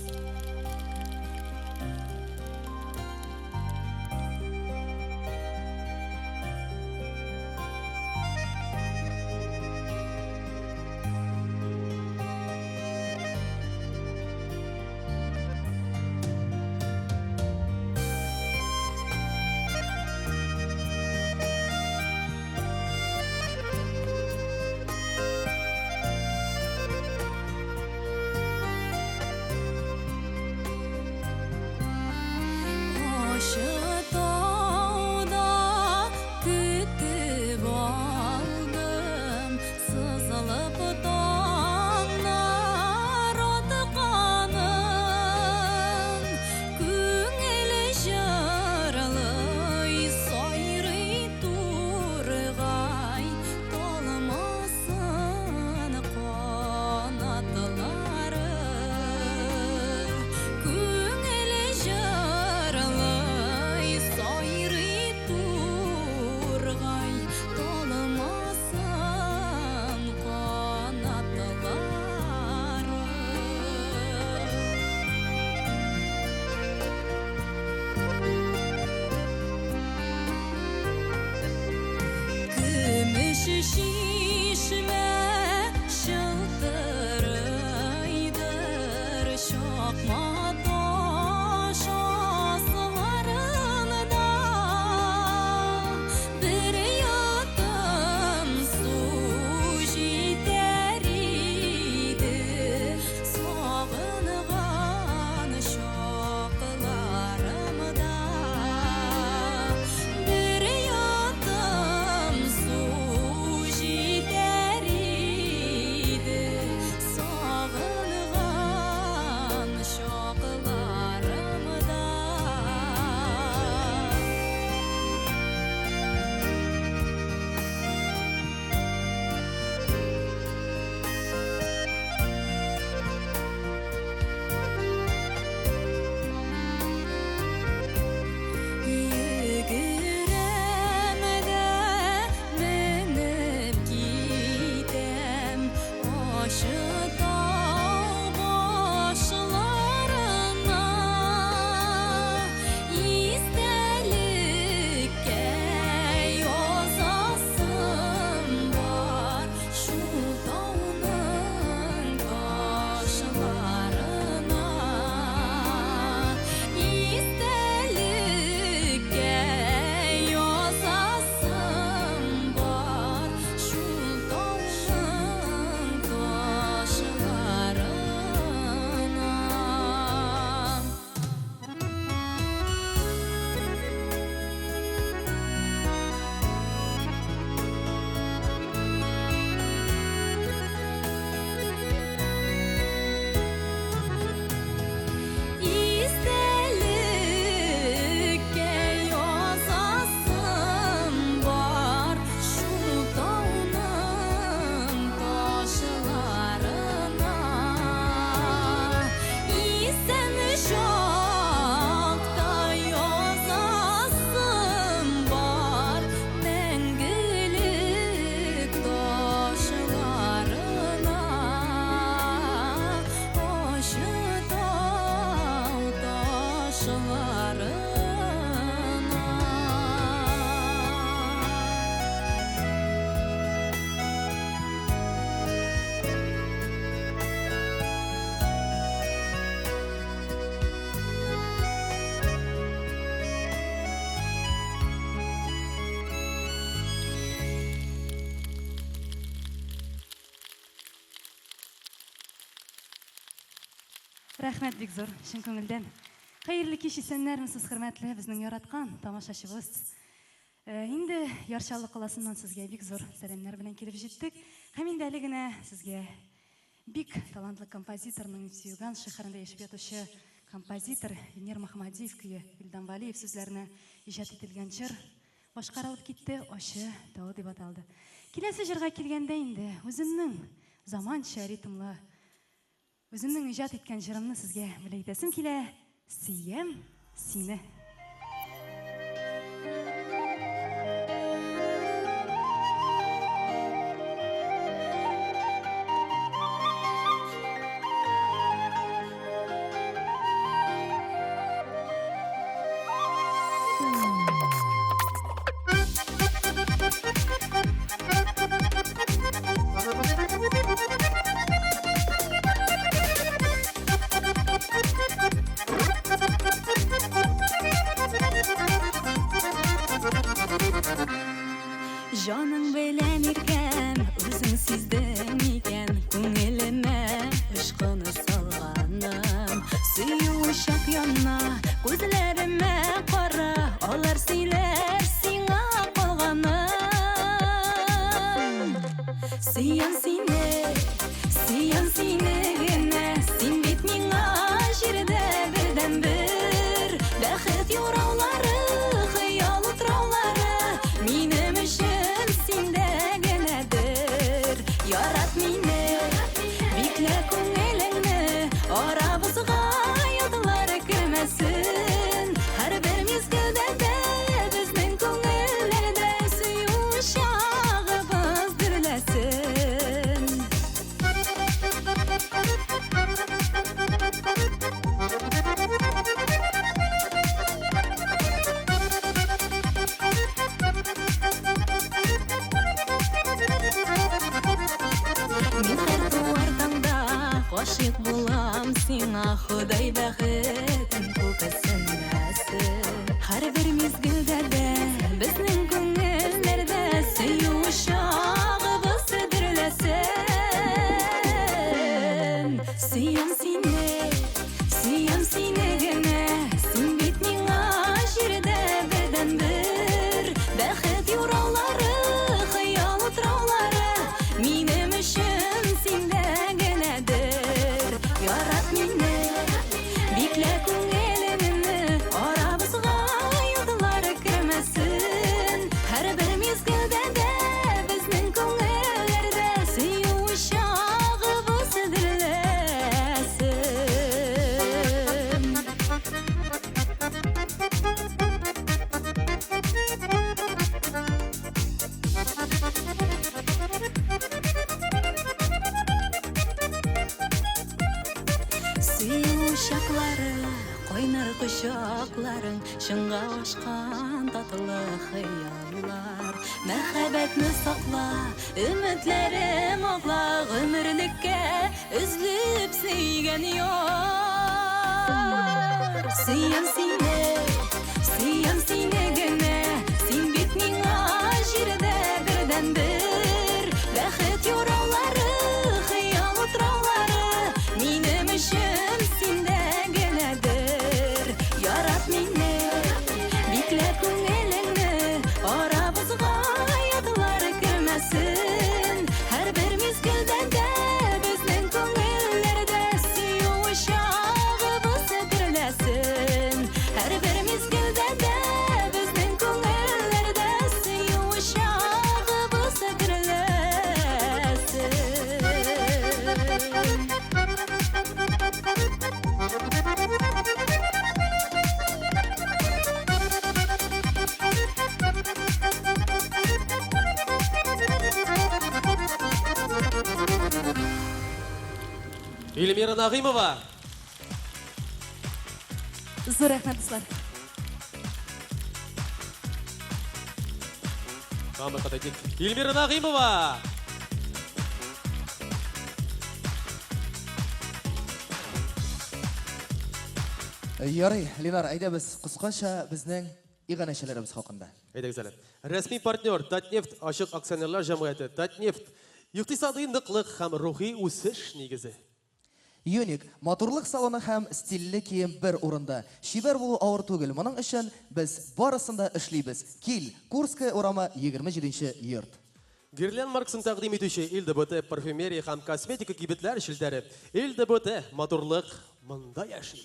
Рәхмәт бик зур, шын күңелдән. Хәерле кич исәннәрмесез, хөрмәтле безнең яраткан тамашачыбыз. Инде Ярчаллы каласыннан сезгә бик зур сәламнар белән килеп җиттек. Һәм инде әле генә сезгә бик талантлы композиторның Сюган шәһәрендә яшәп ятучы композитор Венер Мөхәммәдиев көе Илдан Валиев сүзләренә иҗат ителгән җыр башкарылып китте, ачы тау дип аталды. Киләсе җырга килгәндә инде үземнең заманча ритмлы үземнең иҗат иткән җырымны сезгә беләйтәсем килә. Сөям сине. Жаның белән иркәм, үзең сиздең икән, күңелемә ышкыны салганым. Сөю шак янна, күзләремә кара, алар сөйләр сиңа калганым. Сөям сине генә, син бит миңа җирдә бердән бер бәхет юраулары, хыял утраулары, минем өчен синдә генәдер. Ярат мине, биклә күңелеңне, арабызга йылдылар кермәсен. Һәрбер мизгелдә дә безнең күңелләрдә сөю чагыбыз дөрләсен. Мин һәр туар таңда гашыйк булам сиңа, Ходай бәхетен күпәсенмәсен. Һәрбер мизгелдә дә безнең күңелләрдә сөю чагыбыз дөрләсен. Сөям сине генә, син бит миңа җирдә бердән бер бәхет юраулары, хыял утраулары, минем өчен синдә генәдер. Ярат мине, биклә күңелемне, арабызга йылдылар кермәсен. Һәрбер мизгелдә дә безнең күңелләрдә сөю чагыбыз дөрләсен. Сөю чаклары, кайнар кочакларың, шыңга ашкан татлы хыяллар. Мәхәббәтне сакла, өметләрем акла, гомерлеккә өзлеп сөйгән яр. Сөям сине генә, син бит миңа җирдә бердән бер бәхет юраулары, хыял утраулары, минем өчен синдә генәдер. Ярат мине, биклә күңелеңне, арабызга йылдылар кермәсен. Һәрбер мизгелдә дә безнең күңелләрдә сөю чагыбыз дөрләсен. Һәрбер мизгелдә дә безнең күңелләрдә сөю чагыбыз дөрләсен. Эльмира Нағимова. Зур рәхмәт дуслар. Эльмира Нағимова. Ярый, Ленар, әйдә без кыскача безнең иганәчеләребез хакында. Әйдәгез әле. Рәсми партнер Татнефть Ашык акционерлар җәмгыяте. Татнефть икътисади ныклык һәм рухи үсеш нигезе. Юник, матурлык салоны һәм стильле кием бер урында. Шибәр булу авыр түгел. Моның өчен без барысында эшлибез. Кил, Курская урамы 27-нче йорт. Герлен маркасын тәкъдим итүче ЛДБТ парфюмерия һәм косметика кибетләр шелтәре. ЛДБТ матурлык монда яши.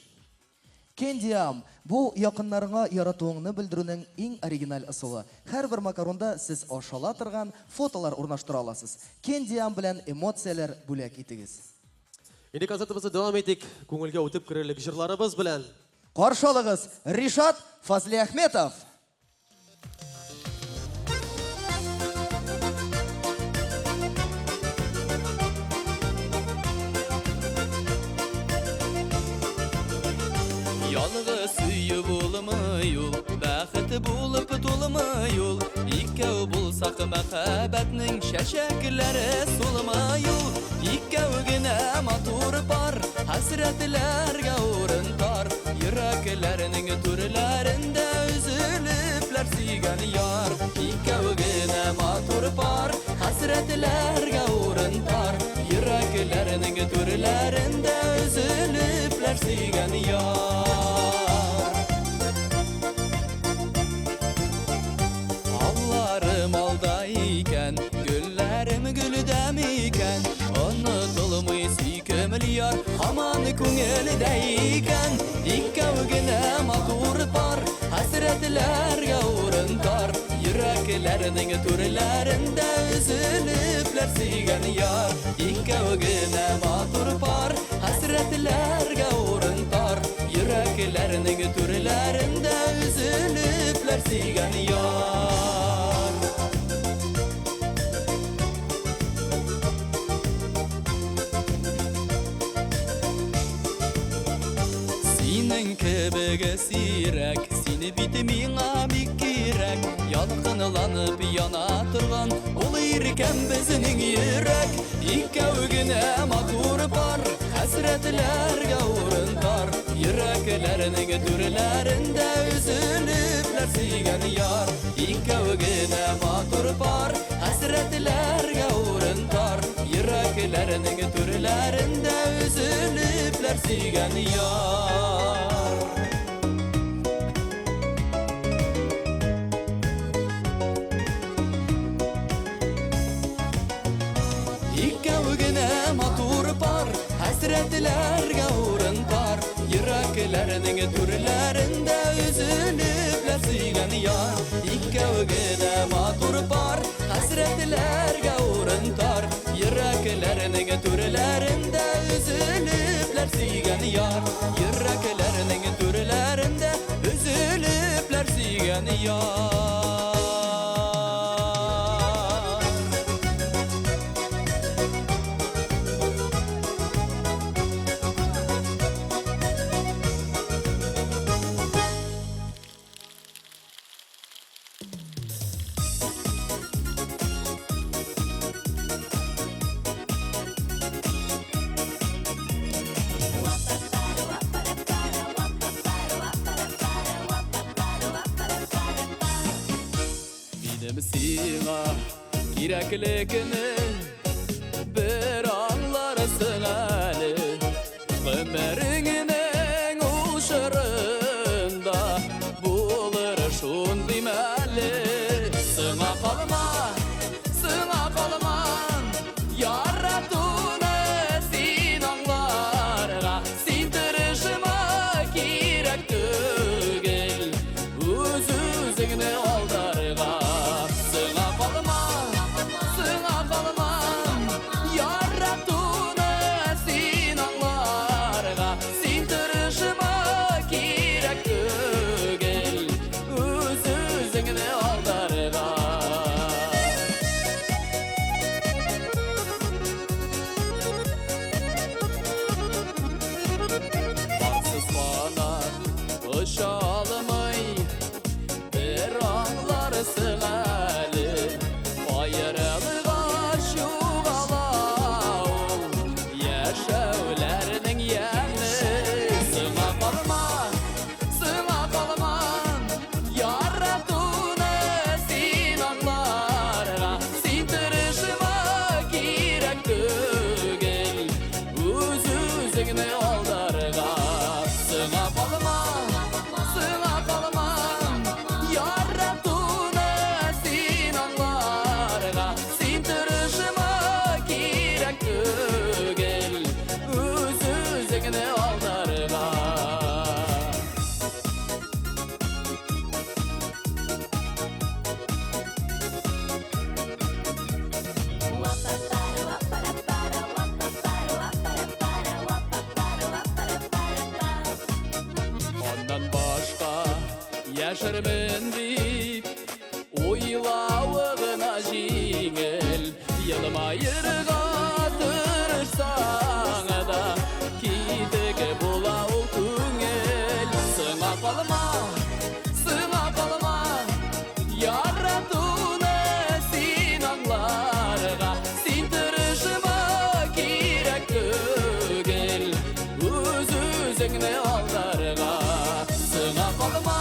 Кендиам, бу якыннарыңа яратуыңны белдерүнең иң оригиналь ысулы. Һәрбер макаронда сез ашала торган фотолар урнаштыра аласыз. Кендиам белән эмоцияләр бүләк итегез. Инде концертыбызны дәвам итик. Күңелгә үтеп керерлек җырларыбыз белән. Каршы алыгыз, Ришат Фазли Әхметов. Yanığı suyu bulma yol, bəxti bulub dolma yol. İkəv bulsaq məxəbətnin şəşəkləri solma yol. İkəvginə matur bar, həsrətlərə orun tar. Yüreklərinin türlərində üzülüblər siygan yar. İkəvginə matur bar, həsrətlərə orun tar. Yüreklərinin türlərində üzülüblər siygan yar. Allarım aldayken, güllerim gülüdemiken, unutulmuş kömül yar, aman köngüldeyken. İkkavgine matur par, hasretlerge urun tar. Yüreklerinin türlerinde üzülüpler sigen yar. İkkavgine matur par, hasretlerge urun tar. Yüreklerinin türlerinde üzülüpler sigen yar. Senin kebege sirek, seni bitmiğe mikirek. Yalqınlanıp yana turgan, ol irken bizning yürek. İkkavgine matur par, hasretlerge urun tar. Yüreklerinin türlerinde üzülüpler sigen yar. İkkavgine matur par, hasretlerge urun tar. Yüreklerinin türlerinde üzülüpler sigen yar. İkkavgine matur par, hasretlerge urun tar. Yüreklerinin türlerinde üzülüpler sigen yar. İkkavgine matur par, hasretlerge urun tar. Yüreklerinin türlerinde üzülüpler sigen yar. Yüreklerinin türlerinde üzülüpler sigen yar. Benim sina kireklikini bir anlarsın Ali. Ömerinin uşarında bulur şun dimeli. Sına kalma yaratını sin anlarga. Sin tırışıma kirek tügel, üzüzüğünü aldarga. Sına kalma yar Yaşarmın deyip oylauğuna жеңіл Yanıma yırga tırışsan da Kitege bola ol күңіл Сыңа қалма Яратуны сен аңларға Сен тырышыма керек түгел Өз-өзіңні алдарға Сыңа қалма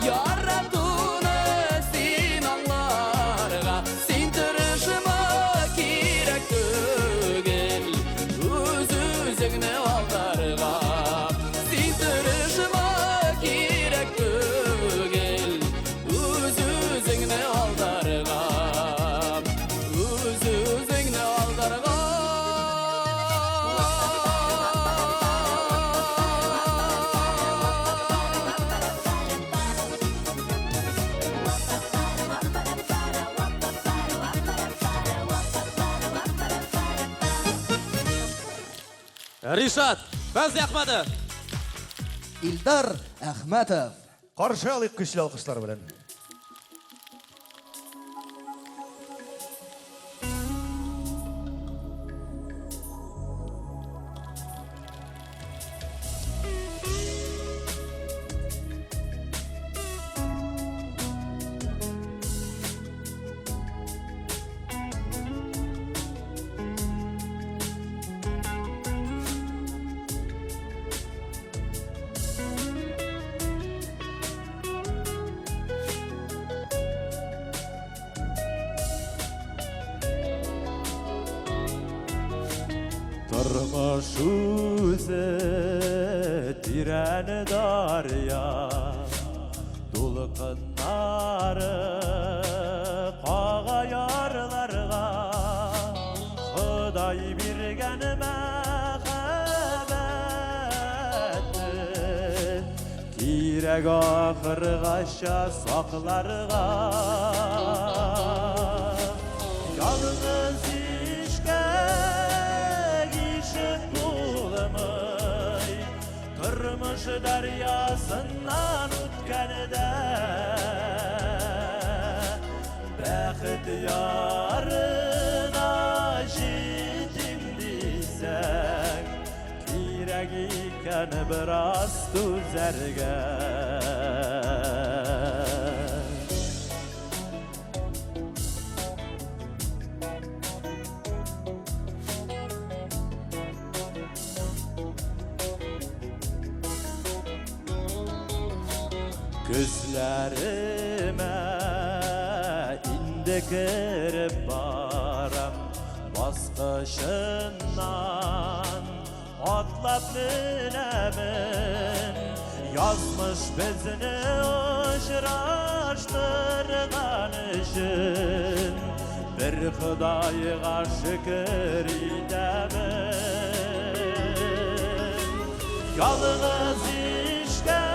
Яратуны сен аңларға Сен тырышыма керек түгел Өз-өзіңні алдарға Сен тырышыма керек түгел Өз-өзіңні алдарға Өз-өзіңні алдарға Ришат, Бәз Ахмады. Илдар Ахматов. Қаршы алайық күшлі алқыштар білін. Тұрмыш өзі тирәні дария Дулықынары қағаярларға Құдай берген мәхәббәтті Керек ақырғаша сақларға Yalnız işke gişip bulamay Kırmış deryasından ütkende Bəxit yarına jitim desek Kirek iken biraz düzerge Gözlerime indi kirib baram Baskışından atlap bilemin Yazmış bizni uçraştırgan için Bir Xudayga şükür edemin Yalnız işke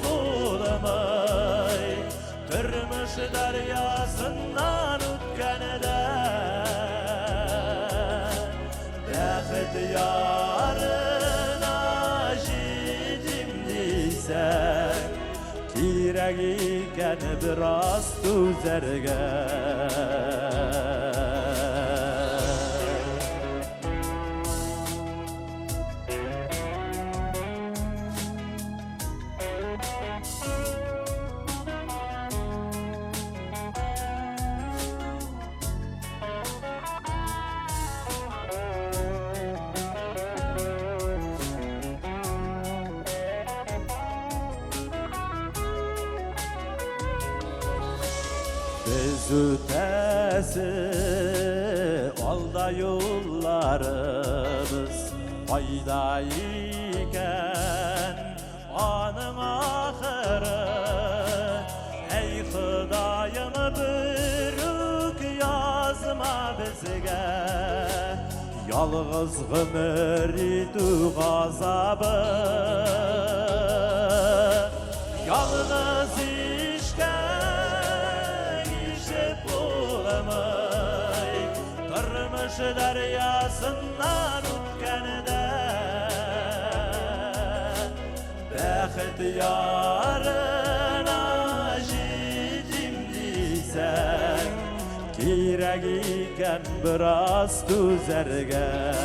bulamay Kırmış deryasından ütkende Bəxit yarına jitim desek Kirek iken biraz düzerge Biz ötesi alda yollarımız Fayda iken anın ahırı Ey Xudayım bürük yazma bizge Yalğız gümür idu gazabı Yalnız işke bulamay Kırmış deryasından ütkende yarına jitim diysen Kirek iken biraz düzergen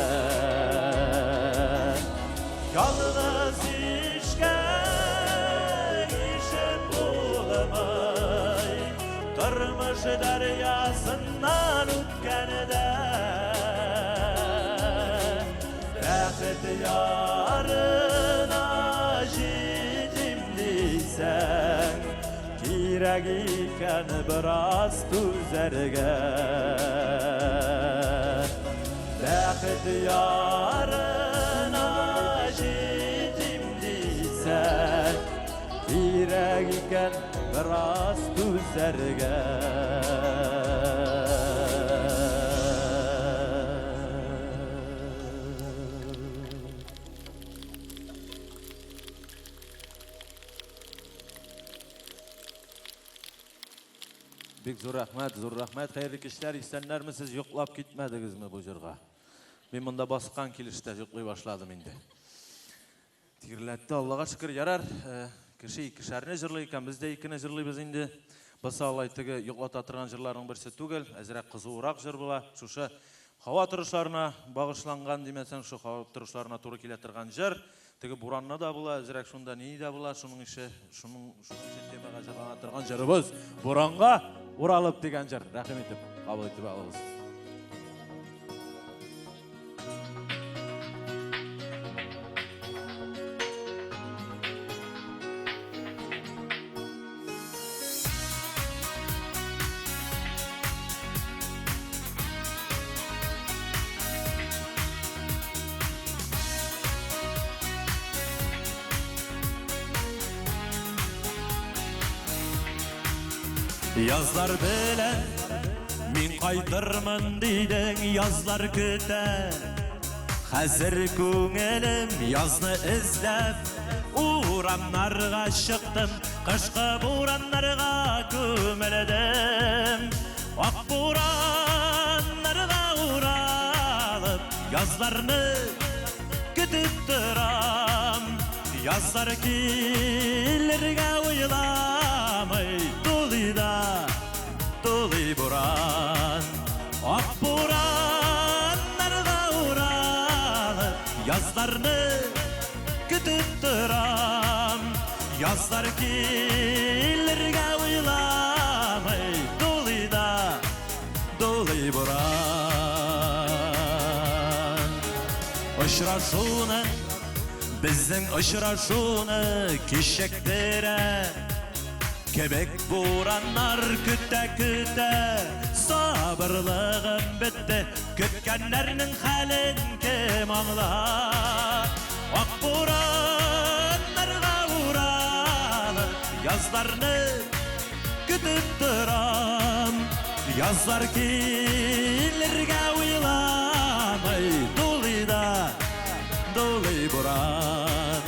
Yalnız işke işe bulamay Tırmış deryasından ütkende Bäxit yarına jitim diysen Kirek iken biraz düzergen Bäxit yarına jitim diysen Kirek iken biraz Bek zor rahmat, xayrli kishlar, isanlarmisiz, yo'qlab ketmadingizmi bu yerga? Men bunda bosqan kelishda yo'qlay boshladim endi. Tigirlatdi, Allohga shukr, yarar. Kishi ikisharni jırlı ekan, bizde ikkini jırlaymiz endi. Basalaytigi yo'qlata turgan jırlarning birisi tugel, azroq qiziqroq jır bo'la. Shusha havo turishlarına bag'ishlangan demasan, shu havo turishlarına to'g'ri kela turgan jır. Tigi buranna da bo'la, azroq shunda ne da bo'la, shuning ishi temaga javob turgan jırimiz. Buranga Uralып degan jir. Rahim etib, qabul etib olamiz. Yazlar bilen min qaytırman deydin yazlar küter Hazır көңелім yazны izlep Uğranlarga çıktım Kışkı buranlarga kömeledim Ak buranlarga uğralıp Yazlarını kütüp duram Yazlar kilirge uylamay Doli buran Ak buranlarga uğralıp Yazlarını kütüp duram Yazlar kilirge uylamay Doli buran Işraşunu Bizden ışraşunu Kişeklere Kebek buranlar küte Sabırlığım bitti Kütkenlerinin halin kim anlar Ak buranlarga uğralıp Yazlarını kütüp duram Yazlar kilirge uylamay Doli buran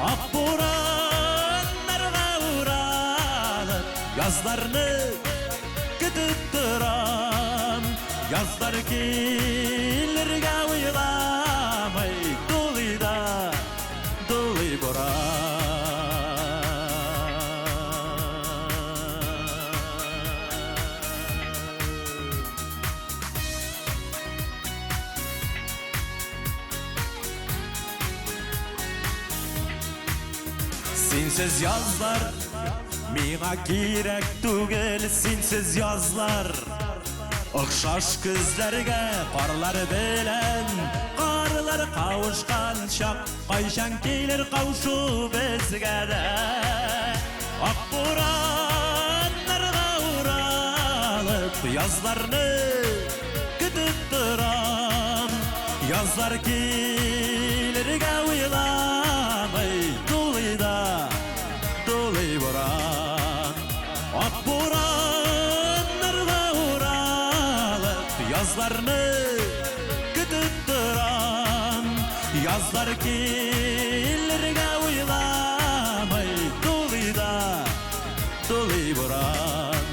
Ak buranlarga uğralıp Yazlarını kütüp duram Yazlar kilirge uylamay Doli buran Sensiz yazlar Miğa gerek tugel sensiz yazlar Okşaş kızlarga qarlar bilen Qarlar kavuşkan şak Qayşan kelir kavuşu bizge de Ak buranlarga uğralıp Yazlarını kütüp duram Yazlar kilirge uylamay Doli buran Ak buranlarga uğralıp Yazlarını kütüp duram Yazlar kilirge uylamay Doli buran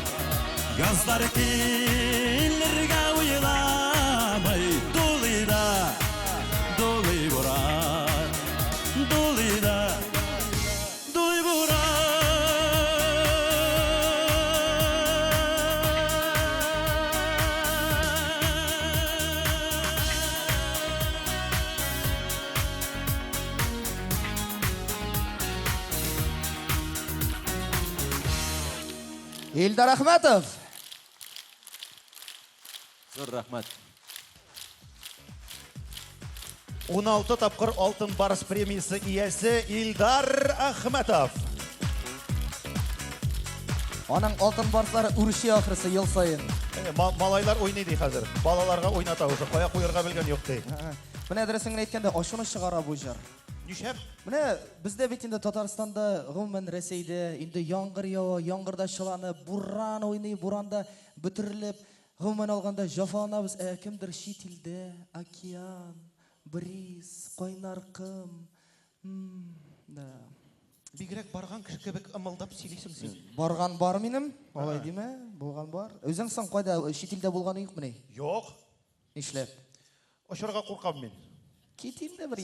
Yazlar kilirge uylamay Doli buran Doli Илдар Ахметов. Зор рахмат. 16 тапқыр алтын барыс премиясы иесі Илдар Ахметов. Аның алтын барыстары үрші ақырысы ел сайын. Малайлар ойнайды қазір. Балаларға ойната уже. Қоя қойырға білген жоқ дей. Міне әдіресіңін әйткенде ашыны шығара бұл жар. Нешеп? Міне бізде бет енді Татарстанда, ғылмен Ресейде, енді яңғыр яуы, яңғырда шыланы, буран ойны, буранда бүтіріліп, ғылмен алғанда жафанабыз әкімдір шетілде, океан, бриз, қойнар қым. Бигірек барған кіші бек ымылдап сөйлейсің сен. Барған бар менім, олай дейме, болған бар. Өзің сан қойда шетілде болған үйік міне? Жоқ. Нешлеп? Ошырға қорқам мен. Кетейін де бір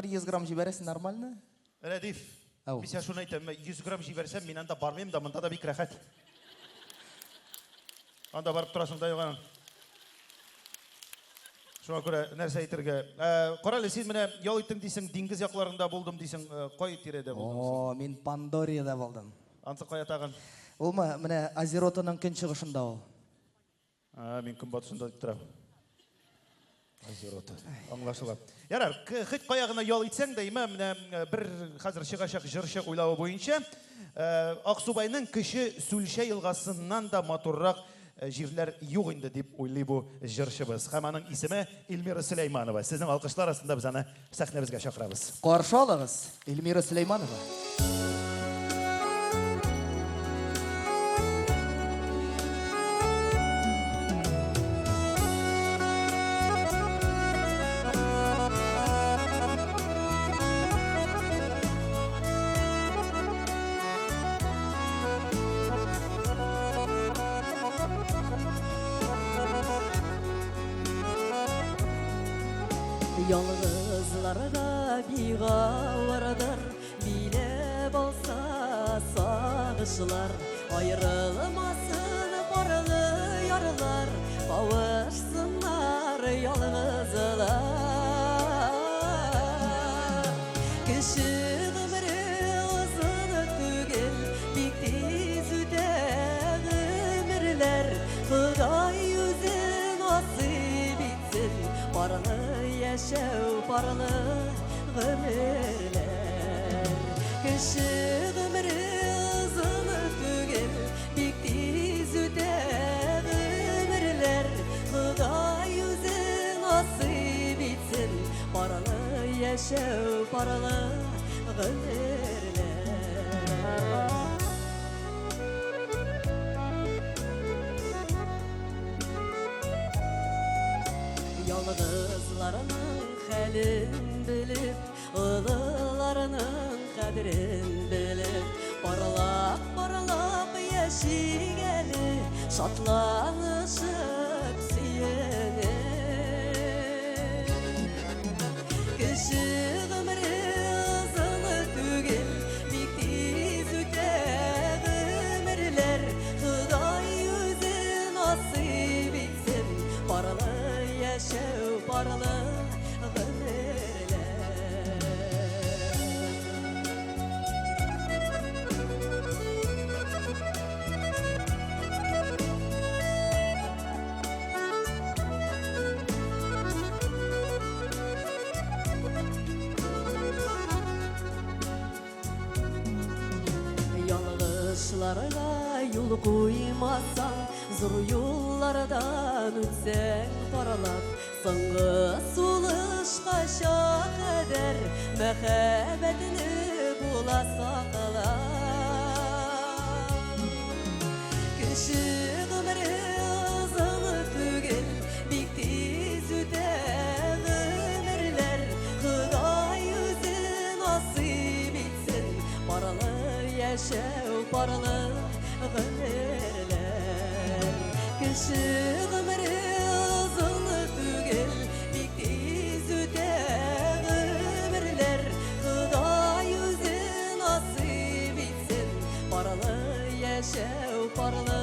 100 грамм жібересін нормально? Рәдиф, мен сен шуны айтам, 100 грамм жіберсем, мен анда бармайым да, мында да бик рахат. Анда барып тұрасың да yoğan. Шуңа көре нәрсе әйтергә. Қаралы, сен менә ял иттің дейсің, диңгез яқларында болдым дейсің, қой тиреде болдым. О, мен Пандорияда болдым. Ансы қоя тағын? Ол ма, менә Азеротаның күн шығышында ол. Мен күн батысында тұрам. Азерота. Аңлашылап. Ярар, хит қояғына ял итсәң дә, менә бір хәзер шығашақ жыршы ойлауы бойынша, Ақсубайның кіші Сүлше елғасынан да матуррақ жерлер юқ инде дип уйлый бу жыршыбыз. Һәм аның исеме Эльмира Сулейманова. Сезнең алкышлар арасында без аны сәхнәбезгә чакырабыз. Каршы алыгыз, Эльмира Сулейманова. Yalğızlarga biğavardır, bile bolsa sağışlar. Ayrılmasın barlı yarlar, kavuşsunlar yalğızlar. Kişi ömrü uzun tügel, bik tez üter ömürler. Xuday yüzü nasip etsin, barlı yaşav barlı ömürler. Kişi ömrü uzun tügel, bik tez üter ömürler. Xuday yüzü nasip etsin, barlı yaşav barlı ömürler. Yalğızlarının həlin bilib, ılılarının qədrin bilib, baralaq yaşigəli, şatlanışıb siyenir. Kişi ömrü uzun tügel, bik tez üter ömürler. Xuday yüzü nasip etsin, barlı yaşav barlı ömürler. Yalğızlarga yol qoymasan, zor yollardan ötsen qaralap, soңғы сулышқа шақыдыр, мәхәббәтіні була сақалап. Кіші ғұмыры ұзын түгел, бик тез үтер өмірлер. Құдай өзі насip етсін, баралы яшәу баралы ғұмырлер. Кіші ғұмыры ұзын түгел, бик тез үтер өмірлер. Құдай өзі насip етсін, баралы яшәу баралы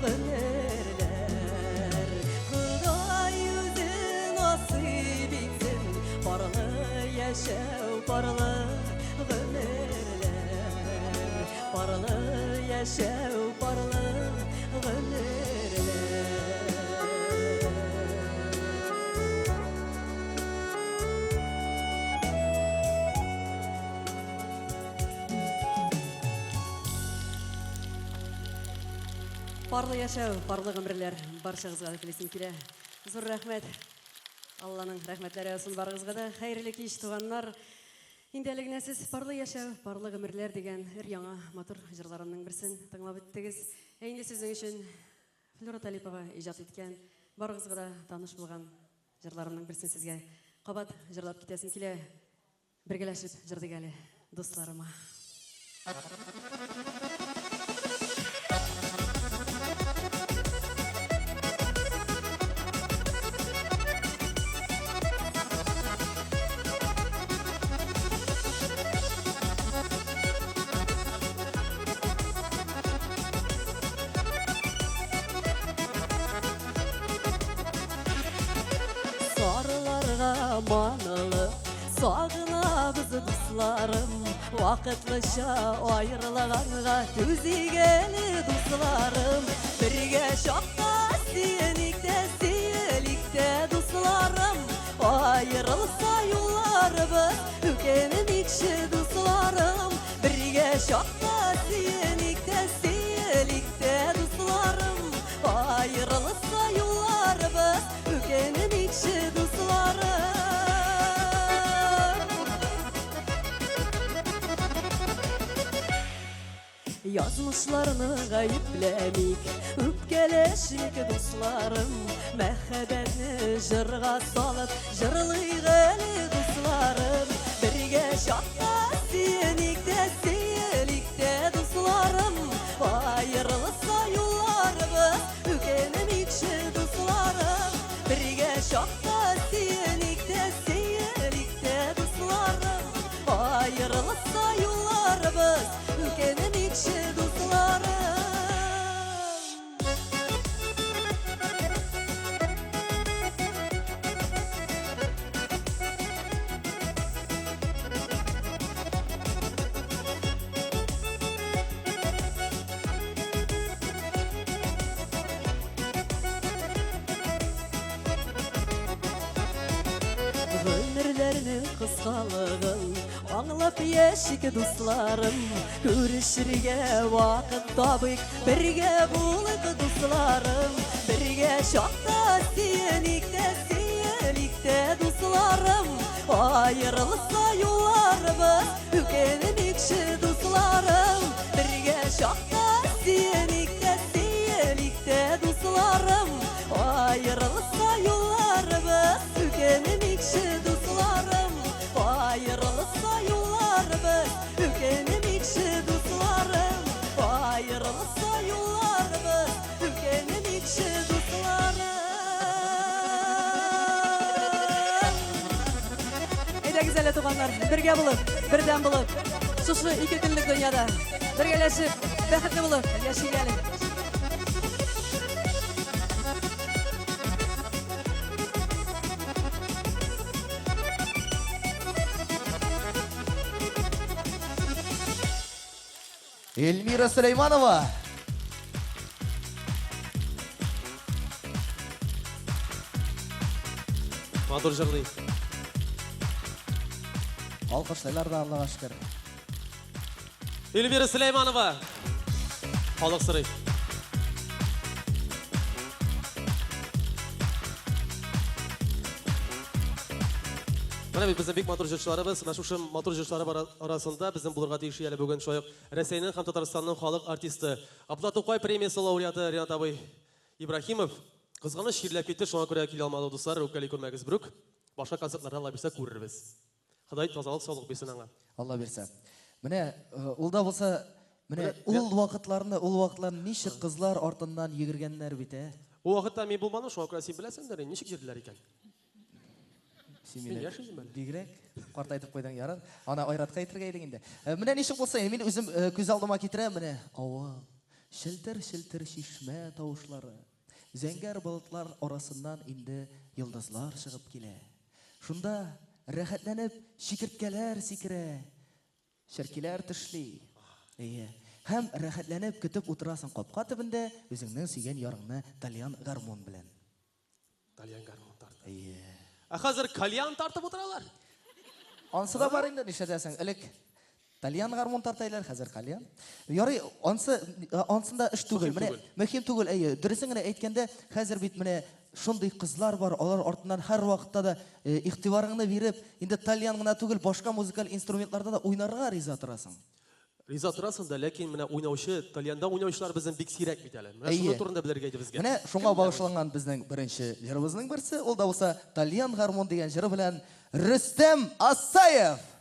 ғұмырлер. Құдай өзі насip етсін, баралы яшәу баралы ғұмырлер. барлы яшәү барлы гомерләр. Барлы яшәү, барлы гомерләр барчагызга телисем килә. Зур рәхмәт. Алланың рәхмәтләре olsun барыгызга да. Хәерле кич туганнар. Инде әле генә сез барлы яшәү, барлы гомерләр дигән яңа матур җырларымның берсен тыңлап үттегез. Инде сезнең өчен Флора Талипова иҗат иткән, барыгызга да таныш булган җырларымның берсен сезгә кабат җырлап китәсем килә. Бергәләшеп җырдык әле дусларыма. Сарыларга манылып, сагынабыз дусларым, вакытлыча айрылганга түзигәле дусларым, бергә чакта сөйликтә дусларым, айрылса юлларыбыз үкенмикче дусларым, бергә чакта сөйликтә дусларым, айрылса юлларыбыз үкенмикче дусларым. Язмышларны гаепләмик, үпкәләшик дусларым, мәхәббәтне җырга салып, җырлыйк әле дусларым, бергә чакта сөйликтә дусларым, айрылса юлларыбыз үкенмикче дусларым, бергә чакта сөйликтә дусларым, айрылса юлларыбыз үкенмикче дусларым. Гомерләрнең кыскалыгын аңлап яшик дусларым, күрешергә вакыт табыйк, бергә булыйк дусларым, бергә чакта сөйликтә дусларым, айрылса юлларыбыз үкенмикче дусларым, бергә чакта сөйликтә дусларым, айрылса юлларыбыз үкенмикче дусларым, айрылса юлларыбыз үкенмикче дусларым, айрылса юлларыбыз үкенмикче дусларым. Әйдәгез әле туганнар, бергә булып, бердәм булып, шушы ике көнлек дөньяда бергәләшеп, бәхетле булып яшик әле. Эльмира Сулейманова. Матур җырлый. Алкышлайлар да Аллага шөкер. Эльвира Сулейманова. Халык сырый. Менә бит безнең бик матур җырчыларыбыз, менә шушы матур җырчылар арасында безнең булырга тиеш әле бүген шаяк Рәсәйнең һәм Татарстанның халык артисты Абдулла Тукай премиясе лауреаты Ринат абый Ибраһимов кызганыч чирләп китте, шуңа күрә килә алмады дуслар, үпкәли күрмәгез брук. Башка концертларда Алла бирсә күрербез. Ходай тазалык, саулык бирсен аңа. Алла бирсә. Менә ул да булса, менә ул вакытларны ничек кызлар артыннан йөгергәннәр бит, Ул вакытта мин булмадым, шуңа күрә син беләсеңдер, ничек йөрделәр икән. Бигрәк картайтып куйдың ярар. Ана айратка әйтергә идең инде. Менә ничек булса, мин үзем күз алдыма китерәм, менә авыл, шелтер-шелтер чишмә тавышлары. Зәңгәр болытлар арасыннан инде йолдызлар чыгып килә. Шунда рәхәтләнеп чикерткәләр сикерә. Шәркиләр тышли. һәм рәхәтләнеп көтеп утырасың капка төбендә үзеңнең сөйгән ярыңны тальян гармон белән. Тальян гармон тарты. Әйе. Хәзер кальян тартып утыралар. Ансы да бар инде, нишләтәсең? Элек тальян гармон тартайлар, хәзер кальян. Ярый, ансында эш түгел. Менә мөһим түгел, әйе. Дөресен генә әйткәндә, хәзер бит менә шундый кызлар бар, алар артыннан һәр вакытта да игътибарыңны биреп, инде тальян гына түгел, башка музыкаль инструментларда да уйнарга риза торасың. Риза торасың да, ләкин менә уйнаучы, тальянда уйнаучылар безнең бик сирәк бит әле. Менә шуның турында белергә иде безгә. Менә шуңа багышланган безнең беренче җырыбызның берсе, ул да булса тальян гармон дигән җыры белән Рөстәм Асаев.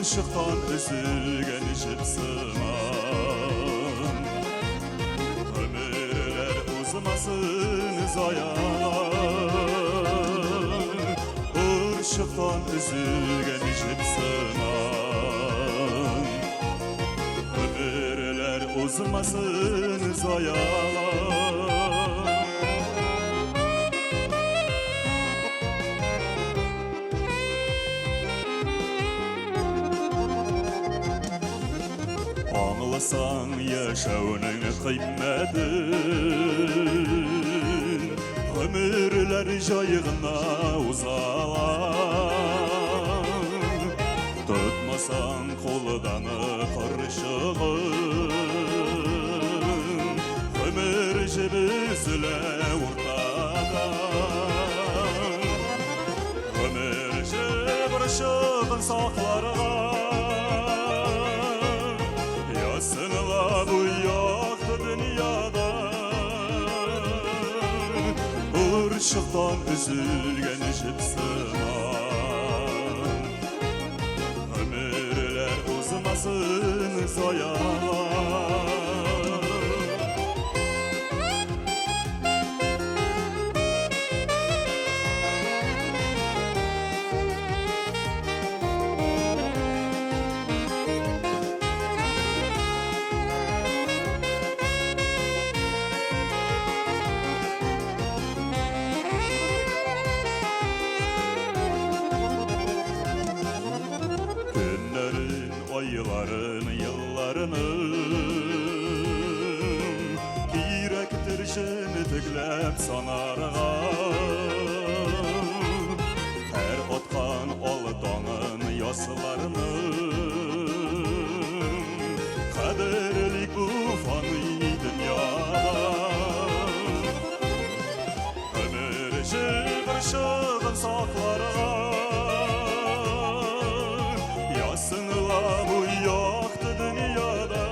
Işıktan üzülgen jipsıman Ömürler uzmasın zayan Işıktan üzülgen jipsıman Ömürler uzmasın zayan Anlasan yaşavının kıymetin Ömürler jayığına uzalan Tutmasan koldanı karışığın Ömür jibizle urtadan Ömür jibrışığın saklarına Sınıla bu yaktı dünyada Irşıktan üzülgen jipsıman Ömürler uzmasın zayan Kirektir jenidiklep sanarga Her otkan oldanın yaslarının Kaderlik bu fani dünyada Ömür jibirşığın saklarga Yasınla bu yaktı dünyada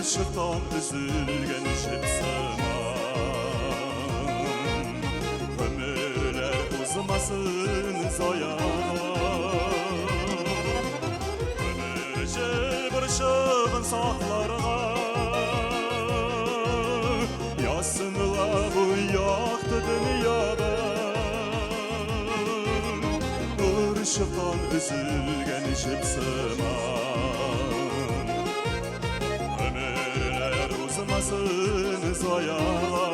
Işıktan üzülgen jipsıman Ömürler uzmasın zayan Ömür jibirşığın saklarga Yasınla bu yaktı dünyada Işıktan üzülgen jipsıman Ömürler uzmasın zayan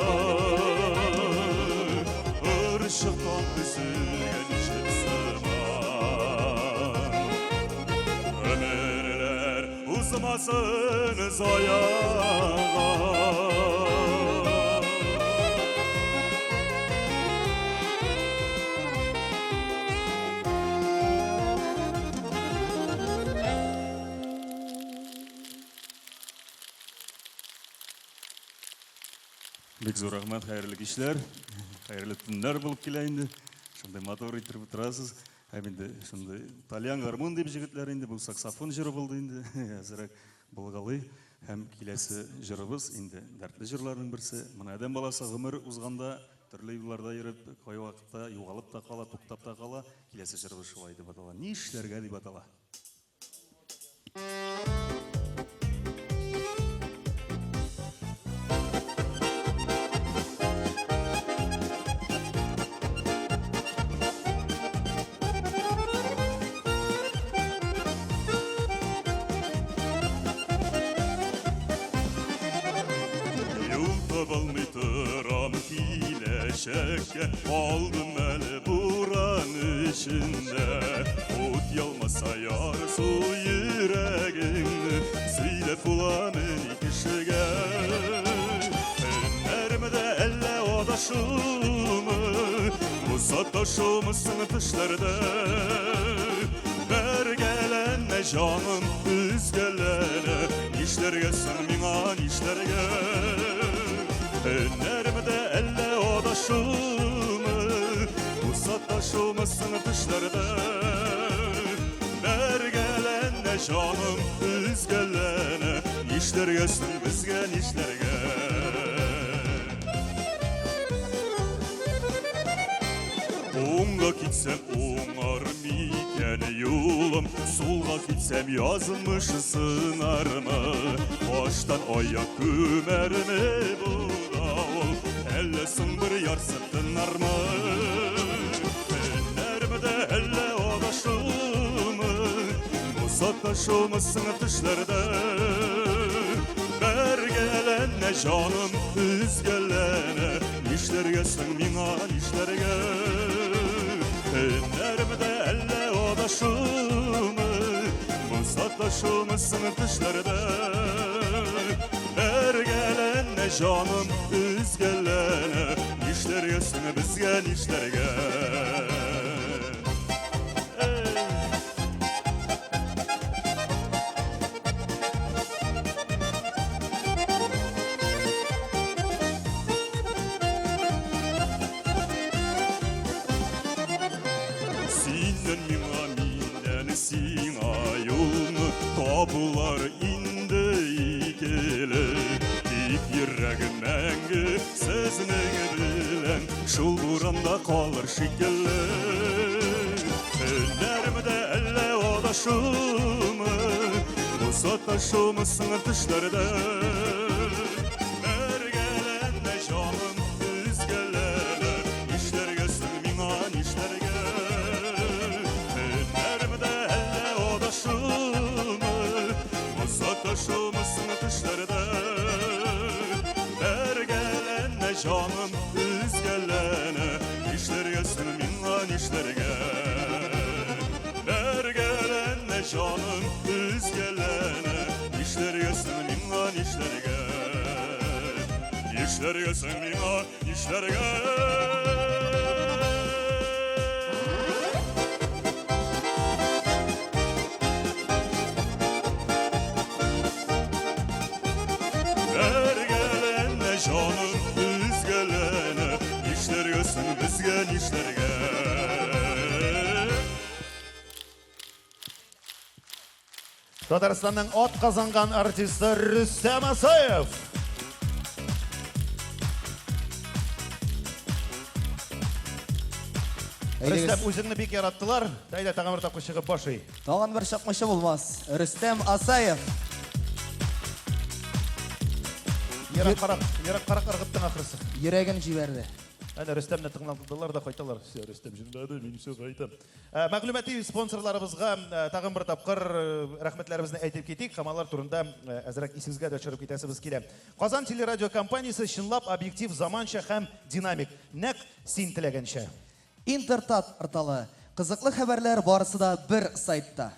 Irşıktan üzülgen jipsıman Ömürler uzmasın озмасын заяға. Бек зор рахмат, қайырлы кешлер, қайырлы түндер болып келе енді. Шындай мотор итіріп тұрасыз. Әмінде шындай итальян гармон деп жігітлер енді, бұл саксофон жыры болды енді. Әзірек болғалы. Әм келесі жырыбыз енді дәртлі жырлардың бірсі. Мұна әдем баласы ғымыр ұзғанда түрлі юлларда еріп, қой уақытта юғалып та қала, тоқтап та қала. Келесі жырыбыз шулай деп атала. Не ішлерге деп атала? Balmı tıram kileşekke aldım eli buran içinde. Ot yalmasa yar su yüreğini söyle fulanın kişige. Enlermede elle odaşımı musataşımısın dışlarda. Ver gelen ne canım üzgelene işlerge sen minan işlerge. Önlerimde elle odaşımı uzataşımısın dışlarda. Ver gelene canım biz gelene işlergesin bizgen işlerge. Oğunga gitsem oğar miken yolum, solga gitsem yazmış sınar mı? Baştan ayak kümer mi bu? Elle sımbır yar sırtınar mı? Önlermede elle odaşımı uzataşımısın dışlarda. Ver gelene canım biz gelene işlergesin minan işlerge. Önlermede elle odaşımı uzataşımısın dışlarda. Ver gelene canım biz gelene işlergesin bizgen işlerge. Sinden mina minen sina yolunu tabular indi ikili. Yüreğimden sözünü bilen şul buranda kalır şekilli. Ellerimde elle odaşımı uzataşımısın dışlarda. Ver gelene canım biz gelene işlergesin minan işlerge. Ellerimde elle odaşımı uzataşımısın dışlarda. Canım biz gelene işlergesin minan işlerge. Ver gelene canım biz gelene işlergesin minan işlerge. İşlergesin minan işlerge. Canım biz gelene işlergesin bizgen işlerge. Татарстанның от қазанған артисті Рүстем Асаев. Рүстем өзіңні бек яраттылар. Дайда тағамыр тапқы шығып башы. Тағын бір шақмышы болмас. Рүстем Асаев. Ерек қарақ ырғыттың ақырысы. Ерегін жіберді. Әне Рүстемні тыңландылар да қайталар. Рүстем жындады, мен сөз айтам. Мәғлумәти спонсорларымызға тағын бір тапқыр рахметлерімізді әйтіп кетейік. Қамалар турында әзірек есіңізге де шығарып кетесіміз келе. Қазан телерадио компаниясы шынлап объектив заманша һәм динамик. Нәқ сен тілегенше. Интертат ырталы. Қызықлы хәбәрләр барысы да бір сайтта.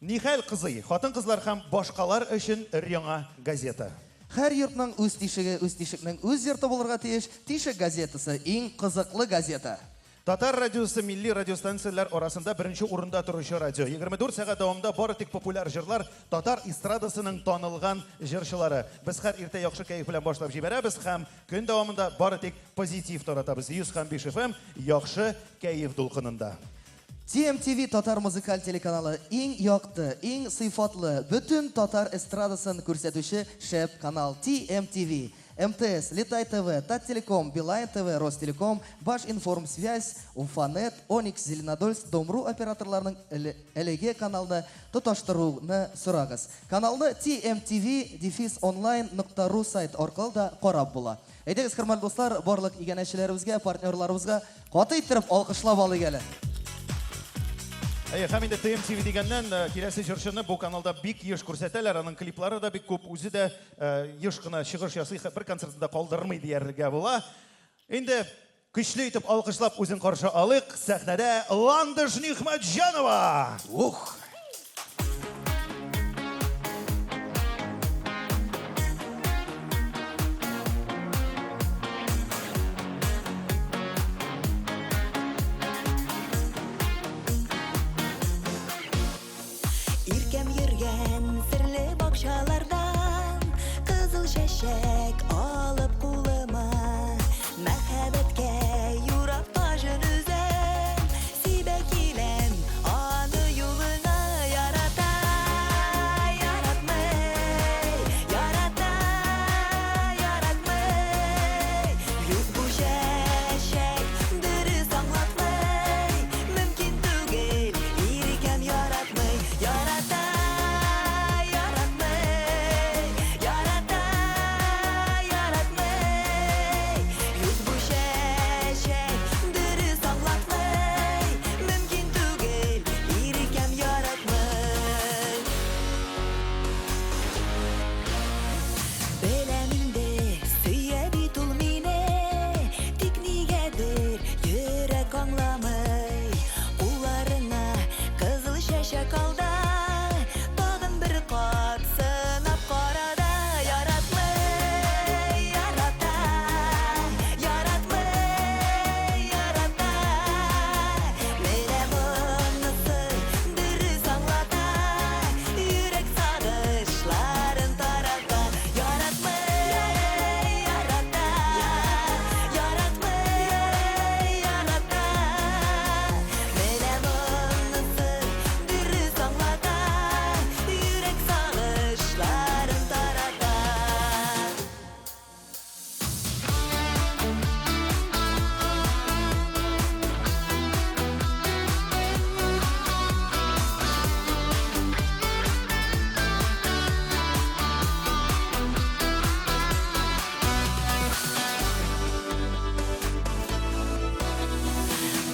Нихайл кызый, хатын кызлар һәм башкалар өчен яңа газета. Һәр йортның үз тишеге, үз тишекнең үз йорты булырга тиеш. Тишек газетасы иң кызыклы газета. Татар радиосы милли радиостанциялар арасында беренче урында торучы радио. 24 сәгать дәвамында бары тик популяр җырлар, татар эстрадасының танылган җырчылары. Без һәр иртә яхшы кайф белән башлап җибәрәбез һәм көн дәвамында бары тик позитив таратабыз. 105 FM яхшы кайф дулкынында. TMTV татар музыкаль телеканалы иң якты, иң сыйфатлы, бүтән татар эстрадасын күрсәтүче шәп канал TMTV. МТС, Летай ТВ, Таттелеком, Билайн ТВ, Ростелеком, Башинформсвязь, Уфанет, Оникс, Зеленодольск, Домру операторларының әлеге каналны тоташтыруны сорагыз. Каналны tmtv-online.ru сайт аркылы да карап була. Әйдәгез, хөрмәтле дуслар, барлык игенәчеләребезгә, партнерларыбызга каты иттереп алкышлап алыйк әле. Һәм инде TMTV дигәннән киләсе җырчыны бу каналда бик еш күрсәтәләр, аның клиплары да бик күп, үзе дә еш кына чыгыш ясый, бер концертында калдырмый дияргә була. Инде көчле итеп алкышлап үзен каршы алыйк, сәхнәдә Ландыш Нихмәтҗанова. Ух! Иркәм йөргән серле бакчалардан кызыл чәчәк алып кулыма, мәхәббәткә юрап тажын үзәм, сибә киләм аны юлыңа ярата, яратмый, ярата, яратмый. Юк бу чәчәк дөрес аңлатмый, мөмкин түгел, иркәм яратмый, ярата, яратмый, ярата, яратмый. Юк бу чәчәк дөрес аңлатмый, мөмкин түгел, иркәм яратмый. Беләм инде, сөя бит ул мине, тик нигәдер йөрәк аңламый. Кулларыңа кызыл чәчәк алда, тагын бер кат сынап карада, яратмый, ярата, яратмый, ярата. Менә монысы дөрес аңлата, йөрәк сагышларын тарата, яратмый, ярата, яратмый, ярата. Менә монысы дөрес аңлата, йөрәк сагышларын тарата.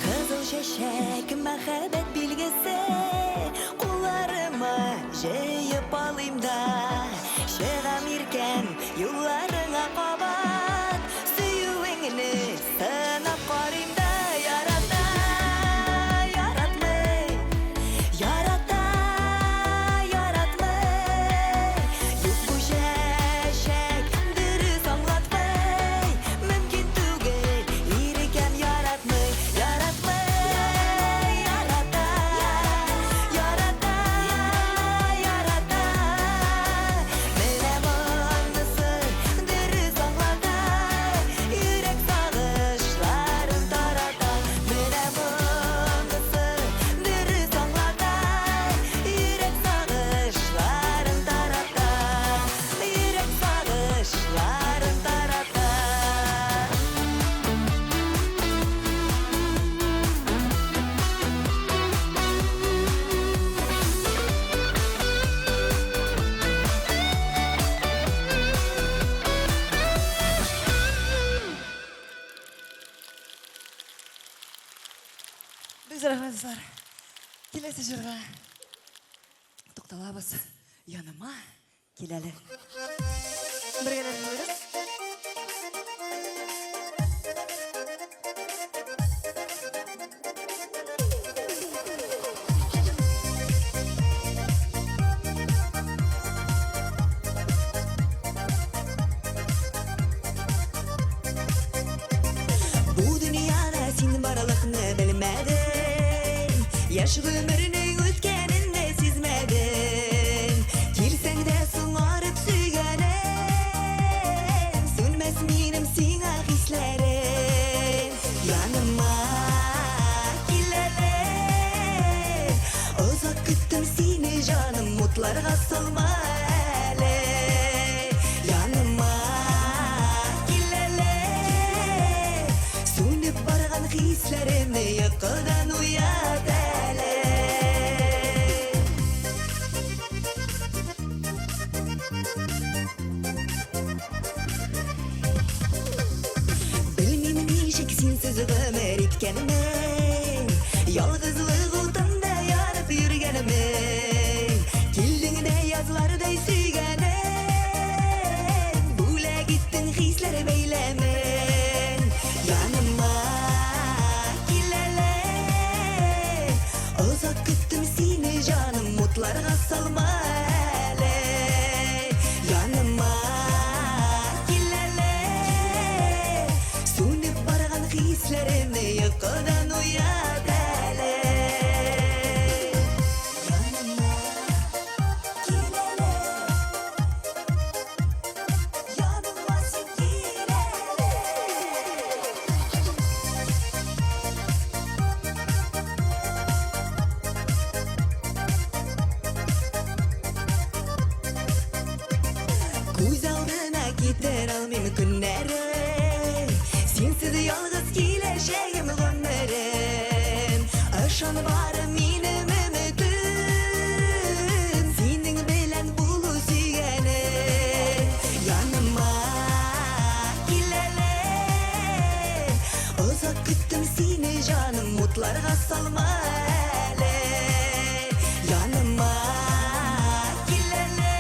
Кызыл чәчәк мәхәббәт билгесе, кулларыма җыеп алыйм да, чыгам иркәм юлларыңа кабат, сөюеңне сынап карыйм да, ярата, яратмый, ярата, яратмый. Юк бу чәчәк дөрес аңлатмый, мөмкин түгел, иркәм яратмый, яратмый, ярата, ярата, ярата. Менә монысы дөрес аңлата, йөрәк сагышларын тарата. Менә монысы дөрес аңлата, йөрәк сагышларын тарата, йөрәк сагышларын тарата. Бик рәхмәт, дуслар. Киләсе җырга тукталабыз. Яныма киләле. Бергә җырлыйбыз. Яш гөмірнің өткенін де сезмедім Келсең де сұңарып сүйгенім Сөнмес менім сиңа хислерім Яныма келелі Ұзақ күттім сені жаным Мұтларға салма әлі Яныма келелі Сөніп барған хислерімді Йықыдан ұят әлі Білмеймін нешік сенсіз өмір еткенімін Ялғызлық отында янып жүргенімін Келдіңде язлардай сүйгенім Бөле кеттің хислер бейлемін Яныма келелі Ұзақ күттім сені жаным Мұтларға салма әлі Яныма келелі Сөніп барған хислерімді Йықыдан ұят әлі Яныма келелі Яныма сен келелі Көз алдына кетер алмаймын күннәрі Сенсіз ялғыз келешегім ғұмырым Ышан бары менің үмітім Сенің білән болу сүйгенім Яныма келелі Ұзақ күттім сені жаным Мұтларға салма әлі Яныма келелі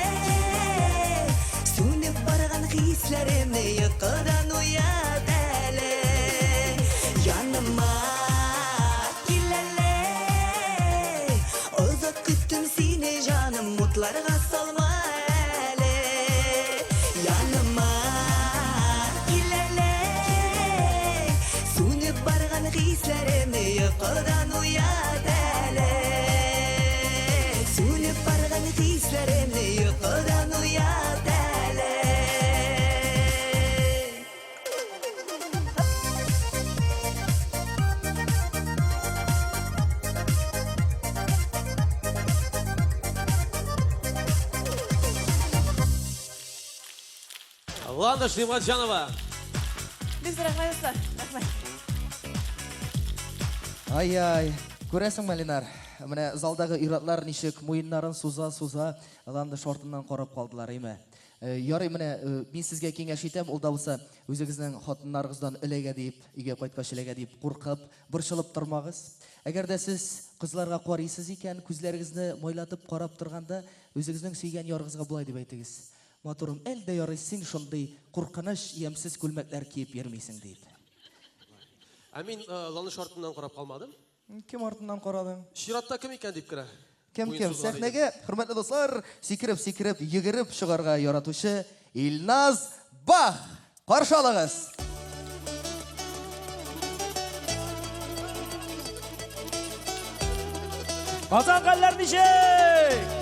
Сөніп барған хислерімді Йықыдан ұят әлі Яныма келелі Ұзақ күттім сені жаным Мұтларға салма әлі Яныма келелі Сөніп барған хислерімді Йықыдан ұят әлі Сөніп барған хислерімді Йықыдан ұят әлі Ландыш Ниматжанова. Бик зур рахмет достар. Рахмет. Ай-ай, көрәсің Малинар, міне залдағы иратлар нишек мойыннарын суза-суза, Ланды шортынан қорап қалдылар, еме. Ярый, міне, мен сізге кеңеш етем, ол да болса, өзіңіздің хатынларыңыздан үлеге дейіп, үйге қайтқаш үлеге дейіп, қорқып, бұршылып тұрмағыз. Әгер де сіз қызларға қуарисыз екен, көзлеріңізді мойлатып қарап тұрғанда, өзіңіздің сүйген ярыңызға бұлай деп айтыңыз. Матурым, әлде ярый сен шондай қорқыныш, емсіз күлмәкләр киіп ермейсің deyip. Мен Ландыш артынан қарап қалмадым. Кем артынан қарадың? Ширатта кім екен деп кіра. Кем сәхнеге, хөрмәтле достар, сикіріп, йөгереп шығарға яратушы Илназ Бах. Қаршы алыңыз. Қазан қаллар нешек?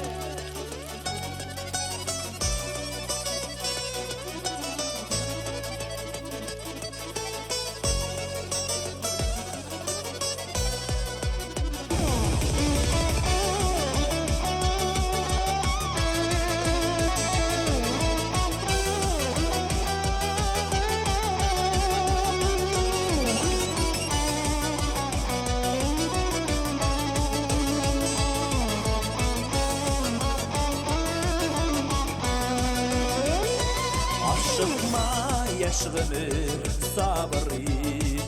Yaşgınır sabırı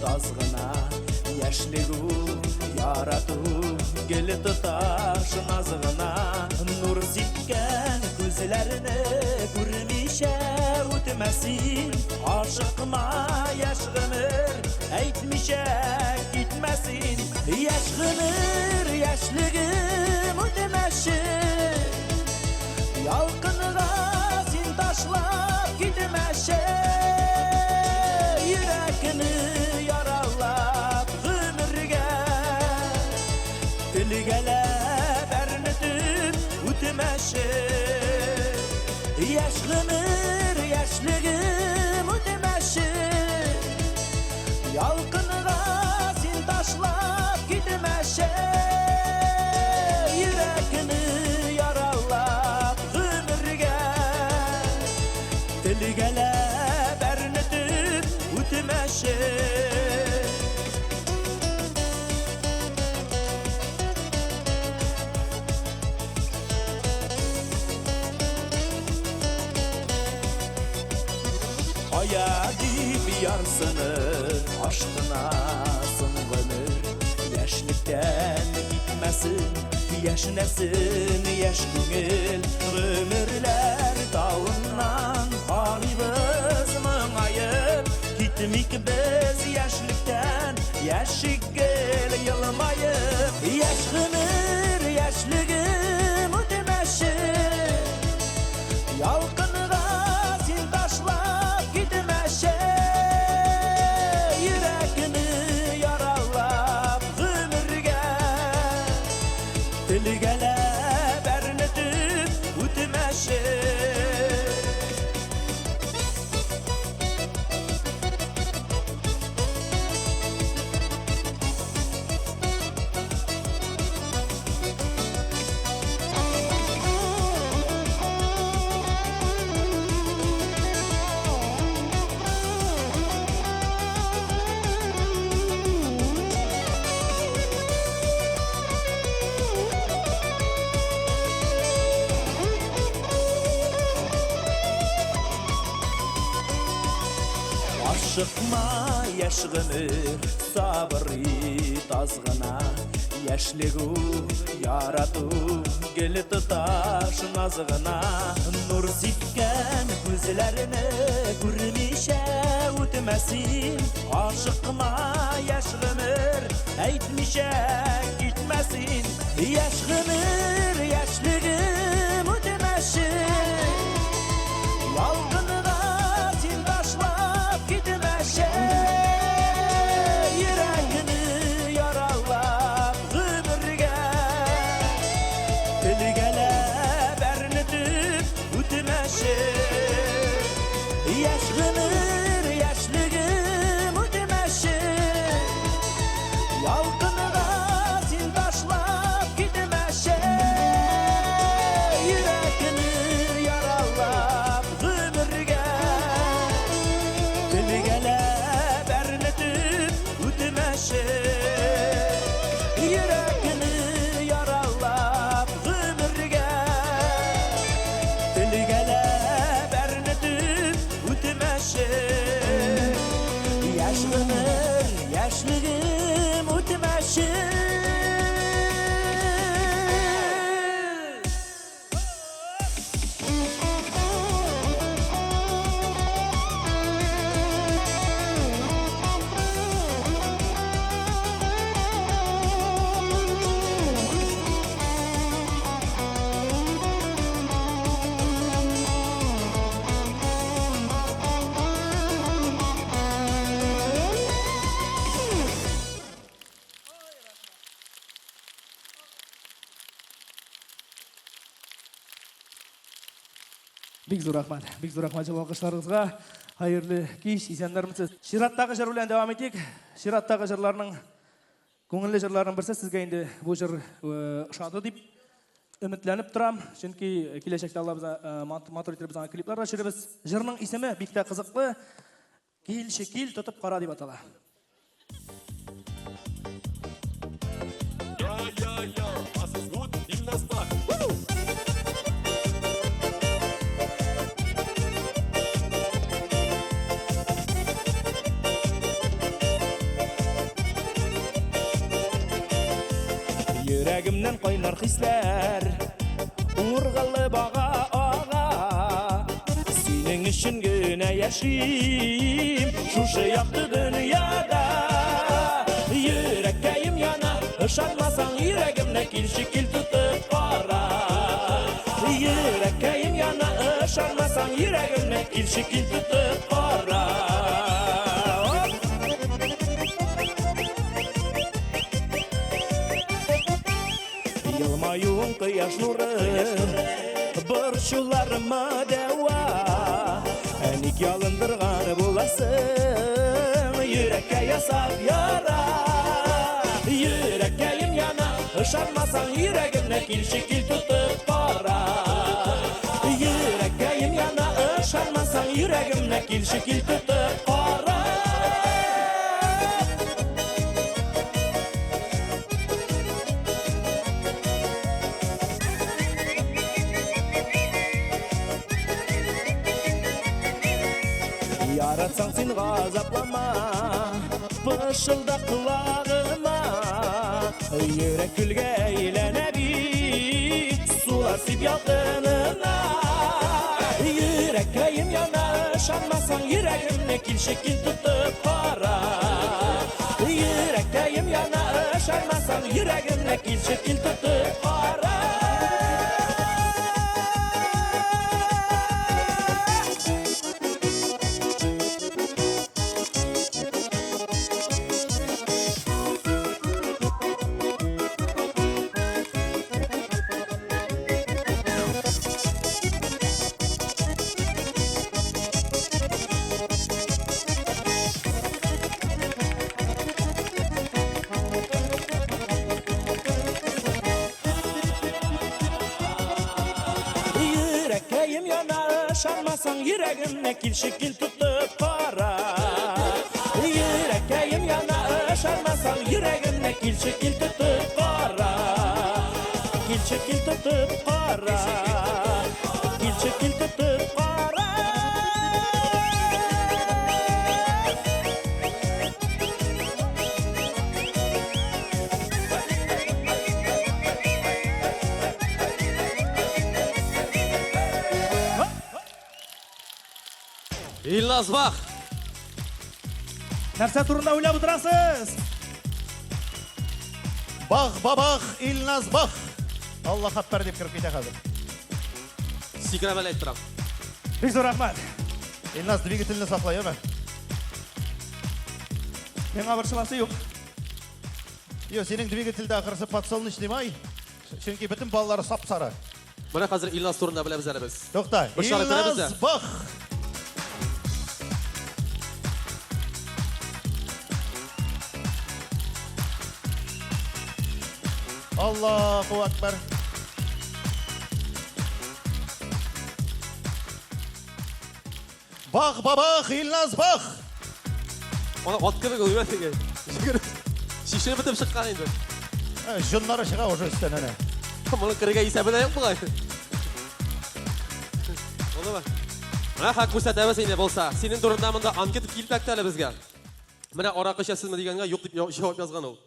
azgına Yaşlıgu yaratu Geli tutaşın azgına Nur sitken gözlerini Görmüşe ötmesin Aşıkma yaşgınır Eytmişe gitmesin Yaşgınır yaşlığım ötmesin Yalqınığa sin taşlap gitmeşe Yürekini yaralap ömürge Diligen үтемеші Яш ғымыр, яшлігім үтемеші Ялқыныға сен ташлап кетемеші Юрекіні яралап ғымырға Тілгелеп әрнітіп үтемеші Hayadi bir yarsını aşkına sınғынır Yaşlıktan gitmesin, yaşnasın yaş güngül Ömürler dağından halibız mıngayıp Gitmik biz yaşlıktan, yaşıgıl yılmayıp Yaşgınır yaşlığım ödemeşi Yalqınığa sen taşlap gitmeşe Yürekini yaralap ömürge Tilgelep ernetip ütmeşe Aşıkma yaşgınır sabırı tazgına Yaşlığı yaratu geli tutaş nazgına Nur sipken gözlerini görmüşe ütmesin Aşıkma yaşgınır eytmişe gitmesin Yaşgınır yaşlığım ütmesin Yalgınığa sen taşlap gitmeşe Yüreğini yaralap ömürge Tilgelep ernetip ütmeşe Yaşgınır yaşlığım ütmeşe Yalgınığa sen taşlap gitmeşe Yüreğini yaralap ömürge Tilgelep ernetip ütmeşe Yüreğini yaralap ömürge Tilgelep ernetip ütmeşe Yaşgınır yaşlığım ütmeşe Бик зур рахмат жыл алқыштарыңызға. Хайырлы кеш, исәндармысыз. Шираттағы жыр белән дәвам етейік. Шираттағы жырларның көңіллі жырларының бірсі сізге енді бұл жыр ұшады деп үмітләніп тұрам. Чөнки келешекте Алла бізге матур етіп бізге клиплар ашырбыз. Жырның исеме бик тә қызыклы. Кел шекел тотып қара деп атала. Yüreğimden kaynar hisler Uğurgalı bağa ağa Senin için güne yaşayayım Şuşu yaptı dünyada Yüreğim yana Işanmasan yüreğimle kil şekil tutup para Yüreğim yana Işanmasan yüreğimle kil şekil tutup para Yılmayın kıyaş nuru Ошуларыма дәва Әник ялындырғаны боласың Йөрәккә ясап яра Йөрәккәем яна Ышанмасаң йөрәгемне килші кил тутып кара Йөрәккәем яна Ышанмасаң йөрәгемне килші кил тутып кара Яратсаң син газаплама Пышылда құлағыма Йөрәк күлгә әйләнә бит Сулар сип ялтынына Йөрәккәем яна Ышанмасаң йөрәгемне килші кил тутып кара Йөрәккәем яна Ышанмасаң йөрәгемне килші кил тутып кара Йөрәккәем яна Ышанмасаң йөрәгемне килші кил тутып кара Йөрәккәем яна Ышанмасаң йөрәгемне килші кил тутып кара Килші кил тутып кара Килші кил тутып кара Илназ Бах. Нәрсә турында уйлап отырасыз? Бах, бабах, Илназ бах. Аллах хаппар деп кіріп кете қазір. Сикірәмәл айттырам. Бик зор рахмат. Илназ двигательні сақлай, еме? Мен абыршыласы yok. Йо, сенің двигательді ақырысы подсолнечный май. Чөнки бітім балалары сап-сары. Мына қазір Илназ турында білеміз әлі біз. Тоқта, Илназ бах. Аллаху акбар. Бах, бабах, Илназ бах. Ona at kebek oluyor tegen. Şişe bitip şıkkan indi. Жыннары шыға уже үстен әне. Мұның кірге есебіне yok бұлай. Оны ба? Мына хақ көрсетеміз енді болса. Сенің дұрында мұнда анкет келіп әктәлі бізге. Мына арақ ішесіз ме дегенге yok деп жауап жазған ол.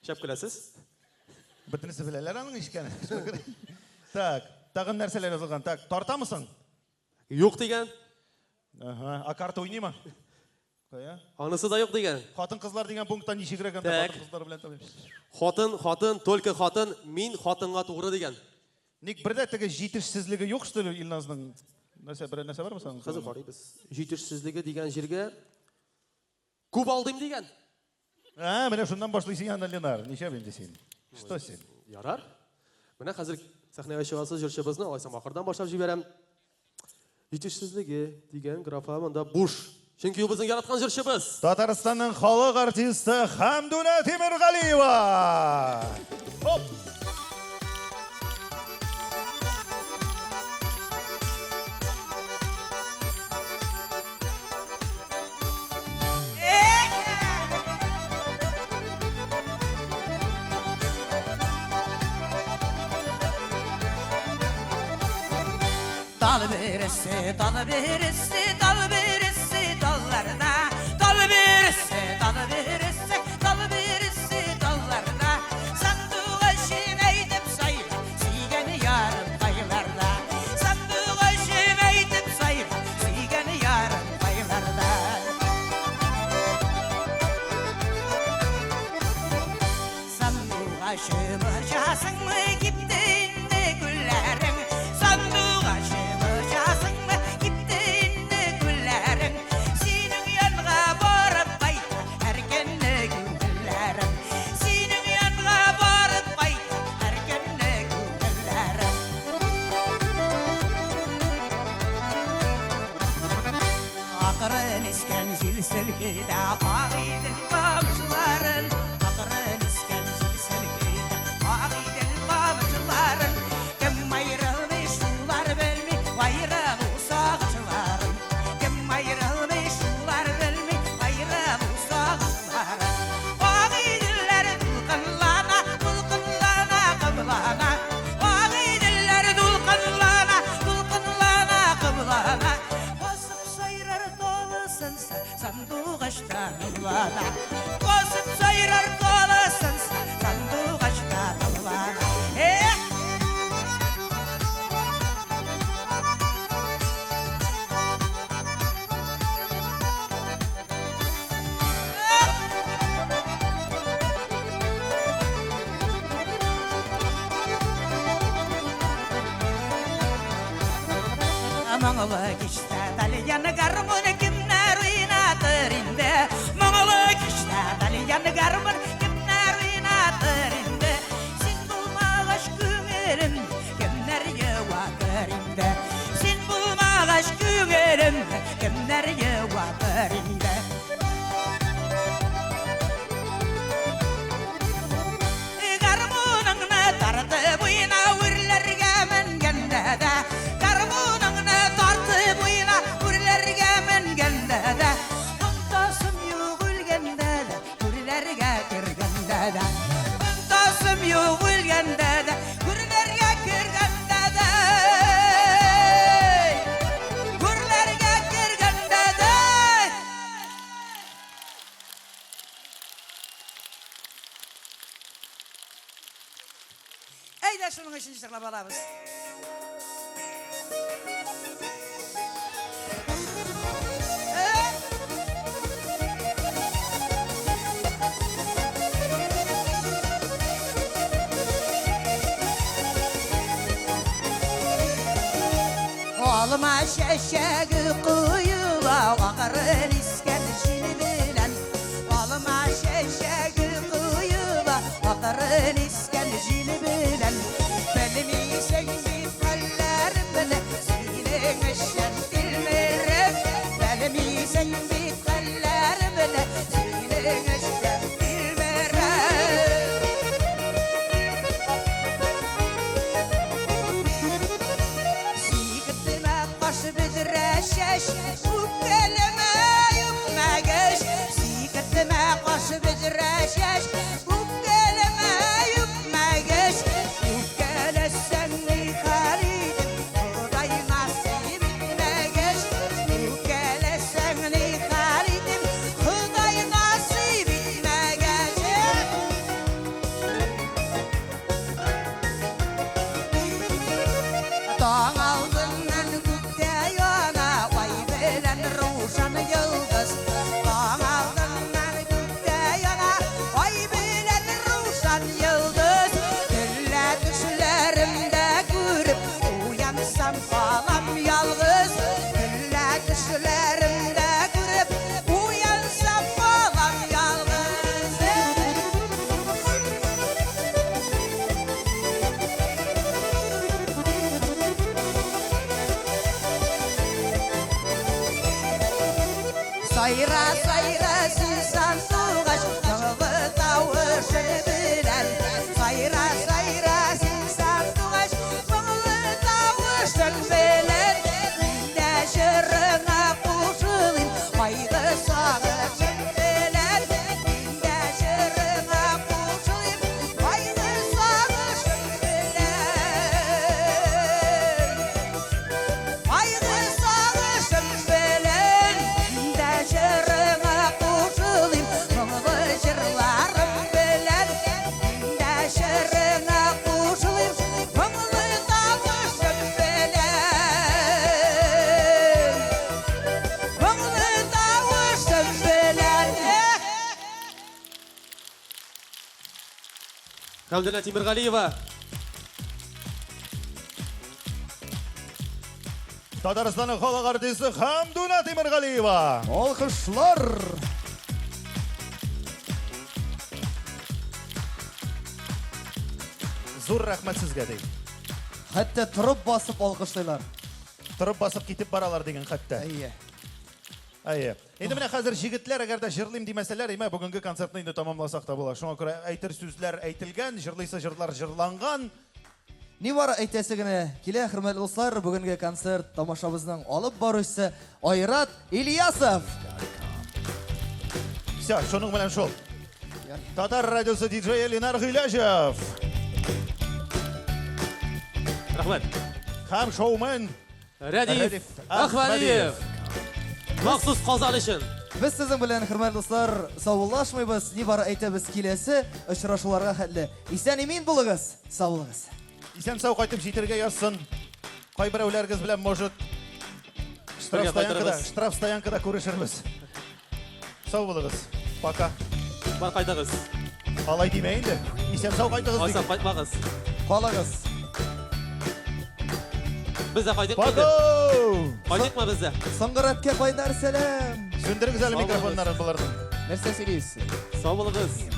Шәп күләсіз? Бітінісі білелер аның ішкені. Так, тағын нәрселер жазылған. Так, тартамысың? Yok деген. А карта ойнай ма? Анысы да yok деген. Қатын қызлар деген пункттан неше кіреген қатын қызлар білен табайым. Қатын, только қатын, мен қатынға туғыры деген. Ник бірде тігі жетішсізлігі yok что ли Илназның? Бір нәрсе бар ма саған? Қазір қарайбыз. Жетішсізлігі деген жерге көп алдым деген. Міне шундан башлайсың янда Ленар. Неше бенде сен? Что сен? Ярар. Міне қазір сахнаға шығасы жүрші бізді алайсам ақырдан башлап жіберем. Жетішсізлігі деген графа мұнда буш. Чөнки ул безнең яраткан җырчыбыз. Татарстанның халык артисты Хамдуна Тимергалиева. Хоп! Dal birisi, dal birisi, dal birisi dallarda. Dal birisi, dal birisi, dal birisi dallarda. Sandığa şineydip sayla, sigeni yarın kayılarda. Sandığa şineydip sayla, sigeni yarın kayılarda. Sandığa şımışasın mı gittin de güllerin. Sandığa şımışasın mı gittin de selgide Ağidin kamçıların Akırın isken selgide Ağidin kamçıların Kim ayrılmış sular bölmü Bayram usakçıların Kim ayrılmış sular bölmü Bayram usakçıların Ağidinler dulkınlana Dulkınlana kıblana Ağidinler dulkınlana Dulkınlana kıblana Basıp sayrar dolasın Sandık açtan bana Basıp sayrar dolasın Sandık açtan bana Mağalı işte dalyanı garmını kimler oynatır indi Mağalı işte dalyanı garmını kimler oynatır indi Sen bulmağaş kümerim kimler yıvatır indi Sen bulmağaş kümerim kimler yıvatır indi Garmınını tartı buyuna vurlarga mengende de Garmınını tartı buyuna vurlarga mengende de Untasım yok ülgende de vurlarga kirgende de Untasım yok ülgende de vurlarga kirgende de Vurlarga kirgende de Eyde şunun işini çıkla balabız. Olma şeşeği kuyula Ağırın iskenişini bilen Olma şeşeği kuyula Ağırın iskenişini bilen Belimi sen bir kallerimle Senin eşen bilmirim Belimi sen bir kallerimle Senin eşen bilmirim Sikitime başı büdüreşeş Bu kelime yükmegeş Sikitime başı büdüreşeş Bu kelime yükmegeş Bu kele senli halidim Kuday nasip etmegeş Bu kele senli halidim Kuday nasip etmegeş Dağın altından gökte yana Vay bilen ruşan yıldız Dağın altından gökte yana Vay bilen ruşan yıldız Gülle düşlerimde görüp Uyansam falam yalnız Gülle düşlerimde görüp Uyansam falam yalnız Sayra sayra sinsan tuğaş Yağlı tavışını bilen Sayra sayra sinsan tuğaş Yağlı tavışını bilen Minde şırına kuşulayım Baygı sağışın bilen Minde şırına kuşulayım Baygı sağışın bilen Baygı sağışın bilen Minde şırına kuşulayım Mağlı jırlarım bilen Minde şırına kuşulayım Mağlı tavışın bilen Mağlı tavışın bilen Hamdullah Timurg'alieva. Татарстанның халық артисі Хамдуна Темірғалиева. Алқышлар. Зур рахмет сізге деймін. Хәтта тұрып басып алқышлайлар. Тұрып басып кетіп баралар деген хатта. Әйе. Әйе. Енді міне қазір жігітлер, әгер де жырлайым демеселер, еме бүгінгі концертны енді тамамласақ та бола. Шуңа күрә әйтер сүзләр әйтелгән, жырлайсы жырлар жырланган. Ни бар әйтәсе генә, килә хөрмәтле дуслар, бүгенге концерт тамашабызның алып баручысы Айрат Ильясов. Все, шуның белән шул. Татар радиосы диджей Ленар Гыйләҗев. Рахмәт. Һәм шоумен Рәдиф Әхмәдиев. Махсус Казан өчен. Без сезнең белән хөрмәтле дуслар саулашмыйбыз, ни бар әйтәбез киләсе очрашуларга хәтле. Исән-имин булыгыз, саулыгыз. Исән сау кайтып җитәргә язсын. Кайберәүләрегез белән может штраф стоянкада күрешербез. Сау булыгыз. Пока. Бар кайтыгыз. Алай димә инде. Исән сау кайтыгыз. Айсан кайтмагыз. Калыгыз. Бездә кайтык. Пока. Кайтыкмы бездә? Соңгы рәткә кайдар сәлам. Сөндерегез әле микрофоннарын буларның. Нәрсә сөйлисез? Сау булыгыз.